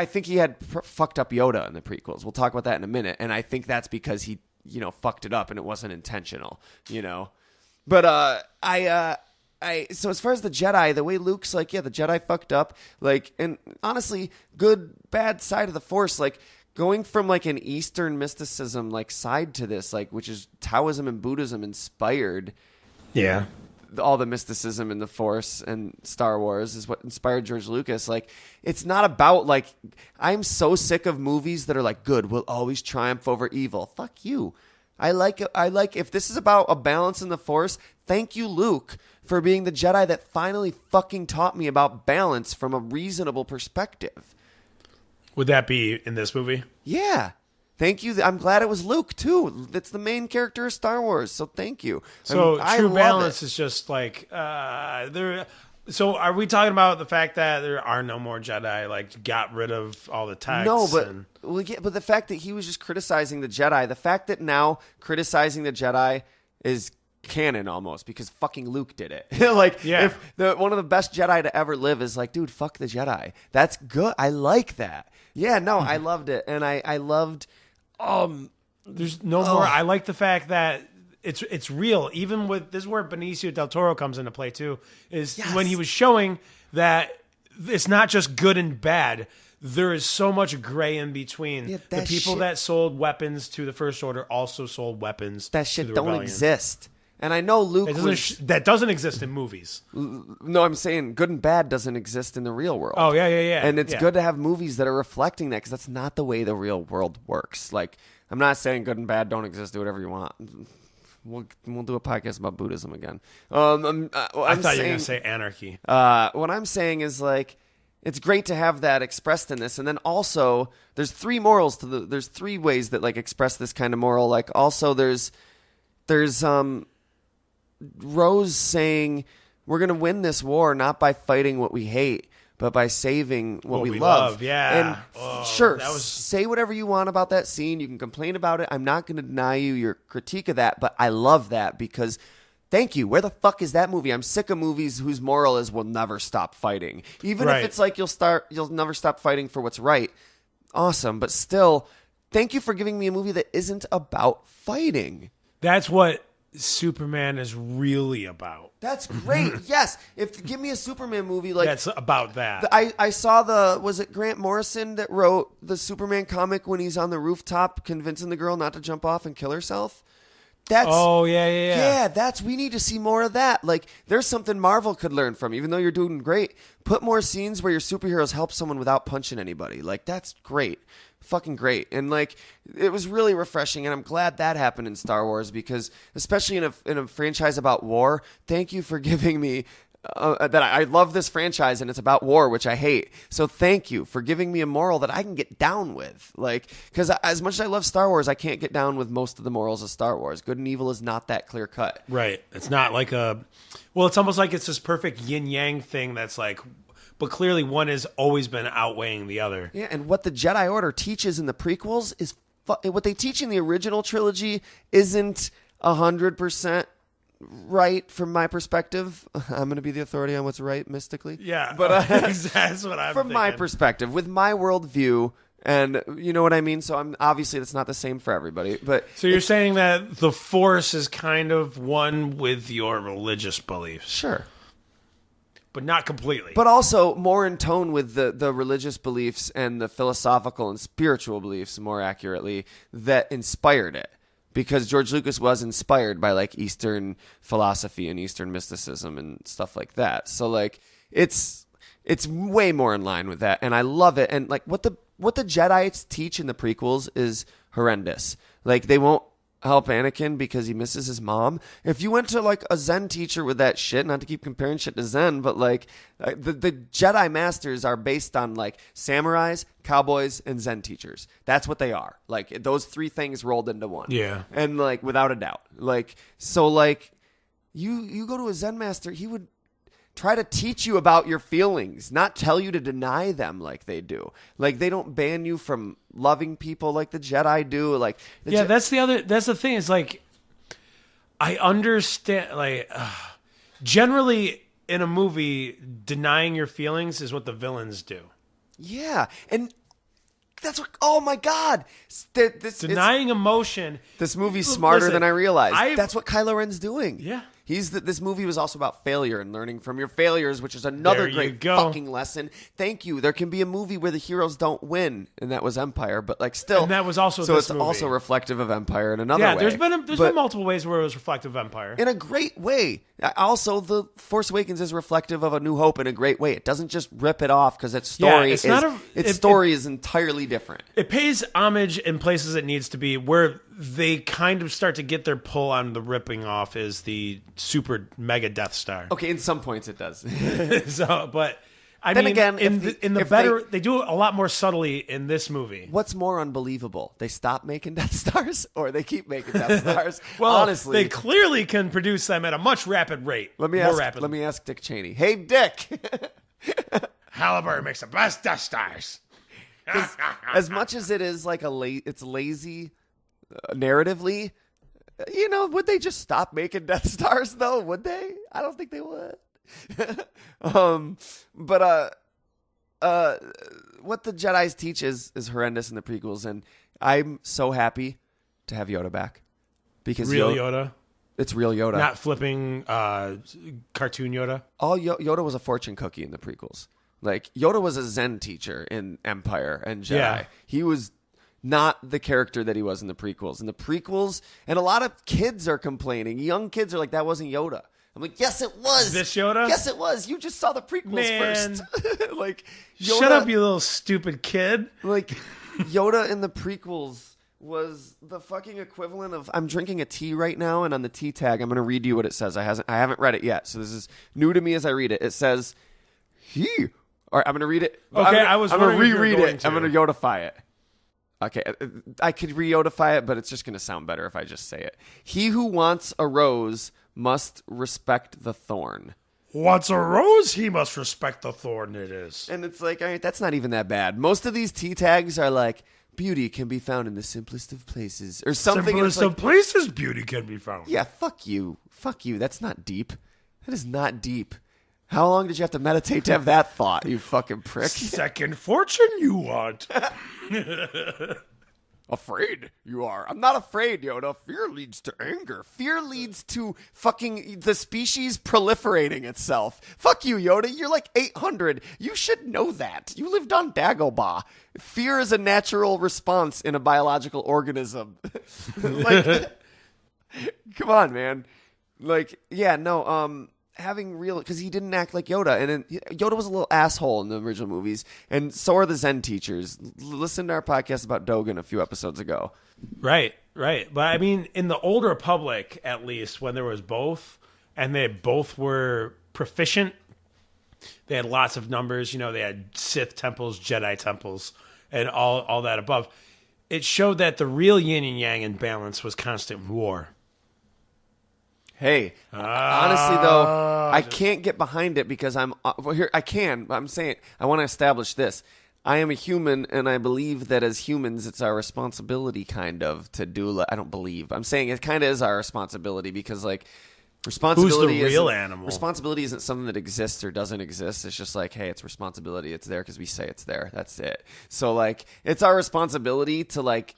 [SPEAKER 2] think he had fucked up Yoda in the prequels. We'll talk about that in a minute. And I think that's because he, fucked it up and it wasn't intentional, But so as far as the Jedi, the way Luke's like, yeah, the Jedi fucked up, like, and honestly, good, bad side of the Force, like, going from like an Eastern mysticism like side to this, like which is Taoism and Buddhism inspired.
[SPEAKER 1] Yeah.
[SPEAKER 2] All the mysticism in the Force and Star Wars is what inspired George Lucas. Like, it's not about like, I'm so sick of movies that are like, good will always triumph over evil. Fuck you. I like if this is about a balance in the Force, thank you, Luke, for being the Jedi that finally fucking taught me about balance from a reasonable perspective.
[SPEAKER 1] Would that be in this movie?
[SPEAKER 2] Yeah. Thank you. I'm glad it was Luke, too. That's the main character of Star Wars, so thank you.
[SPEAKER 1] So
[SPEAKER 2] I
[SPEAKER 1] true
[SPEAKER 2] love
[SPEAKER 1] balance
[SPEAKER 2] it.
[SPEAKER 1] is just like there. So are we talking about the fact that there are no more Jedi? Like, got rid of all the texts?
[SPEAKER 2] No, but the fact that he was just criticizing the Jedi, the fact that now criticizing the Jedi is canon almost because fucking Luke did it. If one of the best Jedi to ever live is like, dude, fuck the Jedi. That's good. I like that. Yeah, no, I loved it, and I loved.
[SPEAKER 1] There's no more. I like the fact that it's real. Even with this, is where Benicio Del Toro comes into play too. Is when he was showing that it's not just good and bad. There is so much gray in between.
[SPEAKER 2] Yeah,
[SPEAKER 1] the people that sold weapons to the First Order also sold weapons.
[SPEAKER 2] That shit
[SPEAKER 1] to the
[SPEAKER 2] don't
[SPEAKER 1] rebellion.
[SPEAKER 2] exist. And I know Luke
[SPEAKER 1] that doesn't exist in movies.
[SPEAKER 2] No, I'm saying good and bad doesn't exist in the real world.
[SPEAKER 1] Oh, yeah.
[SPEAKER 2] And it's good to have movies that are reflecting that because that's not the way the real world works. Like, I'm not saying good and bad don't exist. Do whatever you want. We'll do a podcast about Buddhism again.
[SPEAKER 1] I thought you were going to say anarchy.
[SPEAKER 2] What I'm saying is, like, it's great to have that expressed in this. And then also, there's three ways that, like, express this kind of moral. Like, also there's Rose saying we're going to win this war not by fighting what we hate, but by saving what we love.
[SPEAKER 1] Yeah.
[SPEAKER 2] And say whatever you want about that scene. You can complain about it. I'm not going to deny you your critique of that, but I love that because thank you. Where the fuck is that movie? I'm sick of movies whose moral is we'll never stop fighting. Even if it's like you'll never stop fighting for what's right. Awesome. But still, thank you for giving me a movie that isn't about fighting.
[SPEAKER 1] That's what Superman is really about.
[SPEAKER 2] That's great. Yes. Give me a Superman movie like
[SPEAKER 1] that's about that.
[SPEAKER 2] I saw was it Grant Morrison that wrote the Superman comic when he's on the rooftop convincing the girl not to jump off and kill herself? Yeah, we need to see more of that. Like, there's something Marvel could learn from, even though you're doing great. Put more scenes where your superheroes help someone without punching anybody. Like, that's great. Fucking great. And like, it was really refreshing, and I'm glad that happened in Star Wars because, especially in a franchise about war, thank you for giving me that I love this franchise and it's about war, which I hate. So thank you for giving me a moral that I can get down with. Like, because as much as I love Star Wars, I can't get down with most of the morals of Star Wars. Good and evil is not that clear cut.
[SPEAKER 1] Right. It's not like it's almost like it's this perfect yin yang thing that's like, but clearly one has always been outweighing the other.
[SPEAKER 2] Yeah, and what the Jedi Order teaches in the prequels is what they teach in the original trilogy isn't 100% right from my perspective. I'm going to be the authority on what's right mystically.
[SPEAKER 1] Yeah,
[SPEAKER 2] but
[SPEAKER 1] that's what I'm
[SPEAKER 2] from my perspective, with my worldview, and you know what I mean. So I'm obviously that's not the same for everybody. But
[SPEAKER 1] so you're saying that the Force is kind of one with your religious beliefs,
[SPEAKER 2] sure,
[SPEAKER 1] but not completely.
[SPEAKER 2] But also more in tone with the religious beliefs and the philosophical and spiritual beliefs, more accurately, that inspired it. Because George Lucas was inspired by like Eastern philosophy and Eastern mysticism and stuff like that. So like it's way more in line with that, and I love it. And like what the Jedi's teach in the prequels is horrendous. Like they won't help Anakin because he misses his mom. If you went to like a Zen teacher with that shit, not to keep comparing shit to Zen, but like the Jedi Masters are based on like samurais, cowboys, and Zen teachers. That's what they are. Like those three things rolled into one.
[SPEAKER 1] Yeah.
[SPEAKER 2] And like without a doubt. Like so like you go to a Zen master, he would try to teach you about your feelings, not tell you to deny them like they do. Like they don't ban you from loving people like the Jedi do. Like
[SPEAKER 1] that's the thing. Is like I understand. Like generally in a movie, denying your feelings is what the villains do.
[SPEAKER 2] Yeah, and that's what. Oh my God,
[SPEAKER 1] denying emotion.
[SPEAKER 2] This movie's smarter than I realized. That's what Kylo Ren's doing.
[SPEAKER 1] Yeah.
[SPEAKER 2] This movie was also about failure and learning from your failures, which is another
[SPEAKER 1] There you
[SPEAKER 2] great
[SPEAKER 1] go.
[SPEAKER 2] fucking lesson. Thank you. There can be a movie where the heroes don't win, and that was Empire, but like still,
[SPEAKER 1] And that was also
[SPEAKER 2] so
[SPEAKER 1] this
[SPEAKER 2] it's
[SPEAKER 1] movie.
[SPEAKER 2] also reflective of Empire in another
[SPEAKER 1] Yeah,
[SPEAKER 2] way.
[SPEAKER 1] there's been
[SPEAKER 2] But
[SPEAKER 1] multiple ways where it was reflective of Empire.
[SPEAKER 2] in a great way. Also, The Force Awakens is reflective of A New Hope in a great way. It doesn't just rip it off because its story is entirely different.
[SPEAKER 1] It pays homage in places it needs to be. Where they kind of start to get their pull on the ripping off is the super mega Death Star.
[SPEAKER 2] Okay, in some points it does.
[SPEAKER 1] So, but I
[SPEAKER 2] Then
[SPEAKER 1] mean,
[SPEAKER 2] again,
[SPEAKER 1] they do it a lot more subtly in this movie.
[SPEAKER 2] What's more unbelievable? They stop making Death Stars, or they keep making Death Stars?
[SPEAKER 1] Well,
[SPEAKER 2] honestly,
[SPEAKER 1] they clearly can produce them at a much rapid rate.
[SPEAKER 2] let me ask Dick Cheney. Hey, Dick.
[SPEAKER 1] Halliburton makes the best Death Stars.
[SPEAKER 2] As much as it is like it's lazy narratively, would they just stop making Death Stars though? Would they? I don't think they would. But what the Jedi's teach is horrendous in the prequels, and I'm so happy to have Yoda back because
[SPEAKER 1] Real Yoda,
[SPEAKER 2] it's real Yoda,
[SPEAKER 1] not flipping cartoon Yoda.
[SPEAKER 2] all Yoda was a fortune cookie in the prequels. Like, Yoda was a Zen teacher in Empire and Jedi.
[SPEAKER 1] Yeah.
[SPEAKER 2] He was not the character that he was in the prequels. In the prequels, and a lot of kids are complaining. Young kids are like, that wasn't Yoda. I'm like, yes, it was.
[SPEAKER 1] This Yoda?
[SPEAKER 2] Yes, it was. You just saw the prequels
[SPEAKER 1] Man.
[SPEAKER 2] first. Like, Yoda,
[SPEAKER 1] Shut up, you little stupid kid.
[SPEAKER 2] Like, Yoda in the prequels was the fucking equivalent of, I'm drinking a tea right now, and on the tea tag, I'm going to read you what it says. I haven't read it yet, so this is new to me as I read it. It says, all right, I'm going to read it.
[SPEAKER 1] Okay,
[SPEAKER 2] I'm
[SPEAKER 1] going
[SPEAKER 2] to
[SPEAKER 1] to
[SPEAKER 2] reread it. I'm going to Yodify it. Okay, I could re-Yodify it, but it's just going to sound better if I just say it. He who wants a rose must respect the thorn.
[SPEAKER 1] Wants a rose, he must respect the thorn it is.
[SPEAKER 2] And it's like, all right, that's not even that bad. Most of these tea tags are like, beauty can be found in the simplest of places, or something.
[SPEAKER 1] Simplest of places, beauty can be found.
[SPEAKER 2] Yeah, fuck you. Fuck you. That's not deep. That is not deep. How long did you have to meditate to have that thought, you fucking prick?
[SPEAKER 1] Second fortune you want.
[SPEAKER 2] Afraid you are. I'm not afraid, Yoda. Fear leads to anger. Fear leads to fucking the species proliferating itself. Fuck you, Yoda. You're like 800. You should know that. You lived on Dagobah. Fear is a natural response in a biological organism. Like, come on, man. Like, yeah, no, having real, because he didn't act like Yoda, and Yoda was a little asshole in the original movies, and so are the Zen teachers. Listen to our podcast about Dogen a few episodes ago.
[SPEAKER 1] Right. But I mean, in the Old Republic, at least, when there was both, and they both were proficient, they had lots of numbers. They had Sith temples, Jedi temples, and all that above. It showed that the real yin and yang in balance was constant war.
[SPEAKER 2] Hey, honestly though, I can't get behind it because here. I can, but I'm saying I want to establish this. I am a human, and I believe that as humans, it's our responsibility, kind of, to do. I don't believe. I'm saying it kind of is our responsibility because, like, responsibility.
[SPEAKER 1] Who's the real animal?
[SPEAKER 2] Responsibility isn't something that exists or doesn't exist. It's just like, hey, it's responsibility. It's there because we say it's there. That's it. So, like, it's our responsibility to like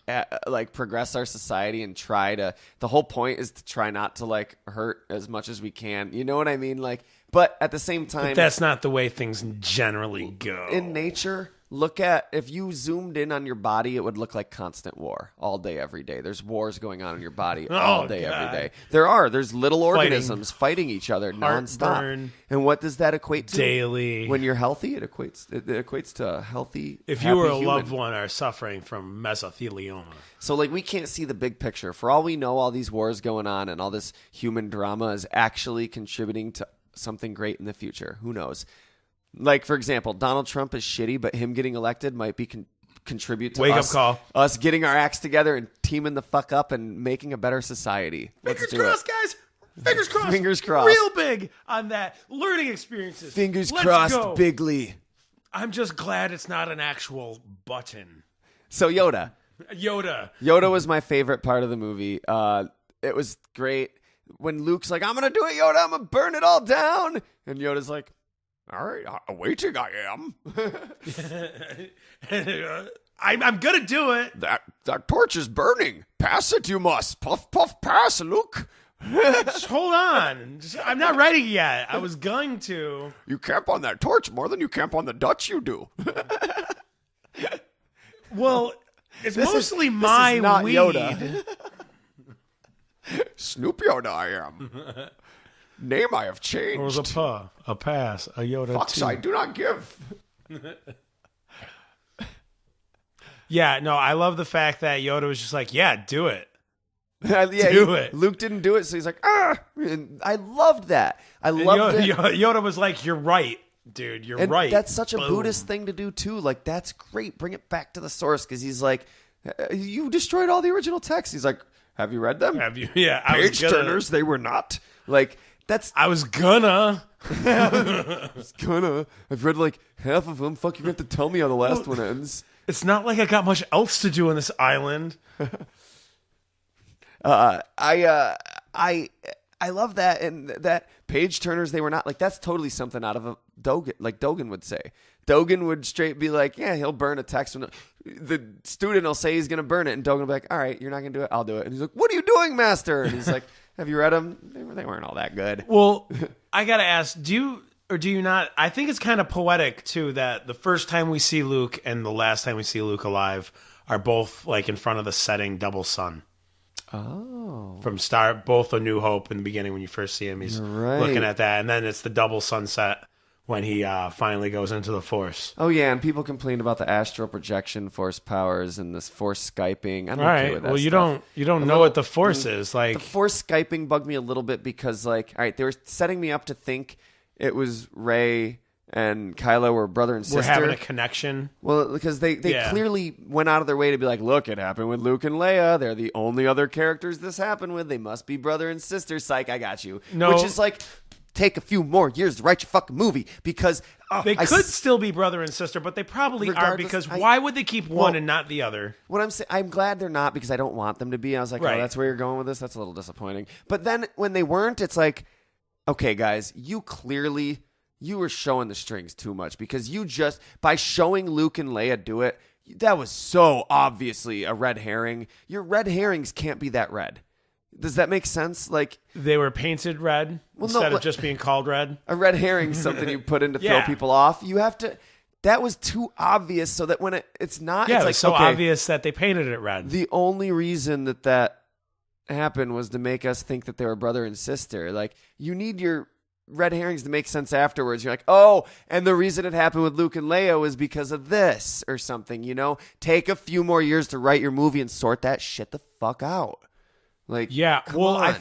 [SPEAKER 2] progress our society and try to. The whole point is to try not to like hurt as much as we can. You know what I mean? Like, but at the same time,
[SPEAKER 1] But that's not the way things generally go.
[SPEAKER 2] in nature. Look at, if you zoomed in on your body, it would look like constant war all day, every day. There's wars going on in your body all day,
[SPEAKER 1] God.
[SPEAKER 2] every day. There's little organisms fighting each other nonstop.
[SPEAKER 1] Heartburn.
[SPEAKER 2] And what does that equate to?
[SPEAKER 1] Daily.
[SPEAKER 2] When you're healthy, it equates to a healthy,
[SPEAKER 1] If
[SPEAKER 2] happy
[SPEAKER 1] you or a
[SPEAKER 2] human.
[SPEAKER 1] loved one are suffering from mesothelioma.
[SPEAKER 2] So, like, we can't see the big picture. For all we know, all these wars going on and all this human drama is actually contributing to something great in the future. Who knows? Like, for example, Donald Trump is shitty, but him getting elected might be contribute to
[SPEAKER 1] Wake-up call.
[SPEAKER 2] us getting our acts together and teaming the fuck up and making a better society. Let's
[SPEAKER 1] Fingers
[SPEAKER 2] do
[SPEAKER 1] crossed,
[SPEAKER 2] it.
[SPEAKER 1] guys. Fingers crossed.
[SPEAKER 2] Fingers crossed.
[SPEAKER 1] Real big on that. Learning experiences.
[SPEAKER 2] Fingers
[SPEAKER 1] Let's
[SPEAKER 2] crossed,
[SPEAKER 1] go.
[SPEAKER 2] bigly.
[SPEAKER 1] I'm just glad it's not an actual button.
[SPEAKER 2] So Yoda was my favorite part of the movie. It was great when Luke's like, I'm gonna do it, Yoda. I'm gonna burn it all down, and Yoda's like, all right, waiting I am.
[SPEAKER 1] I'm gonna do it.
[SPEAKER 3] That torch is burning. Pass it, you must. Puff, puff, pass, Luke.
[SPEAKER 1] Just hold on. I'm not ready yet. I was going to.
[SPEAKER 3] You camp on that torch more than you camp on the Dutch you do.
[SPEAKER 1] Well, it's
[SPEAKER 2] This is-
[SPEAKER 1] mostly
[SPEAKER 2] this
[SPEAKER 1] my
[SPEAKER 2] is not
[SPEAKER 1] weed.
[SPEAKER 2] Yoda.
[SPEAKER 3] Snoop Yoda I am. Name I have
[SPEAKER 1] It was
[SPEAKER 3] changed.
[SPEAKER 1] a pass, a Yoda
[SPEAKER 3] Fucks
[SPEAKER 1] 2.
[SPEAKER 3] I do not give.
[SPEAKER 1] Yeah, no, I love the fact that Yoda was just like, yeah, do it.
[SPEAKER 2] Yeah,
[SPEAKER 1] Do it.
[SPEAKER 2] Luke didn't do it, so he's like, ah. And I loved that. I
[SPEAKER 1] And
[SPEAKER 2] loved it.
[SPEAKER 1] Yoda was like, you're right, dude. You're
[SPEAKER 2] And
[SPEAKER 1] right.
[SPEAKER 2] that's such a
[SPEAKER 1] Boom.
[SPEAKER 2] Buddhist thing to do too. Like, that's great. Bring it back to the source, because he's like, you destroyed all the original text. He's like, have you read them?
[SPEAKER 1] Have you? Yeah,
[SPEAKER 3] Page turners, they were not.
[SPEAKER 2] Like, that's
[SPEAKER 1] I was gonna.
[SPEAKER 2] I've read like half of them. Fuck, you have to tell me how the last one ends.
[SPEAKER 1] It's not like I got much else to do on this island.
[SPEAKER 2] I love that, and that page turners, they were not like, that's totally something out of a Dogen, like Dogen would say. Dogen would straight be like, yeah, he'll burn a text when the student will say he's gonna burn it, and Dogen will be like, all right, you're not gonna do it, I'll do it. And he's like, what are you doing, master? And he's like, have you read them? They weren't all that good.
[SPEAKER 1] Well, I gotta ask, do you or do you not? I think it's kind of poetic too that the first time we see Luke and the last time we see Luke alive are both like in front of the setting double sun.
[SPEAKER 2] Oh,
[SPEAKER 1] From both A New Hope in the beginning when you first see him, he's
[SPEAKER 2] right.
[SPEAKER 1] looking at that, and then it's the double sunset when he finally goes into the Force.
[SPEAKER 2] oh yeah, and people complained about the astral projection, force powers, and this force skyping. I'm
[SPEAKER 1] All
[SPEAKER 2] okay
[SPEAKER 1] right.
[SPEAKER 2] with that.
[SPEAKER 1] Well, you
[SPEAKER 2] stuff.
[SPEAKER 1] don't know what the Force is like.
[SPEAKER 2] The force skyping bugged me a little bit because, like, all right, they were setting me up to think it was Rey and Kylo were brother and sister.
[SPEAKER 1] We're having a connection.
[SPEAKER 2] Well, because they
[SPEAKER 1] Yeah.
[SPEAKER 2] clearly went out of their way to be like, look, it happened with Luke and Leia. They're the only other characters this happened with. They must be brother and sister. Psych, I got you.
[SPEAKER 1] No.
[SPEAKER 2] Which is like, take a few more years to write your fucking movie because
[SPEAKER 1] They could still be brother and sister, but they probably aren't
[SPEAKER 2] Regardless,
[SPEAKER 1] because
[SPEAKER 2] I-
[SPEAKER 1] why would they keep one
[SPEAKER 2] Well,
[SPEAKER 1] and not the other?
[SPEAKER 2] What I'm saying, I'm glad they're not because I don't want them to be. I was like,
[SPEAKER 1] Right.
[SPEAKER 2] oh, that's where you're going with this. That's a little disappointing. But then when they weren't, it's like, okay, guys, you were showing the strings too much because you just, by showing Luke and Leia do it, that was so obviously a red herring. Your red herrings can't be that red. Does that make sense? Like,
[SPEAKER 1] They were painted red instead of just being called red.
[SPEAKER 2] a red herring is something you put in to throw
[SPEAKER 1] Yeah.
[SPEAKER 2] people off. You have to, that was too obvious so that when it's not,
[SPEAKER 1] Yeah,
[SPEAKER 2] it's
[SPEAKER 1] it
[SPEAKER 2] like,
[SPEAKER 1] was so
[SPEAKER 2] okay,
[SPEAKER 1] obvious that they painted it red.
[SPEAKER 2] the only reason that happened was to make us think that they were brother and sister. Like, you need your red herrings to make sense afterwards. You're like, oh, and the reason it happened with Luke and Leia was because of this or something, you know? Take a few more years to write your movie and sort that shit the fuck out. Like,
[SPEAKER 1] Yeah,
[SPEAKER 2] come
[SPEAKER 1] well,
[SPEAKER 2] on.
[SPEAKER 1] I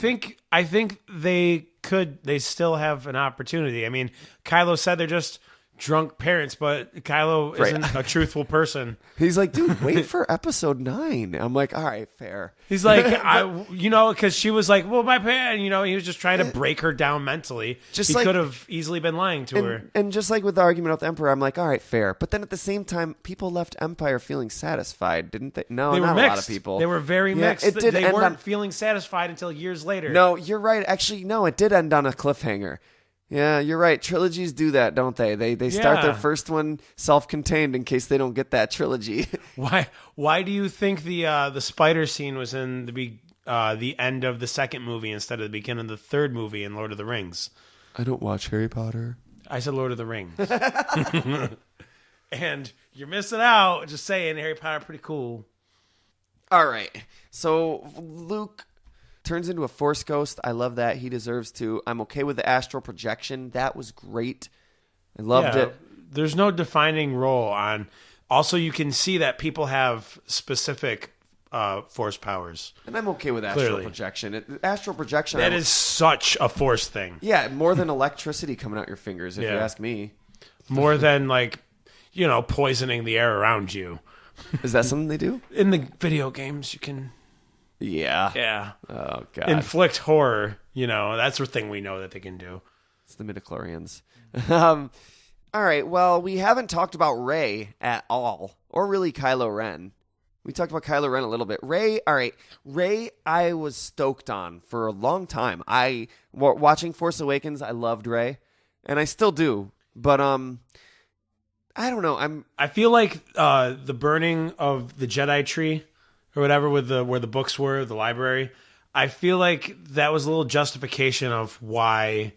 [SPEAKER 1] think they still have an opportunity. I mean, Kylo said they're just drunk parents, but Kylo
[SPEAKER 2] Right.
[SPEAKER 1] isn't a truthful person.
[SPEAKER 2] He's like, dude, wait for episode 9. I'm like, all right, fair.
[SPEAKER 1] He's like, because she was like, well, my parent, he was just trying to break her down mentally.
[SPEAKER 2] Just
[SPEAKER 1] he
[SPEAKER 2] like-
[SPEAKER 1] could have easily been lying to her.
[SPEAKER 2] And just like with the argument with the Emperor, I'm like, all right, fair. But then at the same time, people left Empire feeling satisfied, didn't they? No,
[SPEAKER 1] They were
[SPEAKER 2] not
[SPEAKER 1] mixed.
[SPEAKER 2] a lot of people.
[SPEAKER 1] They were very
[SPEAKER 2] Yeah,
[SPEAKER 1] mixed.
[SPEAKER 2] it did
[SPEAKER 1] They
[SPEAKER 2] end
[SPEAKER 1] weren't
[SPEAKER 2] on-
[SPEAKER 1] feeling satisfied until years later.
[SPEAKER 2] No, you're right. Actually, no, it did end on a cliffhanger. Yeah, you're right. Trilogies do that, don't they? They start their
[SPEAKER 1] Yeah.
[SPEAKER 2] first one self-contained in case they don't get that trilogy.
[SPEAKER 1] Why do you think the spider scene was in the end of the second movie instead of the beginning of the third movie in Lord of the Rings?
[SPEAKER 2] I don't watch Harry Potter.
[SPEAKER 1] I said Lord of the Rings. And you're missing out. Just saying, Harry Potter pretty cool.
[SPEAKER 2] All right. So Luke turns into a Force ghost. I love that. He deserves to. I'm okay with the astral projection. That was great. I loved it.
[SPEAKER 1] There's no defining role on. Also, you can see that people have specific force powers.
[SPEAKER 2] And I'm okay with astral
[SPEAKER 1] Clearly.
[SPEAKER 2] projection. Astral projection.
[SPEAKER 1] That is such a force thing.
[SPEAKER 2] Yeah, more than electricity coming out your fingers, if you
[SPEAKER 1] Yeah.
[SPEAKER 2] ask me.
[SPEAKER 1] More than poisoning the air around you.
[SPEAKER 2] Is that something they do?
[SPEAKER 1] In the video games, you can
[SPEAKER 2] Yeah. Oh, God.
[SPEAKER 1] inflict horror. That's the thing we know that they can do.
[SPEAKER 2] It's the midichlorians. All right, well, we haven't talked about Rey at all, or really Kylo Ren. We talked about Kylo Ren a little bit. Rey, all right. Rey, I was stoked on for a long time. Watching Force Awakens, I loved Rey, and I still do. But I don't know.
[SPEAKER 1] I feel like the burning of the Jedi tree or whatever with where the books were, the library. I feel like that was a little justification of why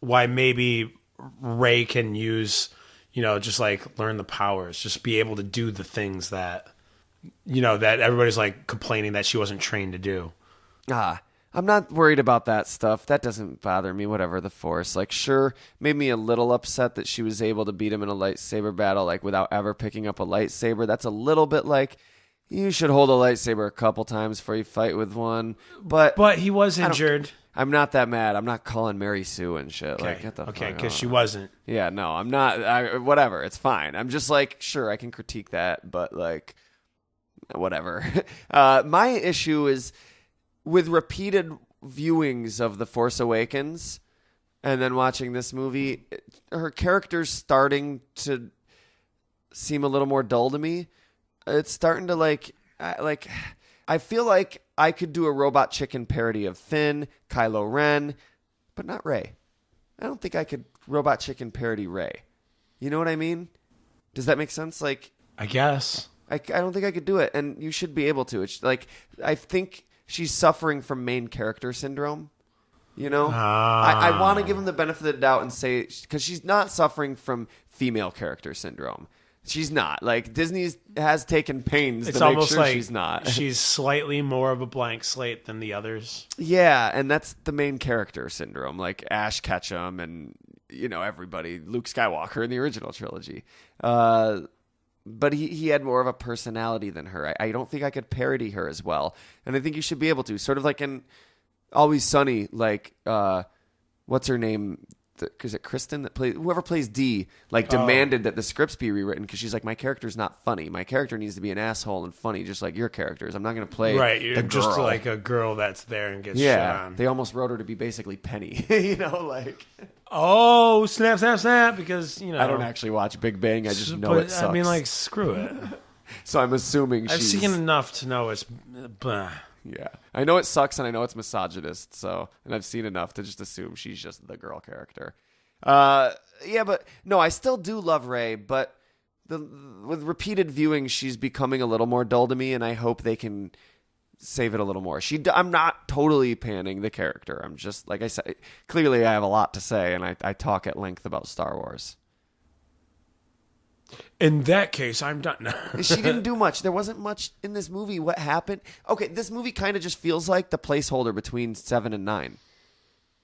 [SPEAKER 1] maybe Rey can use, just like learn the powers, just be able to do the things that, that everybody's like complaining that she wasn't trained to do.
[SPEAKER 2] I'm not worried about that stuff. That doesn't bother me. Whatever, the Force. Like, sure, made me a little upset that she was able to beat him in a lightsaber battle, like, without ever picking up a lightsaber. That's a little bit like, you should hold a lightsaber a couple times before you fight with one. But
[SPEAKER 1] he was injured.
[SPEAKER 2] I'm not that mad. I'm not calling Mary Sue and shit.
[SPEAKER 1] Okay.
[SPEAKER 2] Like, get the fuck
[SPEAKER 1] Because
[SPEAKER 2] on.
[SPEAKER 1] she wasn't.
[SPEAKER 2] Yeah, no, I'm not. Whatever, it's fine. I'm just like, sure, I can critique that, but, like, whatever. My issue is, with repeated viewings of The Force Awakens and then watching this movie, her character's starting to seem a little more dull to me. It's starting to I feel like I could do a Robot Chicken parody of Finn, Kylo Ren, but not Rey. I don't think I could Robot Chicken parody Rey. You know what I mean? Does that make sense? Like,
[SPEAKER 1] I guess.
[SPEAKER 2] I don't think I could do it, and you should be able to. It's like, I think she's suffering from main character syndrome. I want to give him the benefit of the doubt and say, because she's not suffering from female character syndrome. She's not. Like, Disney has taken pains to make sure she's not.
[SPEAKER 1] She's slightly more of a blank slate than the others.
[SPEAKER 2] Yeah, and that's the main character syndrome, like Ash Ketchum and, everybody, Luke Skywalker in the original trilogy. But he had more of a personality than her. I don't think I could parody her as well. And I think you should be able to. Sort of like in Always Sunny, like, what's her name? Is it Kristen that plays, whoever plays Dee, like, demanded that the scripts be rewritten because she's like, my character's not funny. My character needs to be an asshole and funny, just like your characters. I'm not going to play
[SPEAKER 1] you're just like a girl that's there and gets shit on.
[SPEAKER 2] They almost wrote her to be basically Penny, like...
[SPEAKER 1] Oh, snap, because,
[SPEAKER 2] I don't actually watch Big Bang. I just know it sucks.
[SPEAKER 1] I mean, like, screw it.
[SPEAKER 2] So I'm assuming
[SPEAKER 1] I've seen enough to know it's... Blah.
[SPEAKER 2] Yeah. I know it sucks and I know it's misogynist, and I've seen enough to just assume she's just the girl character. But no, I still do love Rey, but with repeated viewing, she's becoming a little more dull to me, and I hope they can save it a little more. I'm not totally panning the character. I'm just, like I said, clearly I have a lot to say, and I talk at length about Star Wars.
[SPEAKER 1] In that case, I'm done.
[SPEAKER 2] She didn't do much. There wasn't much in this movie. What happened? Okay, this movie kind of just feels like the placeholder between 7 and 9.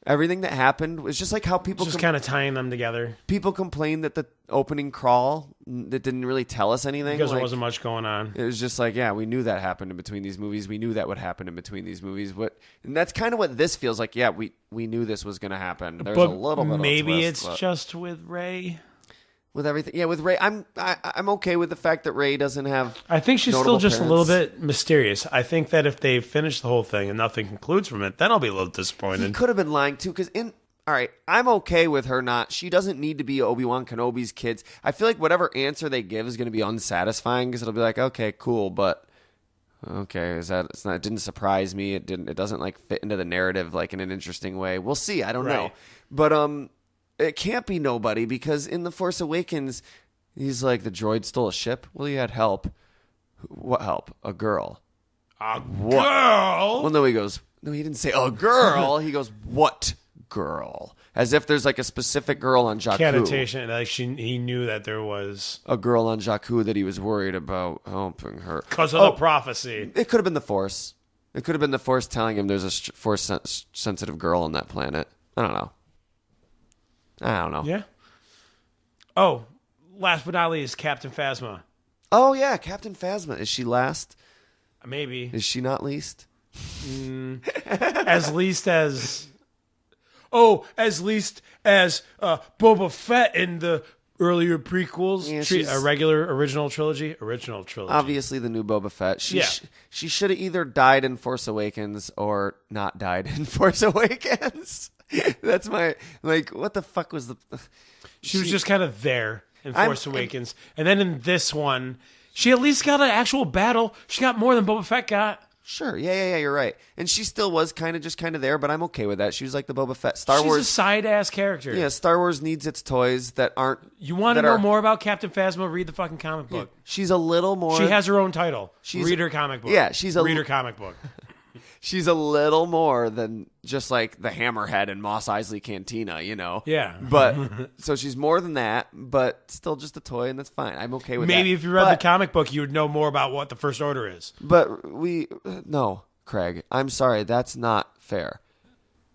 [SPEAKER 2] Everything that happened was just like how people...
[SPEAKER 1] Just kind of tying them together.
[SPEAKER 2] People complained that the opening crawl, that didn't really tell us anything.
[SPEAKER 1] Because there wasn't much going on.
[SPEAKER 2] It was just like, yeah, we knew that happened in between these movies. We knew that would happen in between these movies. And that's kind of what this feels like. Yeah, we knew this was going to happen. There's a little bit
[SPEAKER 1] maybe
[SPEAKER 2] of a twist,
[SPEAKER 1] just with Rey.
[SPEAKER 2] With everything, yeah, with Rey, I'm okay with the fact that Rey doesn't have.
[SPEAKER 1] I think she's still just a little bit mysterious. I think that if they finish the whole thing and nothing concludes from it, then I'll be a little disappointed.
[SPEAKER 2] He could have been lying too, because all right, I'm okay with her not. She doesn't need to be Obi-Wan Kenobi's kids. I feel like whatever answer they give is going to be unsatisfying because it'll be like, okay, cool, but okay, it didn't surprise me. It doesn't like fit into the narrative like in an interesting way. We'll see. I don't know, but it can't be nobody because in The Force Awakens, he's like, the droid stole a ship. Well, he had help. What help? A girl.
[SPEAKER 1] A
[SPEAKER 2] what?
[SPEAKER 1] Girl?
[SPEAKER 2] Well, no, he goes, no, he didn't say a girl. He goes, what girl? As if there's like a specific girl on Jakku.
[SPEAKER 1] Connotation, like he knew that there was
[SPEAKER 2] a girl on Jakku that he was worried about helping her.
[SPEAKER 1] Because of the prophecy.
[SPEAKER 2] It could have been the Force. It could have been the Force telling him there's a Force-sensitive girl on that planet. I don't know.
[SPEAKER 1] Yeah. Oh, last but not least, Captain Phasma.
[SPEAKER 2] Oh, yeah, Captain Phasma. Is she last?
[SPEAKER 1] Maybe.
[SPEAKER 2] Is she not least?
[SPEAKER 1] As least as Boba Fett in the earlier prequels. Yeah, original trilogy.
[SPEAKER 2] Obviously, the new Boba Fett. She should have either died in Force Awakens or not died in Force Awakens. That's my, like, what the fuck was the...
[SPEAKER 1] She was just kind of there in Force Awakens. And then in this one, she at least got an actual battle. She got more than Boba Fett got.
[SPEAKER 2] Sure. Yeah, you're right. And she still was kind of there, but I'm okay with that. She was like the Boba Fett.
[SPEAKER 1] She's a side-ass character.
[SPEAKER 2] Yeah, Star Wars needs its toys that aren't...
[SPEAKER 1] You want to know more about Captain Phasma? Read the fucking comic book.
[SPEAKER 2] She's a little more...
[SPEAKER 1] She has her own title. Read her comic book.
[SPEAKER 2] Yeah, she's a...
[SPEAKER 1] Read her comic book.
[SPEAKER 2] she's a little more than just like the Hammerhead in Mos Eisley Cantina, you know?
[SPEAKER 1] Yeah.
[SPEAKER 2] But so she's more than that, but still just a toy, and that's fine. I'm okay with that.
[SPEAKER 1] Maybe if you read the comic book, you would know more about what the First Order is.
[SPEAKER 2] But no, Craig, I'm sorry. That's not fair.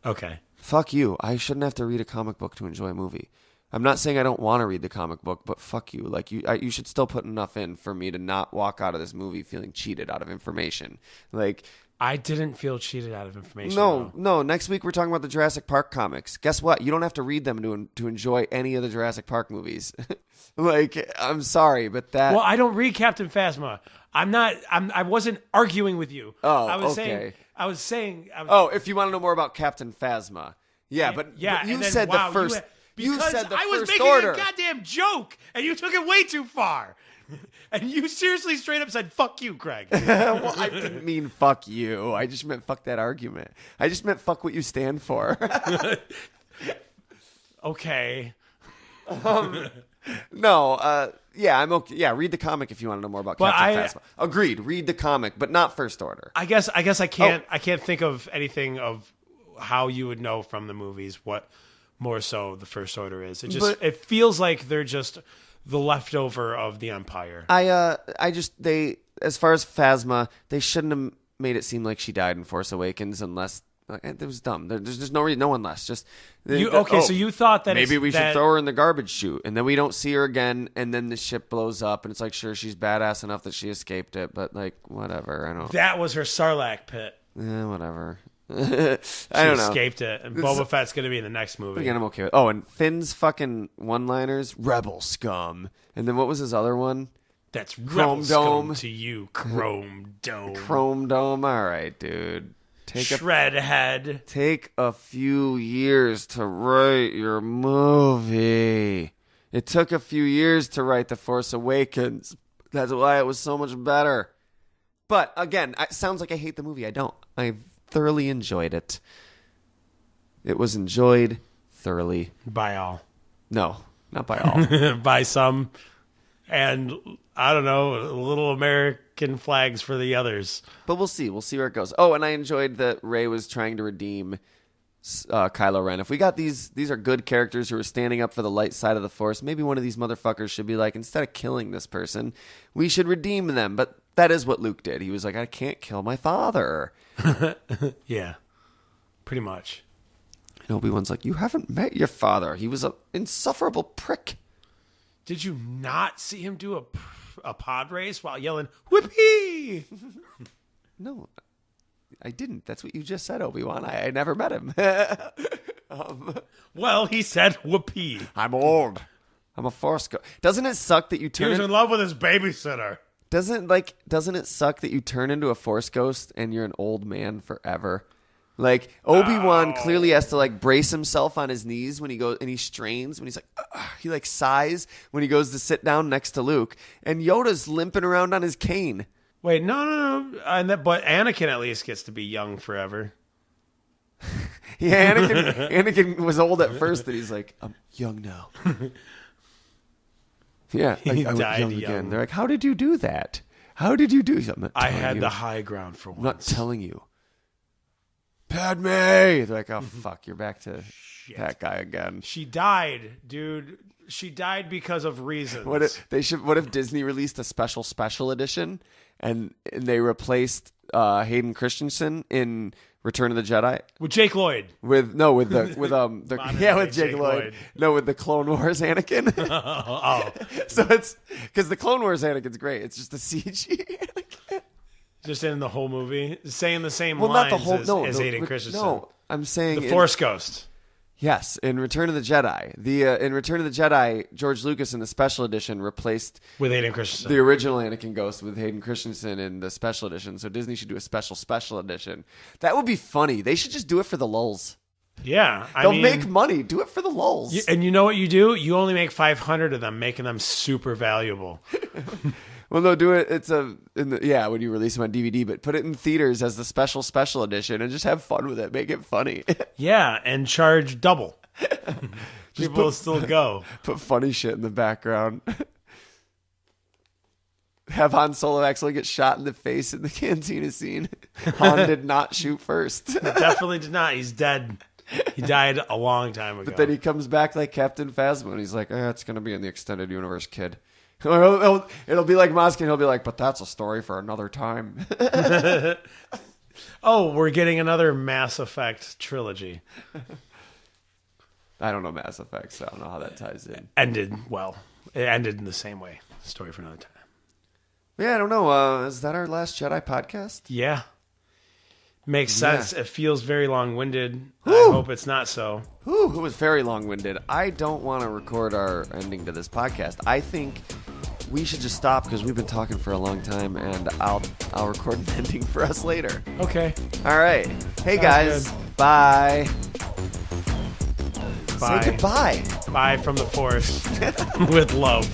[SPEAKER 1] Okay.
[SPEAKER 2] Fuck you. I shouldn't have to read a comic book to enjoy a movie. I'm not saying I don't want to read the comic book, but fuck you. Like you should still put enough in for me to not walk out of this movie feeling cheated out of information. Like
[SPEAKER 1] I didn't feel cheated out of information.
[SPEAKER 2] No. Next week we're talking about the Jurassic Park comics. Guess what? You don't have to read them to enjoy any of the Jurassic Park movies. Like I'm sorry, but that.
[SPEAKER 1] Well, I don't read Captain Phasma. I wasn't arguing with you.
[SPEAKER 2] Oh,
[SPEAKER 1] I was
[SPEAKER 2] okay.
[SPEAKER 1] saying.
[SPEAKER 2] If you want to know more about Captain Phasma, but you said the first. You said the
[SPEAKER 1] I was
[SPEAKER 2] First
[SPEAKER 1] making
[SPEAKER 2] Order.
[SPEAKER 1] a goddamn joke, and you took it way too far. And you seriously straight up said, fuck you, Craig.
[SPEAKER 2] Well, I didn't mean fuck you. I just meant fuck that argument. I just meant fuck what you stand for.
[SPEAKER 1] Okay.
[SPEAKER 2] No, I'm okay. Yeah, read the comic if you want to know more about Captain Phasma. Agreed. Read the comic, but not First Order.
[SPEAKER 1] I guess I can't think of anything of how you would know from the movies what more so the First Order is. It feels like they're just the leftover of the Empire.
[SPEAKER 2] They as far as Phasma, they shouldn't have made it seem like she died in Force Awakens unless it was dumb. There's just no unless. Just
[SPEAKER 1] so you thought that
[SPEAKER 2] maybe we should throw her in the garbage chute, and then we don't see her again, and then the ship blows up, and it's like, sure, she's badass enough that she escaped it, but like whatever. I don't.
[SPEAKER 1] That was her Sarlacc pit.
[SPEAKER 2] Whatever.
[SPEAKER 1] She
[SPEAKER 2] don't know.
[SPEAKER 1] Escaped it, and Boba Fett's going to be in the next movie.
[SPEAKER 2] Again, I'm okay with. Oh, and Finn's fucking one-liners, rebel scum, and then what was his other one?
[SPEAKER 1] That's
[SPEAKER 2] Chrome
[SPEAKER 1] rebel
[SPEAKER 2] Dome
[SPEAKER 1] scum to you, Chrome Dome.
[SPEAKER 2] Chrome Dome. All right, dude.
[SPEAKER 1] Shredhead.
[SPEAKER 2] Take a few years to write your movie. It took a few years to write The Force Awakens. That's why it was so much better. But again, it sounds like I hate the movie. I don't. I thoroughly enjoyed it. It was enjoyed thoroughly.
[SPEAKER 1] By all.
[SPEAKER 2] No, not by all.
[SPEAKER 1] By some. And, I don't know, little American flags for the others.
[SPEAKER 2] But we'll see. We'll see where it goes. Oh, and I enjoyed that Rey was trying to redeem Kylo Ren. If we got these are good characters who are standing up for the light side of the Force, maybe one of these motherfuckers should be like, instead of killing this person, we should redeem them. But that is what Luke did. He was like, I can't kill my father.
[SPEAKER 1] Yeah, pretty much.
[SPEAKER 2] And Obi-Wan's like, you haven't met your father. He was an insufferable prick.
[SPEAKER 1] Did you not see him do a pod race while yelling, whippy?
[SPEAKER 2] No, I didn't. That's what you just said, Obi-Wan. I never met him.
[SPEAKER 1] Well, he said whoopee.
[SPEAKER 2] I'm old. I'm a Force ghost. Doesn't it suck that you
[SPEAKER 1] He
[SPEAKER 2] turn
[SPEAKER 1] was in love with his babysitter.
[SPEAKER 2] Doesn't it suck that you turn into a Force ghost and you're an old man forever? Like Obi-Wan clearly has to like brace himself on his knees when he goes and he strains when he's like he like sighs when he goes to sit down next to Luke, and Yoda's limping around on his cane.
[SPEAKER 1] Wait, no. But Anakin at least gets to be young forever.
[SPEAKER 2] Yeah, Anakin was old at first, and he's like, I'm young now. Yeah,
[SPEAKER 1] He
[SPEAKER 2] I went
[SPEAKER 1] died
[SPEAKER 2] young
[SPEAKER 1] young.
[SPEAKER 2] again. They're like, how did you do that? How did you do something?
[SPEAKER 1] I had the high ground for
[SPEAKER 2] I'm not
[SPEAKER 1] once.
[SPEAKER 2] telling you. Padme! They're like, oh, fuck, you're back to that guy again.
[SPEAKER 1] She died, dude. She died because of reasons.
[SPEAKER 2] What if Disney released a special edition and they replaced Hayden Christensen in Return of the Jedi
[SPEAKER 1] With Jake Lloyd.
[SPEAKER 2] with Jake
[SPEAKER 1] Jake
[SPEAKER 2] Lloyd.
[SPEAKER 1] Lloyd.
[SPEAKER 2] No, with the Clone Wars Anakin.
[SPEAKER 1] Oh.
[SPEAKER 2] So it's because the Clone Wars Anakin's great. It's just the CG Anakin.
[SPEAKER 1] Just in the whole movie. Saying the same
[SPEAKER 2] Well,
[SPEAKER 1] lines
[SPEAKER 2] not the whole.
[SPEAKER 1] as Hayden Christensen.
[SPEAKER 2] No, I'm saying
[SPEAKER 1] The Force Ghost.
[SPEAKER 2] Yes, in Return of the Jedi. In Return of the Jedi, George Lucas in the special edition replaced
[SPEAKER 1] With Hayden Christensen.
[SPEAKER 2] the original Anakin Ghost with Hayden Christensen in the special edition. So Disney should do a special edition. That would be funny. They should just do it for the lulz.
[SPEAKER 1] Yeah.
[SPEAKER 2] They'll make money. Do it for the lulz.
[SPEAKER 1] And you know what you do? You only make 500 of them, making them super valuable.
[SPEAKER 2] Well, no, do it. It's when you release them on DVD, but put it in theaters as the special edition and just have fun with it. Make it funny.
[SPEAKER 1] Yeah, and charge double. People will still go.
[SPEAKER 2] Put funny shit in the background. have Han Solo actually get shot in the face in the cantina scene. Han did not shoot first.
[SPEAKER 1] Definitely did not. He's dead. He died a long time ago.
[SPEAKER 2] But then he comes back like Captain Phasma, and he's like, it's going to be in the extended universe, kid. It'll be like Moskin. He'll be like, but that's a story for another time.
[SPEAKER 1] Oh, we're getting another Mass Effect trilogy.
[SPEAKER 2] I don't know Mass Effect, so I don't know how that ties in.
[SPEAKER 1] It ended in the same way. Story for another time.
[SPEAKER 2] Yeah, I don't know. Is that our last Jedi podcast?
[SPEAKER 1] Yeah. Makes sense. It feels very long-winded.
[SPEAKER 2] Whew.
[SPEAKER 1] I hope it's not so.
[SPEAKER 2] It was very long-winded. I don't want to record our ending to this podcast. I think we should just stop because we've been talking for a long time, and I'll record an ending for us later.
[SPEAKER 1] Okay.
[SPEAKER 2] All right. Hey,
[SPEAKER 1] Sounds
[SPEAKER 2] guys.
[SPEAKER 1] good.
[SPEAKER 2] Bye.
[SPEAKER 1] Bye.
[SPEAKER 2] Say goodbye.
[SPEAKER 1] Bye from the Force with love.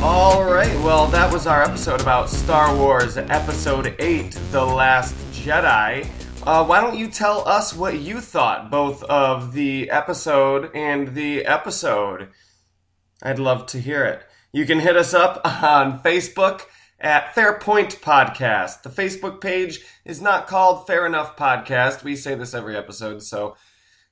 [SPEAKER 2] All right, well, that was our episode about Star Wars Episode 8, The Last Jedi. Why don't you tell us what you thought, both of the episode and the episode? I'd love to hear it. You can hit us up on Facebook at Fairpoint Podcast. The Facebook page is not called Fair Enough Podcast. We say this every episode, so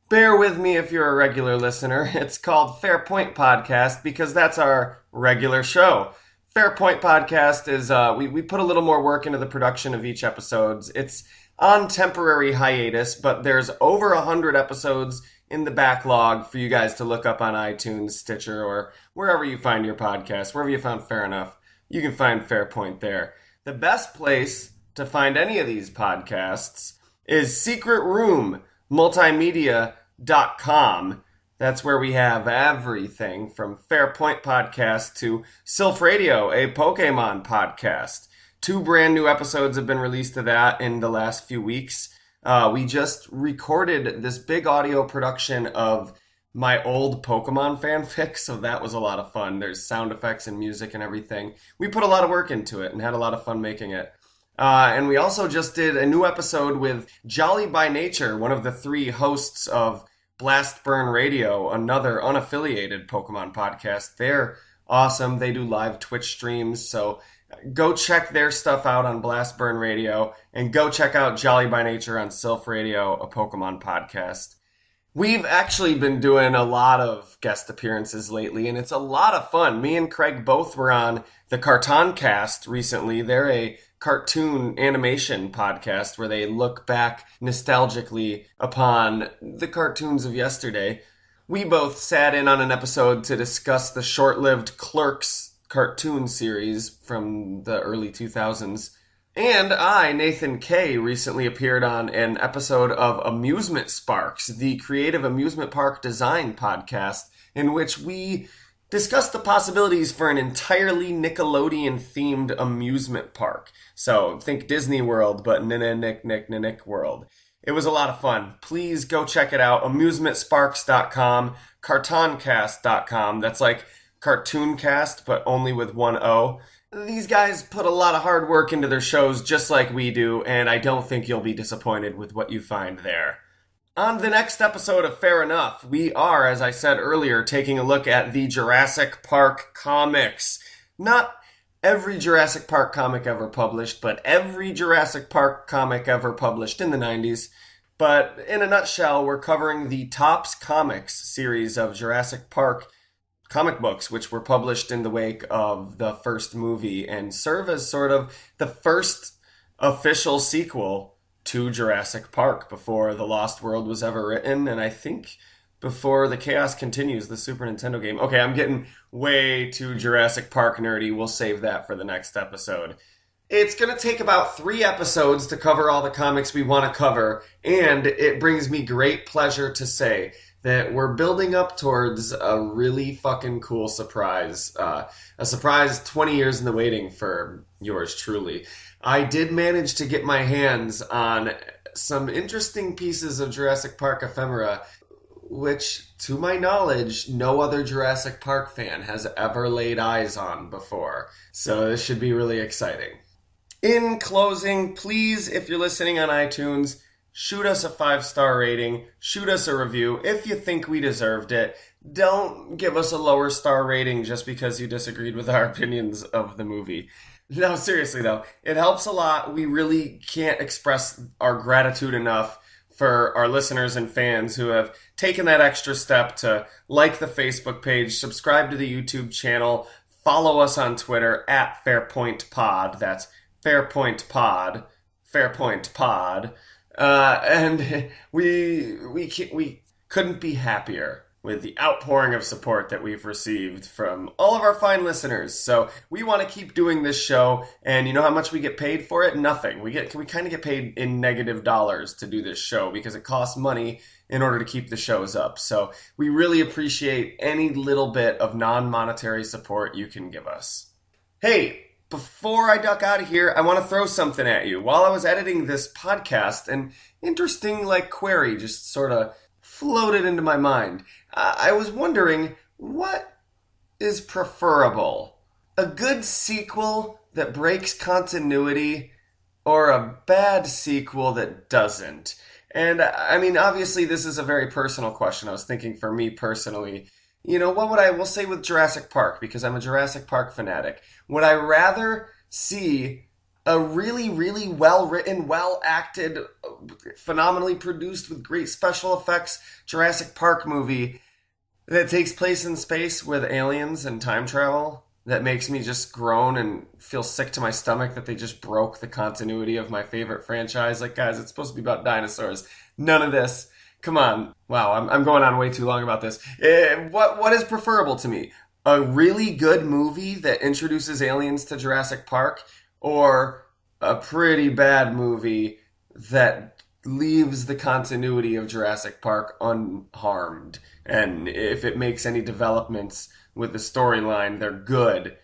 [SPEAKER 2] bear with me if you're a regular listener. It's called Fairpoint Podcast because that's our regular show. Fairpoint Podcast is, we put a little more work into the production of each episode. It's on temporary hiatus, but there's over 100 episodes in the backlog for you guys to look up on iTunes, Stitcher, or wherever you find your podcast. Wherever you found Fair Enough, you can find Fairpoint there. The best place to find any of these podcasts is Secret Room Multimedia.com. That's where we have everything from Fairpoint Podcast to Sylph Radio, a Pokemon podcast. 2 brand new episodes have been released of that in the last few weeks. We just recorded this big audio production of my old Pokemon fanfic, so that was a lot of fun. There's sound effects and music and everything. We put a lot of work into it and had a lot of fun making it. And we also just did a new episode with Jolly by Nature, one of the 3 hosts of Blast Burn Radio, another unaffiliated Pokemon podcast. They're awesome. They do live Twitch streams, so go check their stuff out on Blast Burn Radio, and go check out Jolly by Nature on Sylph Radio, a Pokemon podcast. We've actually been doing a lot of guest appearances lately, and it's a lot of fun. Me and Craig both were on the Cartoon Cast recently. They're a cartoon animation podcast where they look back nostalgically upon the cartoons of yesterday. We both sat in on an episode to discuss the short-lived Clerks cartoon series from the early 2000s. And I, Nathan K., recently appeared on an episode of Amusement Sparks, the creative amusement park design podcast, in which we discussed the possibilities for an entirely Nickelodeon-themed amusement park. So think Disney World, but Nick World. It was a lot of fun. Please go check it out. AmusementSparks.com, CartoonCast.com. That's like Cartooncast, but only with one O. These guys put a lot of hard work into their shows just like we do, and I don't think you'll be disappointed with what you find there. On the next episode of Fair Enough, we are, as I said earlier, taking a look at the Jurassic Park comics. Not every Jurassic Park comic ever published, but every Jurassic Park comic ever published in the 90s. But in a nutshell, we're covering the Topps Comics series of Jurassic Park comic books, which were published in the wake of the first movie and serve as sort of the first official sequel to Jurassic Park before The Lost World was ever written, and I think before The Chaos Continues, the Super Nintendo game. Okay, I'm getting way too Jurassic Park nerdy. We'll save that for the next episode. It's going to take about 3 episodes to cover all the comics we want to cover, and it brings me great pleasure to say that we're building up towards a really fucking cool surprise. A surprise 20 years in the waiting for yours truly. I did manage to get my hands on some interesting pieces of Jurassic Park ephemera, which, to my knowledge, no other Jurassic Park fan has ever laid eyes on before. So this should be really exciting. In closing, please, if you're listening on iTunes, shoot us a 5-star rating, shoot us a review if you think we deserved it. Don't give us a lower star rating just because you disagreed with our opinions of the movie. No, seriously though, it helps a lot. We really can't express our gratitude enough for our listeners and fans who have taken that extra step to like the Facebook page, subscribe to the YouTube channel, follow us on Twitter at FairPointPod. That's Fairpoint Pod, Fairpoint Pod, and we couldn't be happier with the outpouring of support that we've received from all of our fine listeners. So we want to keep doing this show, and you know how much we get paid for it? Nothing. We kind of get paid in negative dollars to do this show because it costs money in order to keep the shows up. So we really appreciate any little bit of non-monetary support you can give us. Hey, before I duck out of here, I want to throw something at you. While I was editing this podcast, an interesting query just sort of floated into my mind. I was wondering, what is preferable? A good sequel that breaks continuity or a bad sequel that doesn't? And I mean, obviously this is a very personal question. I was thinking for me personally, what would I will say with Jurassic Park, because I'm a Jurassic Park fanatic. Would I rather see a really, really well-written, well-acted, phenomenally produced with great special effects Jurassic Park movie that takes place in space with aliens and time travel that makes me just groan and feel sick to my stomach that they just broke the continuity of my favorite franchise? Guys, it's supposed to be about dinosaurs. None of this. Come on. Wow, I'm going on way too long about this. What is preferable to me? A really good movie that introduces aliens to Jurassic Park, or a pretty bad movie that leaves the continuity of Jurassic Park unharmed? And if it makes any developments with the storyline, they're good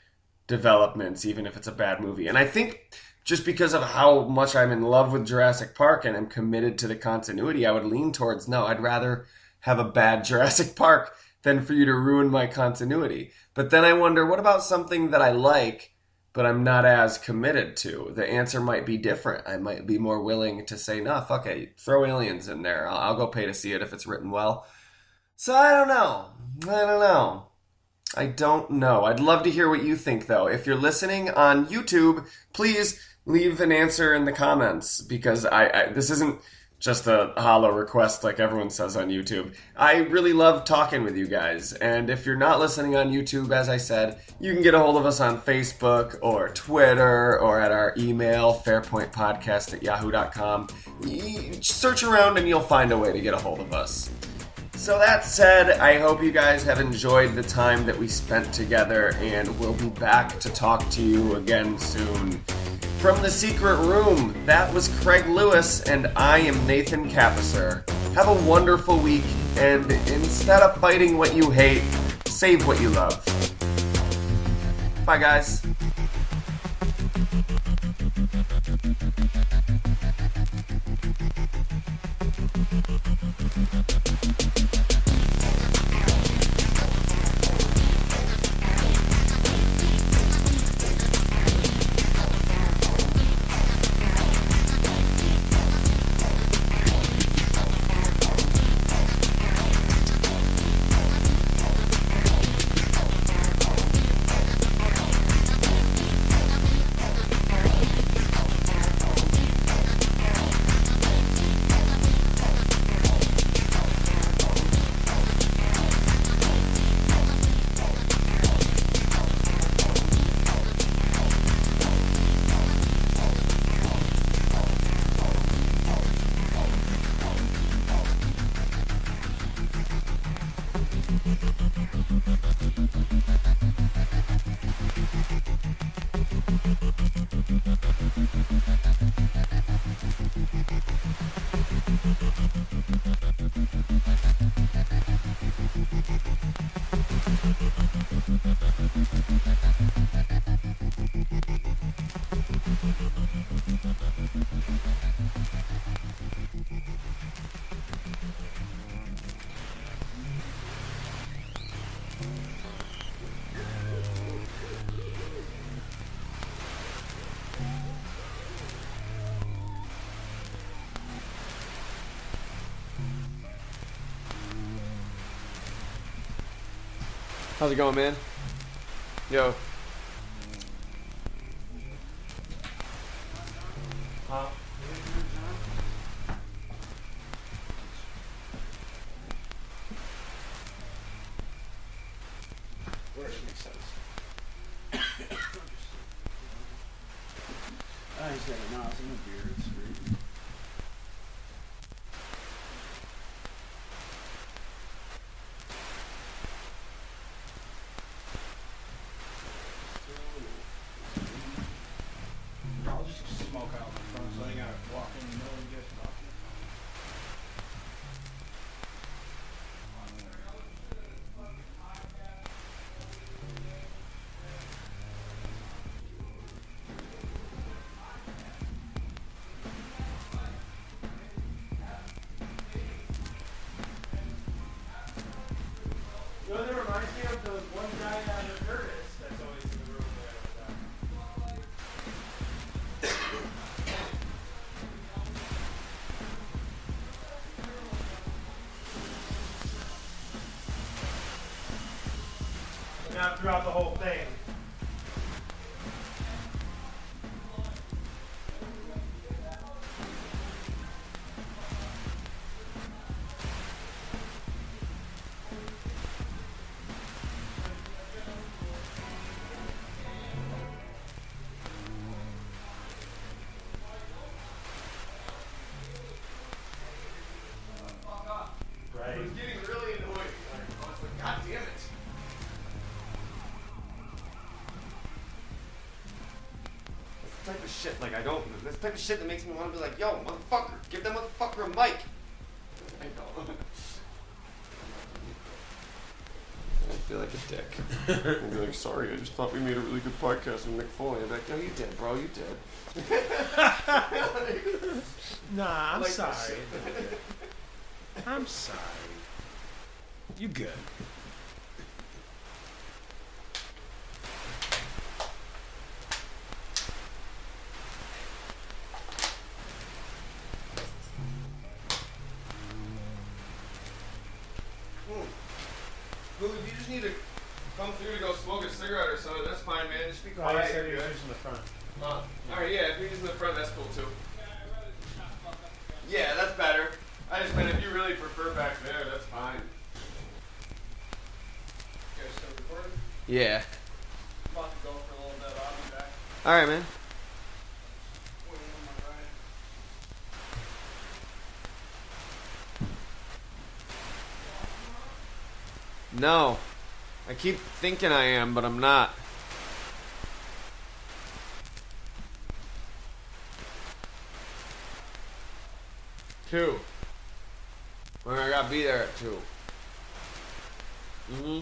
[SPEAKER 2] developments, even if it's a bad movie. And I think just because of how much I'm in love with Jurassic Park and I'm committed to the continuity, I would lean towards, no, I'd rather have a bad Jurassic Park than for you to ruin my continuity. But then I wonder, what about something that I like, but I'm not as committed to? The answer might be different. I might be more willing to say, no, fuck it, throw aliens in there. I'll go pay to see it if it's written well. So I don't know. I'd love to hear what you think, though. If you're listening on YouTube, please leave an answer in the comments, because this isn't just a hollow request like everyone says on YouTube. I really love talking with you guys, and if you're not listening on YouTube, as I said, you can get a hold of us on Facebook or Twitter or at our email, fairpointpodcast@yahoo.com. Search around and you'll find a way to get a hold of us. So that said, I hope you guys have enjoyed the time that we spent together, and we'll be back to talk to you again soon. From the Secret Room, that was Craig Lewis, and I am Nathan Kappesser. Have a wonderful week, and instead of fighting what you hate, save what you love. Bye, guys. How's it going, man? Yo.
[SPEAKER 4] He's got a nozzle and a beard. It's great. I'll just smoke out in front so I gotta walk in the middle and get coffee.
[SPEAKER 1] You know, that reminds me of the one guy on the Curtis that's always in the room right over there. Not throughout the whole thing. Right.
[SPEAKER 2] It was getting really annoying. I was like, God damn it. That's the type of shit, like, that's the type of shit that makes me want to be like, yo, motherfucker, give that motherfucker a mic. I know. I feel like a dick. I'd be like, sorry, I just thought we made a really good podcast with Nick Foley. I'd be like, no, you did, bro, you did.
[SPEAKER 1] Nah, I'm
[SPEAKER 2] Like
[SPEAKER 1] sorry.
[SPEAKER 2] that shit.
[SPEAKER 1] I'm sorry. You good.
[SPEAKER 2] Who, if you just need to come through to go smoke a cigarette or something, that's fine, man. Just be
[SPEAKER 1] Oh,
[SPEAKER 2] quiet.
[SPEAKER 1] he said he
[SPEAKER 2] You're
[SPEAKER 1] was
[SPEAKER 2] good.
[SPEAKER 1] using the front.
[SPEAKER 2] Alright, yeah, if you're using the front, that's cool too. Yeah, that's better. I just meant if you really prefer back there, that's fine.
[SPEAKER 4] You guys still recording?
[SPEAKER 2] Yeah.
[SPEAKER 4] I'm about to go for a little bit. I'll be back.
[SPEAKER 2] Alright, man.
[SPEAKER 4] Waiting on my ride.
[SPEAKER 2] No. I keep thinking I am, but I'm not. Two. Well, I gotta be there at 2. Mm-hmm.